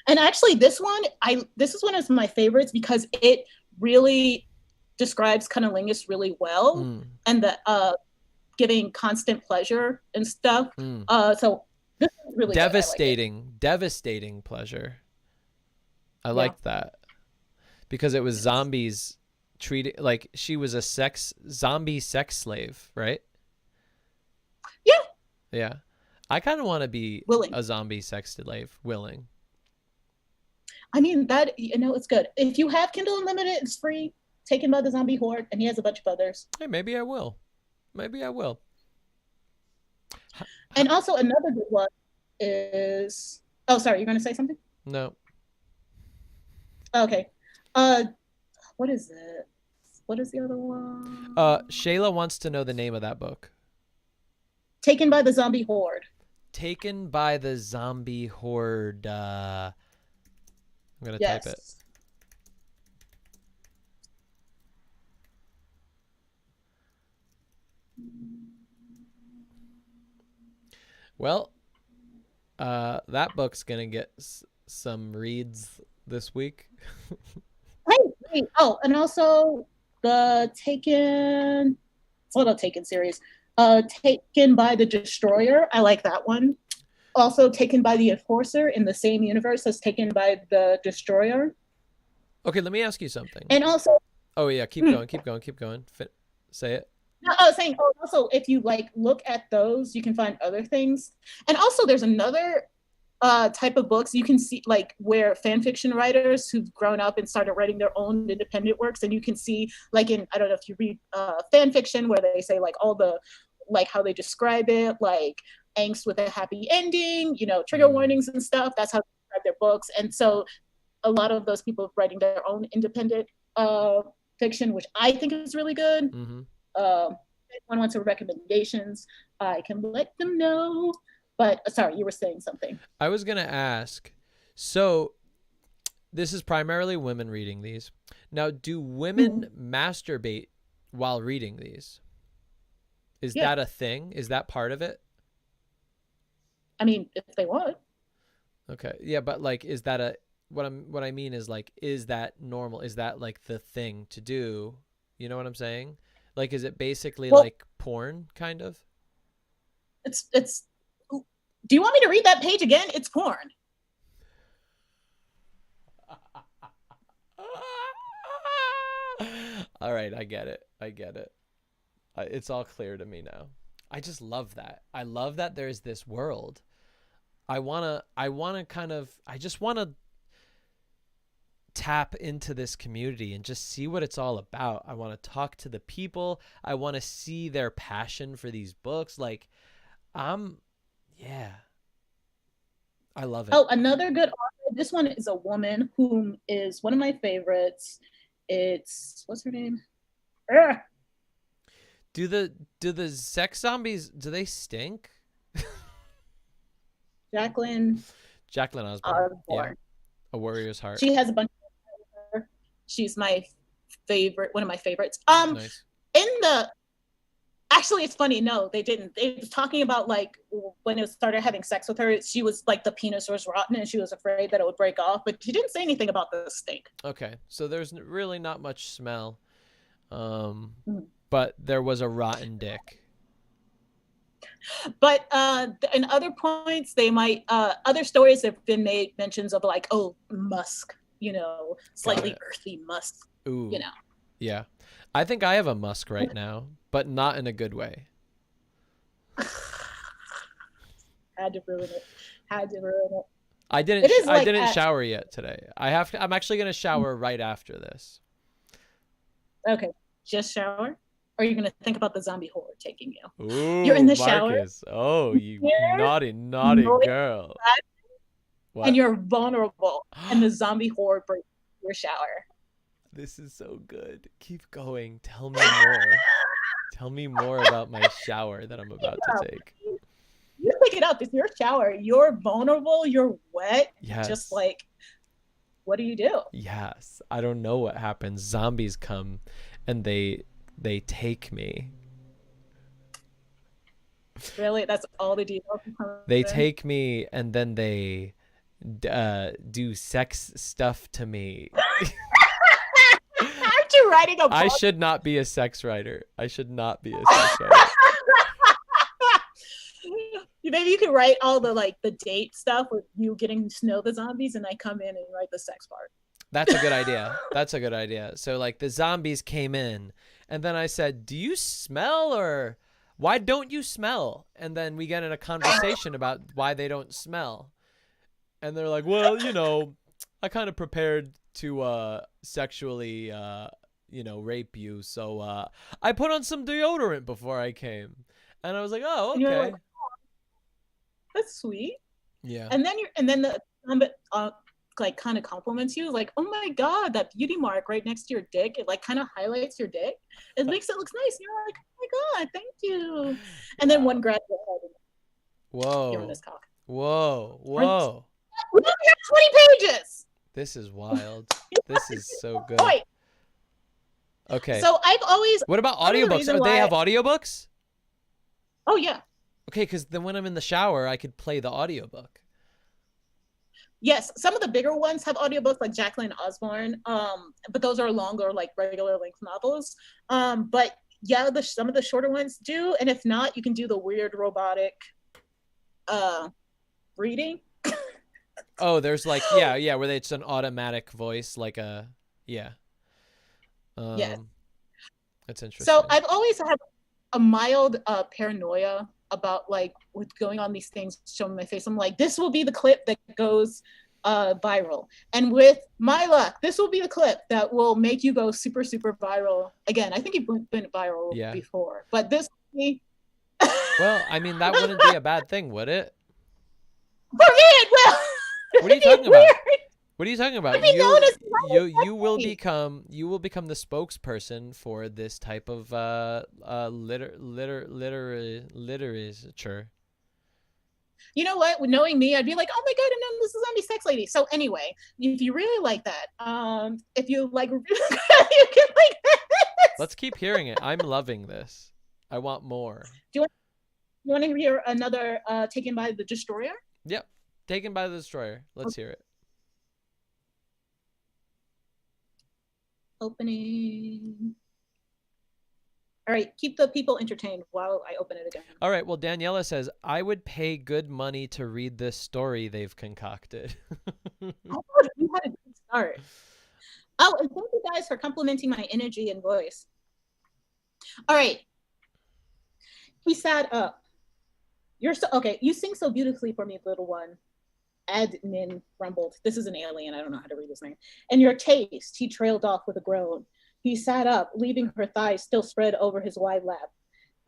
H: And actually this is one of my favorites because it really describes cunnilingus really well and the giving constant pleasure and stuff. So this is really
A: devastating pleasure. I liked that because it was zombies treated like she was a zombie sex slave, right? Yeah. I kind of want to be a zombie sex slave. Willing.
H: I mean, that, it's good. If you have Kindle Unlimited, it's free. Taken by the Zombie Horde, and he has a bunch of others.
A: Hey, maybe I will.
H: And also another good one is... Oh, sorry, you're going to say something?
A: No.
H: Okay. What is it? what is the other one?
A: Shayla wants to know the name of that book.
H: Taken by the Zombie Horde.
A: Taken by the Zombie Horde. I'm gonna type it. Well, that book's gonna get some reads this week.
H: Hey, oh, and also the Taken, what a Taken series. Taken by the Destroyer. I like that one. Also Taken by the Enforcer in the same universe as Taken by the Destroyer.
A: Okay, let me ask you something.
H: And also,
A: oh yeah, keep going. Say it.
H: No, I was saying, also, if you like look at those, you can find other things. And also, there's another type of books you can see, like where fan fiction writers who've grown up and started writing their own independent works, and you can see, like in, I don't know if you read fan fiction where they say like all the, like how they describe it, like angst with a happy ending, you know, trigger warnings and stuff. That's how they describe their books. And so a lot of those people writing their own independent fiction, which I think is really good. If anyone wants some recommendations, I can let them know. But sorry, you were saying something.
A: I was gonna ask, so this is primarily women reading these. Now, do women masturbate while reading these? Is that a thing? Is that part of it?
H: I mean, if they want.
A: Okay. Yeah, but like, is that a, what I mean is like, is that normal? Is that like the thing to do? You know what I'm saying? Like, is it basically like porn, kind of?
H: It's. Do you want me to read that page again? It's porn.
A: All right, I get it. It's all clear to me now. I just love that. I love that there's this world. I just want to tap into this community and just see what it's all about. I want to talk to the people. I want to see their passion for these books. Like, yeah. I love it.
H: Oh, another good author. This one is a woman whom is one of my favorites. It's, what's her name?
A: Do the sex zombies, do they stink?
H: Jacqueline
A: Osborne. Yeah. A Warrior's Heart.
H: She has a bunch of her. She's my favorite, one of my favorites.
A: Nice.
H: Actually, it's funny. No, they didn't. They was talking about like when it started having sex with her, she was like the penis was rotten and she was afraid that it would break off, but she didn't say anything about the stink.
A: Okay, so there's really not much smell, but there was a rotten dick.
H: But in other points, they might other stories have been made mentions of like, oh, musk, you know, slightly earthy musk.
A: Ooh.
H: You know.
A: Yeah, I think I have a musk right now, but not in a good way.
H: Had to ruin it.
A: I didn't shower yet today. I'm actually gonna shower right after this.
H: Okay, just shower. Or are you gonna think about the zombie horde taking you?
A: Ooh,
H: you're in the
A: Marcus.
H: shower.
A: Oh, you naughty girl. What?
H: And you're vulnerable, and the zombie horde breaks your shower.
A: This is so good. Keep going. Tell me more. Tell me more about my shower that I'm about to take.
H: You pick it up. It's your shower. You're vulnerable. You're wet.
A: Yes.
H: Just like, what do you do?
A: Yes. I don't know what happens. Zombies come and they take me.
H: Really? That's all the details?
A: They take me and then they do sex stuff to me.
H: Aren't you writing a book?
A: I should not be a sex writer.
H: Maybe you could write all the like the date stuff with you getting to know the zombies, and I come in and write the sex part.
A: That's a good idea. So like the zombies came in, and then I said, "Do you smell, or why don't you smell?" And then we get in a conversation about why they don't smell, and they're like, "Well, you know, I kind of prepared to sexually rape you, so I put on some deodorant before I came." And I was like, "Oh, okay."
H: Like, oh, that's sweet.
A: Yeah.
H: And then the like kind of compliments you, like, oh my god, that beauty mark right next to your dick, it like kind of highlights your dick, it makes it look nice, and you're like, oh my god, thank you. And then one grabs your head and give him
A: Whoa.
H: this cock.
A: Whoa. Whoa.
H: We only have 20 pages.
A: This is wild. This is so good.
H: Wait.
A: Okay.
H: So I've always.
A: What about
H: part of the
A: audiobooks?
H: reason
A: Oh, they
H: why-
A: have audiobooks?
H: Oh yeah.
A: Okay, because then when I'm in the shower, I could play the audiobook.
H: Yes, some of the bigger ones have audiobooks, like Jacqueline Osborne, but those are longer, like regular length novels. But yeah, some of the shorter ones do, and if not, you can do the weird robotic reading.
A: Oh, there's like yeah, where it's an automatic voice, like a yeah.
H: Yes.
A: That's interesting.
H: So I've always had a mild paranoia about like with going on these things, showing my face. I'm like, this will be the clip that goes viral, and with my luck, this will be the clip that will make you go super viral again. I think you've been viral before, but this will be.
A: Well, I mean, that wouldn't be a bad thing, would it?
H: For me, it will.
A: What are you talking about? What are you talking about? You will become the spokesperson for this type of literature.
H: You know what? Knowing me, I'd be like, oh my god, and then this is zombie sex lady. So anyway, if you really like that, if you like, you can like this.
A: Let's keep hearing it. I'm loving this. I want more.
H: Do you want to hear another Taken by the Destroyer?
A: Yep. Taken by the Destroyer. Let's hear it.
H: Opening. All right, keep the people entertained while I open it again.
A: All right, well, Daniela says, I would pay good money to read this story they've concocted.
H: I thought you had a good start. Oh, and thank you guys for complimenting my energy and voice. All right. He sat up. You're so okay. You sing so beautifully for me, little one. Adnin rumbled. This is an alien. I don't know how to read his name. And your taste, he trailed off with a groan. He sat up, leaving her thighs still spread over his wide lap.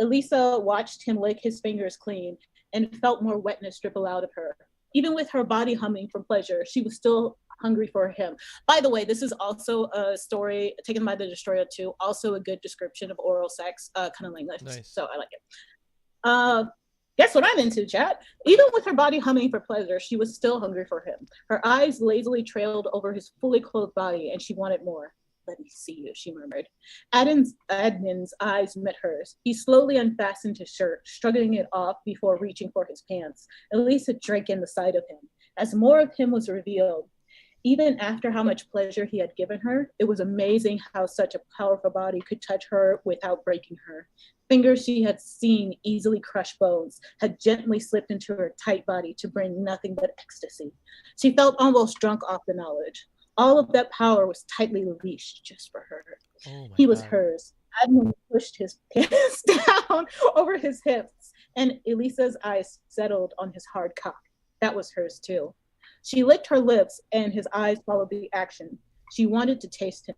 H: Elisa watched him lick his fingers clean and felt more wetness dribble out of her. Even with her body humming from pleasure, she was still hungry for him. By the way, this is also a story taken by the Destroyer 2, also a good description of oral sex, kind of language. Nice. So I like it. Guess what I'm into, chat? Even with her body humming for pleasure, she was still hungry for him. Her eyes lazily trailed over his fully clothed body, and she wanted more. Let me see you, she murmured. Adnin's eyes met hers. He slowly unfastened his shirt, struggling it off before reaching for his pants. Elisa drank in the sight of him. As more of him was revealed, even after how much pleasure he had given her, it was amazing how such a powerful body could touch her without breaking her. Fingers she had seen easily crush bones had gently slipped into her tight body to bring nothing but ecstasy. She felt almost drunk off the knowledge. All of that power was tightly leashed just for her. He was hers. Adnan pushed his pants down over his hips, and Elisa's eyes settled on his hard cock. That was hers too. She licked her lips, and his eyes followed the action. She wanted to taste him.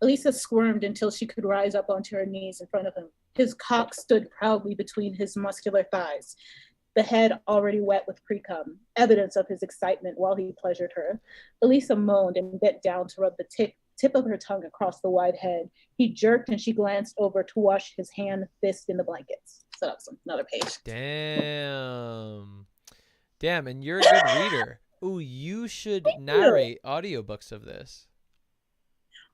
H: Elisa squirmed until she could rise up onto her knees in front of him. His cock stood proudly between his muscular thighs, the head already wet with pre-cum, evidence of his excitement while he pleasured her. Elisa moaned and bent down to rub the tip of her tongue across the wide head. He jerked, and she glanced over to wash his hand fist in the blankets. So that was another page.
A: Damn, and you're a good reader. Ooh, you should narrate audiobooks of this.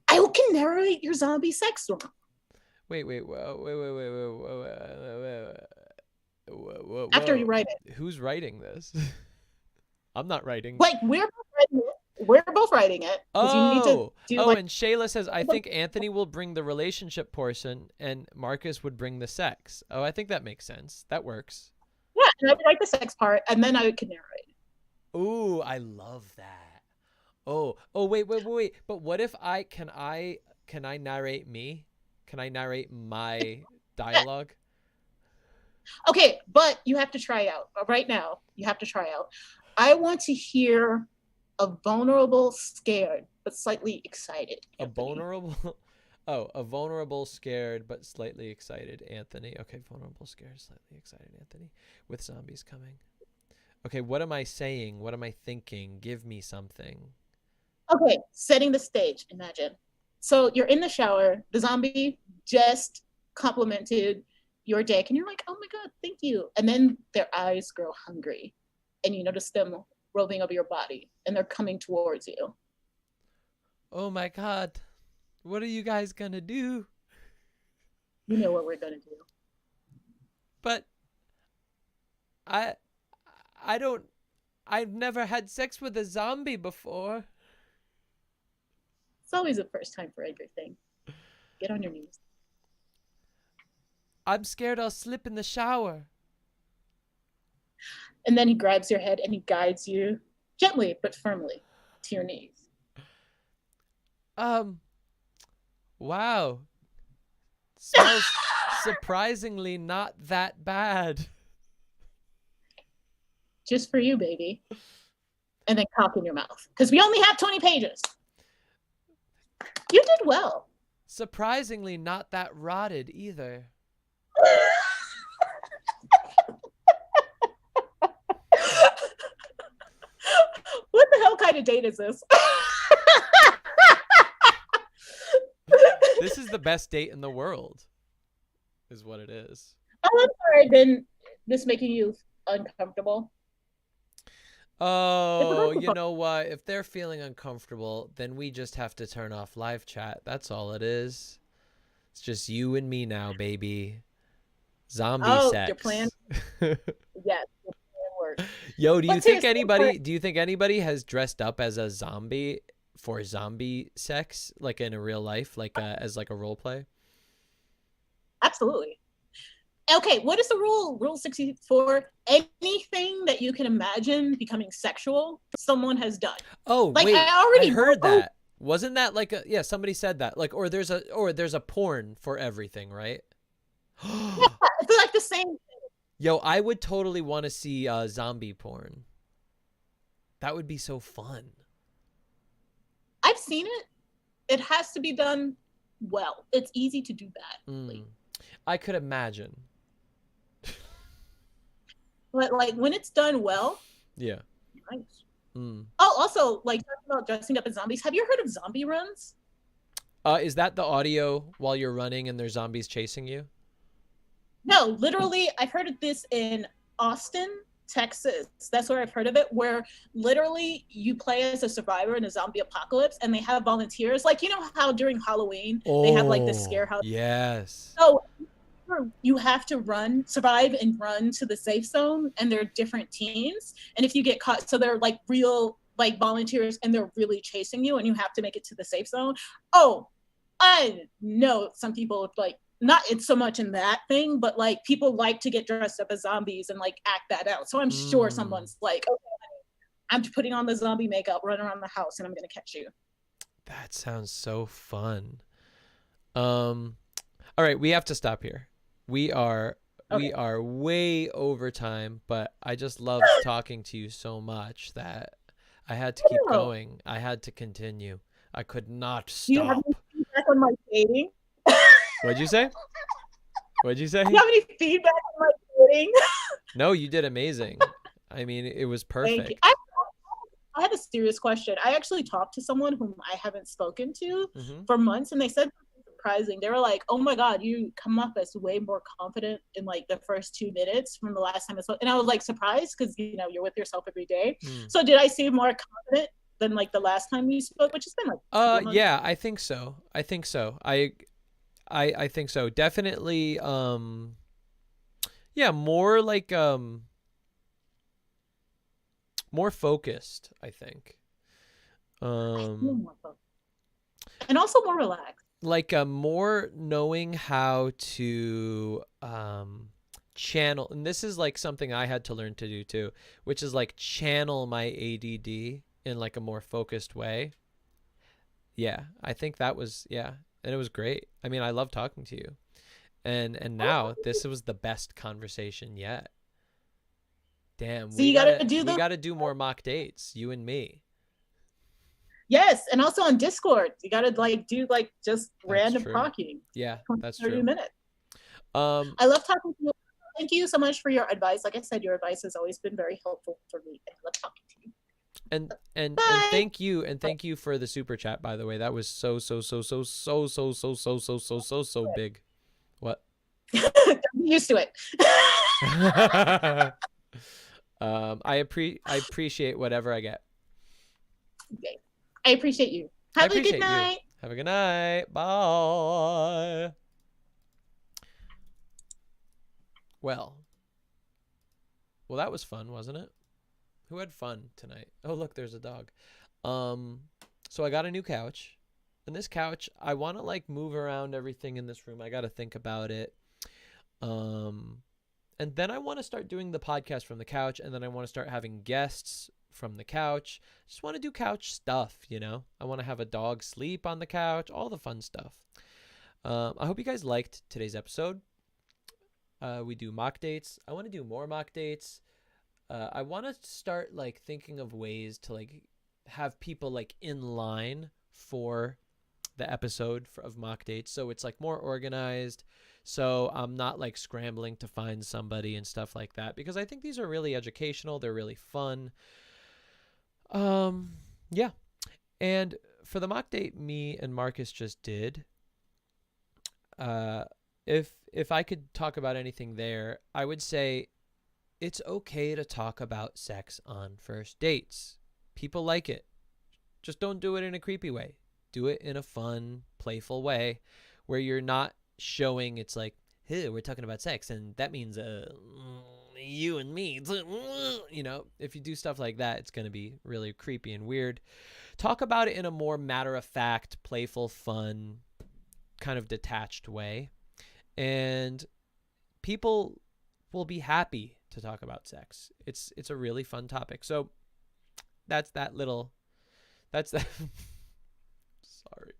H: I can narrate your zombie sex story.
A: Wait. Whoa.
H: After you write it.
A: Who's writing this? I'm not writing.
H: Like, we're both writing it.
A: Oh,
H: you need to do
A: and Shayla says, I think Anthony will bring the relationship portion and Marcus would bring the sex. Oh, I think that makes sense. That works.
H: Yeah, and I would write the sex part, and then I could narrate.
A: Ooh, I love that. Oh, wait. But what if can I narrate me? Can I narrate my dialogue?
H: Okay, but you have to try out. Right now, you have to try out. I want to hear a vulnerable, scared, but slightly excited. Anthony.
A: A vulnerable, scared, but slightly excited Anthony. Okay, vulnerable, scared, slightly excited Anthony with zombies coming. Okay, what am I saying? What am I thinking? Give me something.
H: Okay, setting the stage, imagine. So you're in the shower, the zombie just complimented your dick, and you're like, oh my God, thank you. And then their eyes grow hungry, and you notice them roving over your body, and they're coming towards you.
A: Oh my God. What are you guys gonna do?
H: You know what we're gonna do.
A: But I've never had sex with a zombie before.
H: It's always a first time for everything. Get on your knees.
A: I'm scared I'll slip in the shower.
H: And then he grabs your head and he guides you gently but firmly to your knees.
A: Wow. Smells surprisingly not that bad.
H: Just for you, baby. And then cock in your mouth. Because we only have 20 pages. You did well.
A: Surprisingly not that rotted either.
H: What the hell kind of date is this?
A: This is the best date in the world, is what it is.
H: Oh, I'm sorry. Been this making you uncomfortable?
A: Oh, you know what? If they're feeling uncomfortable, then we just have to turn off live chat. That's all it is. It's just you and me now, baby. Zombie sex.
H: Your plan? Yes, your plan works.
A: Yo, do you think anybody has dressed up as a zombie for zombie sex, like in a real life, like as like a role play?
H: Absolutely. Okay, what is the rule? Rule 64. Anything that you can imagine becoming sexual, someone has done.
A: Oh,
H: like,
A: wait,
H: I
A: heard that. Wasn't that like a, yeah, somebody said that. Like, or there's a porn for everything, right?
H: Yeah, it's like the same thing.
A: Yo, I would totally want to see zombie porn. That would be so fun.
H: I've seen it. It has to be done well. It's easy to do badly.
A: I could imagine.
H: But like when it's done well,
A: yeah.
H: Nice. Oh, also, like talking about dressing up as zombies. Have you heard of zombie runs?
A: Is that the audio while you're running and there's zombies chasing you?
H: No, literally, I've heard of this in Austin, Texas. That's where I've heard of it, where literally you play as a survivor in a zombie apocalypse, and they have volunteers. Like, you know how during Halloween they have like the scare house?
A: Yes.
H: So you have to survive and run to the safe zone, and there are different teams. And if you get caught, so they're like real like volunteers, and they're really chasing you, and you have to make it to the safe zone. Oh, I know some people like, not it's so much in that thing, but like people like to get dressed up as zombies and like act that out. So I'm sure someone's like, okay, I'm putting on the zombie makeup, run around the house, and I'm gonna catch you.
A: That sounds so fun. All right, we have to stop here. We are way over time, but I just love talking to you so much that I had to keep going. I had to continue. I could not stop.
H: Do you have any feedback on my dating?
A: What'd you say? What'd you say?
H: Do you have any feedback on my dating?
A: No, you did amazing. I mean, it was perfect.
H: Thank you. I have a serious question. I actually talked to someone whom I haven't spoken to for months, and they said something surprising. They were like, "Oh my God, you come up as way more confident in like the first 2 minutes from the last time I spoke." And I was like surprised because you know you're with yourself every day. So did I seem more confident than like the last time you spoke, which has been like?
A: Yeah, I think so. I think so. I think so. Definitely. Yeah, more like more focused, I think.
H: And also more relaxed.
A: Like more knowing how to channel, and this is like something I had to learn to do too, which is like channel my ADD in like a more focused way. Yeah, I think that was, yeah, and it was great. I mean, I love talking to you. And now this was the best conversation yet. Damn,
H: so
A: we
H: we
A: gotta do more mock dates, you and me.
H: Yes, and also on Discord, you gotta like do like just random talking.
A: Yeah, that's
H: 30
A: true.
H: minutes.
A: I
H: love talking to you Thank you so much for your advice. Like I said, your advice has always been very helpful for me. I love talking to you.
A: And
H: Bye.
A: thank you for the super chat, by the way. That was so big. What?
H: I'm used to it.
A: I appreciate whatever I get.
H: Okay. I appreciate you. Have a good night.
A: Have a good night. Bye. Well, that was fun, wasn't it? Who had fun tonight? Oh, look, there's a dog. So I got a new couch. And this couch, I want to like move around everything in this room. I got to think about it. And then I want to start doing the podcast from the couch, and then I want to start having guests from the couch. Just want to do couch stuff, you know? I want to have a dog sleep on the couch, all the fun stuff. I hope you guys liked today's episode. We do mock dates. I want to do more mock dates. I want to start like thinking of ways to like have people like in line for the episode of mock dates, so it's like more organized, so I'm not like scrambling to find somebody and stuff like that, because I think these are really educational, they're really fun. Yeah. And for the mock date me and Marcus just did, if I could talk about anything there, I would say it's okay to talk about sex on first dates. People like it. Just don't do it in a creepy way. Do it in a fun, playful way where you're not showing it's like, hey, we're talking about sex and that means you and me. You know, if you do stuff like that, it's going to be really creepy and weird. Talk about it in a more matter-of-fact, playful, fun, kind of detached way. And people will be happy to talk about sex. It's a really fun topic. So that's that. Sorry.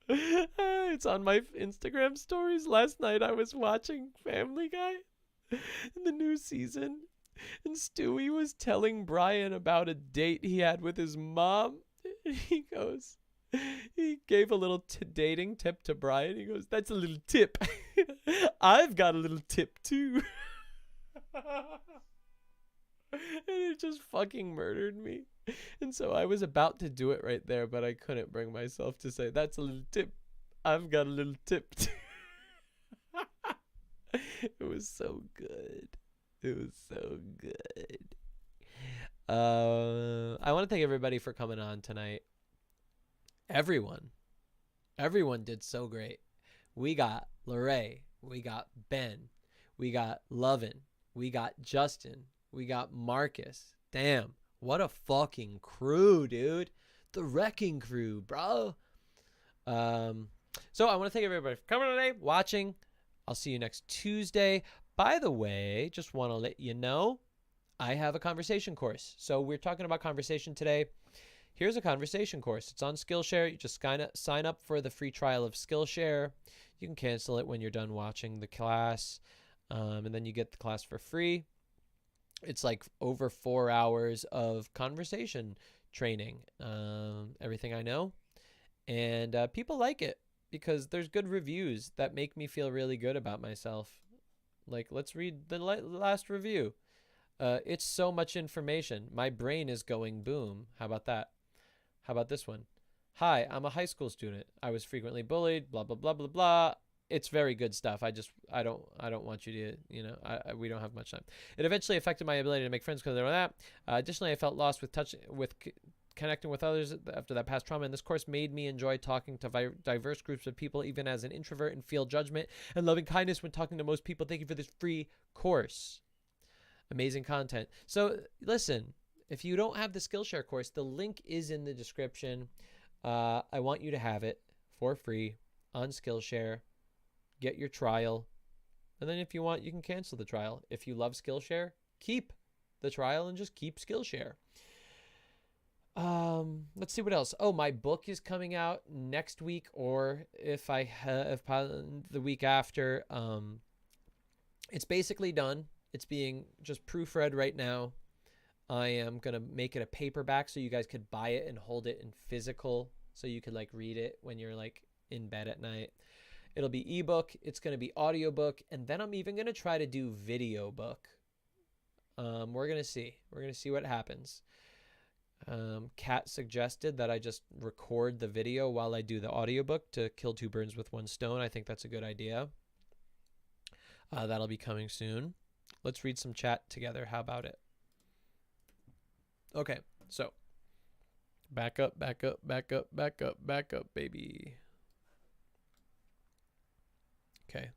A: It's on my Instagram stories. Last night I was watching Family Guy in the new season, and Stewie was telling Brian about a date he had with his mom. He gave a little dating tip to Brian. He goes, "That's a little tip. I've got a little tip too." And it just fucking murdered me. And so I was about to do it right there, but I couldn't bring myself to say, "That's a little tip. I've got a little tip too." It was so good. It was so good. I want to thank everybody for coming on tonight. Everyone did so great. We got Lorraine, we got Ben, we got Lovin, we got Justin, we got Marcus. Damn, what a fucking crew, dude. The wrecking crew, bro. So I want to thank everybody for coming today, watching. I'll see you next Tuesday. By the way, just want to let you know, I have a conversation course. So we're talking about conversation today. Here's a conversation course. It's on Skillshare. You just sign up for the free trial of Skillshare. You can cancel it when you're done watching the class, and then you get the class for free. It's like over 4 hours of conversation training, everything I know. And people like it because there's good reviews that make me feel really good about myself. Like, let's read the last review. It's so much information. My brain is going boom. How about that? How about this one? Hi, I'm a high school student. I was frequently bullied, blah, blah, blah, blah, blah. It's very good stuff. I don't want you to, we don't have much time. It eventually affected my ability to make friends because of that. Additionally, I felt lost with connecting with others after that past trauma. And this course made me enjoy talking to diverse groups of people, even as an introvert, and feel judgment and loving kindness when talking to most people. Thank you for this free course. Amazing content. So listen, if you don't have the Skillshare course, the link is in the description. I want you to have it for free on Skillshare. Get your trial. And then if you want, you can cancel the trial. If you love Skillshare, keep the trial and just keep Skillshare. Let's see what else. Oh, my book is coming out next week, or if the week after. It's basically done. It's being just proofread right now. I am going to make it a paperback so you guys could buy it and hold it in physical so you could like read it when you're like in bed at night. It'll be ebook. It's going to be audiobook. And then I'm even going to try to do video book. We're going to see. We're going to see what happens. Kat suggested that I just record the video while I do the audiobook to kill two birds with one stone. I think that's a good idea. That'll be coming soon. Let's read some chat together. How about it? Okay, so back up, back up, back up, back up, back up, baby. Okay,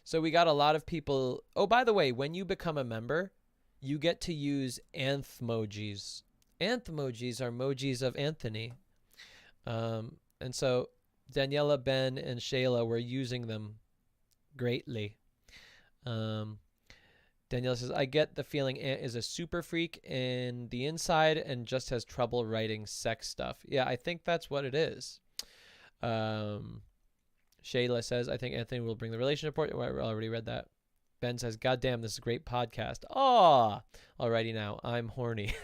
A: so we got a lot of people. Oh, by the way, when you become a member, you get to use anthmojis. Anthmojis are emojis of Anthony. And so Daniela, Ben, and Shayla were using them greatly. Daniela says, I get the feeling Ant is a super freak in the inside and just has trouble writing sex stuff. Yeah, I think that's what it is. Shayla says, I think Anthony will bring the relationship report. I already read that. Ben says, God damn, this is a great podcast. Oh, alrighty now. I'm horny.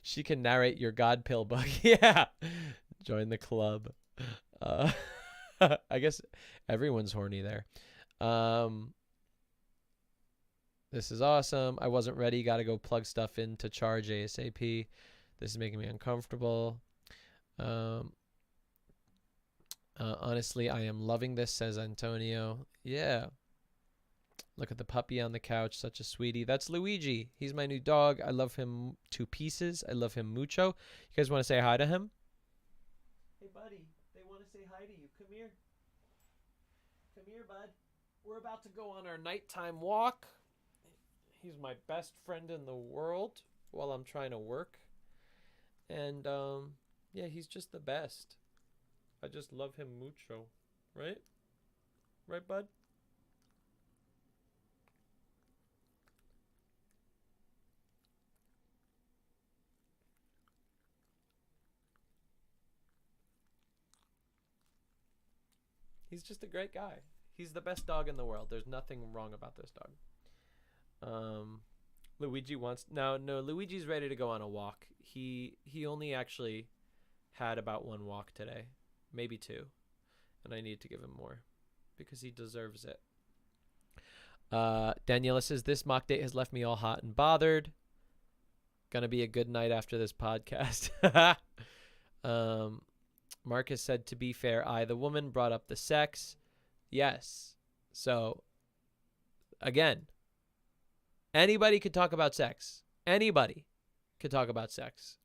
A: She can narrate your God pill book. Yeah. Join the club. I guess everyone's horny there. This is awesome. I wasn't ready. Got to go plug stuff in to charge ASAP. This is making me uncomfortable. Honestly, I am loving this, says Antonio. Yeah. Look at the puppy on the couch. Such a sweetie. That's Luigi. He's my new dog. I love him to pieces. I love him mucho. You guys want to say hi to him? Hey, buddy. They want to say hi to you. Come here. Come here, bud. We're about to go on our nighttime walk. He's my best friend in the world while I'm trying to work. And, yeah, he's just the best. I just love him mucho. Right? Right, bud? He's just a great guy. He's the best dog in the world. There's nothing wrong about this dog. Luigi wants no. Luigi's ready to go on a walk. He only actually had about one walk today, maybe two, and I need to give him more because he deserves it. Daniela says this mock date has left me all hot and bothered. Gonna be a good night after this podcast. Marcus said, to be fair, the woman brought up the sex. Yes. So, again, anybody could talk about sex. Anybody could talk about sex.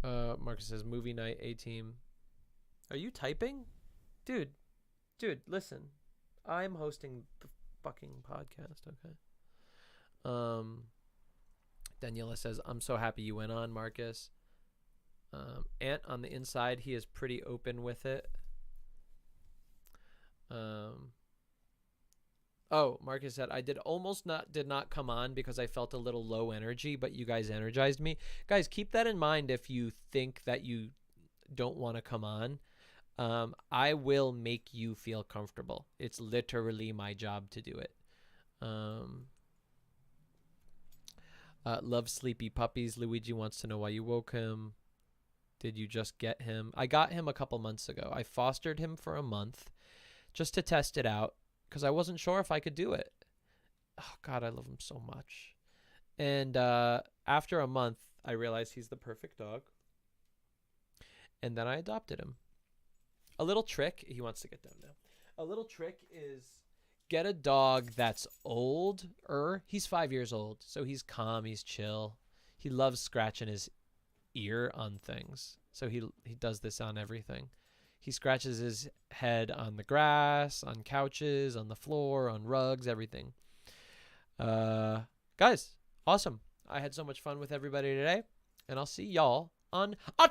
A: Marcus says, movie night, A-team. Are you typing? Dude, listen. I'm hosting the fucking podcast, okay? Daniela says, I'm so happy you went on, Marcus. Ant on the inside, he is pretty open with it. Oh, Marcus said, I did not come on because I felt a little low energy, but you guys energized me. Guys, keep that in mind if you think that you don't want to come on. I will make you feel comfortable. It's literally my job to do it. Love sleepy puppies. Luigi wants to know why you woke him. Did you just get him? I got him a couple months ago. I fostered him for a month just to test it out because I wasn't sure if I could do it. Oh, God, I love him so much. And after a month, I realized he's the perfect dog. And then I adopted him. A little trick. He wants to get down now. A little trick is get a dog that's older. He's 5 years old, so he's calm, he's chill. He loves scratching his ear on things. So he does this on everything. He scratches his head on the grass, on couches, on the floor, on rugs, everything. Guys, awesome. I had so much fun with everybody today, and I'll see y'all on a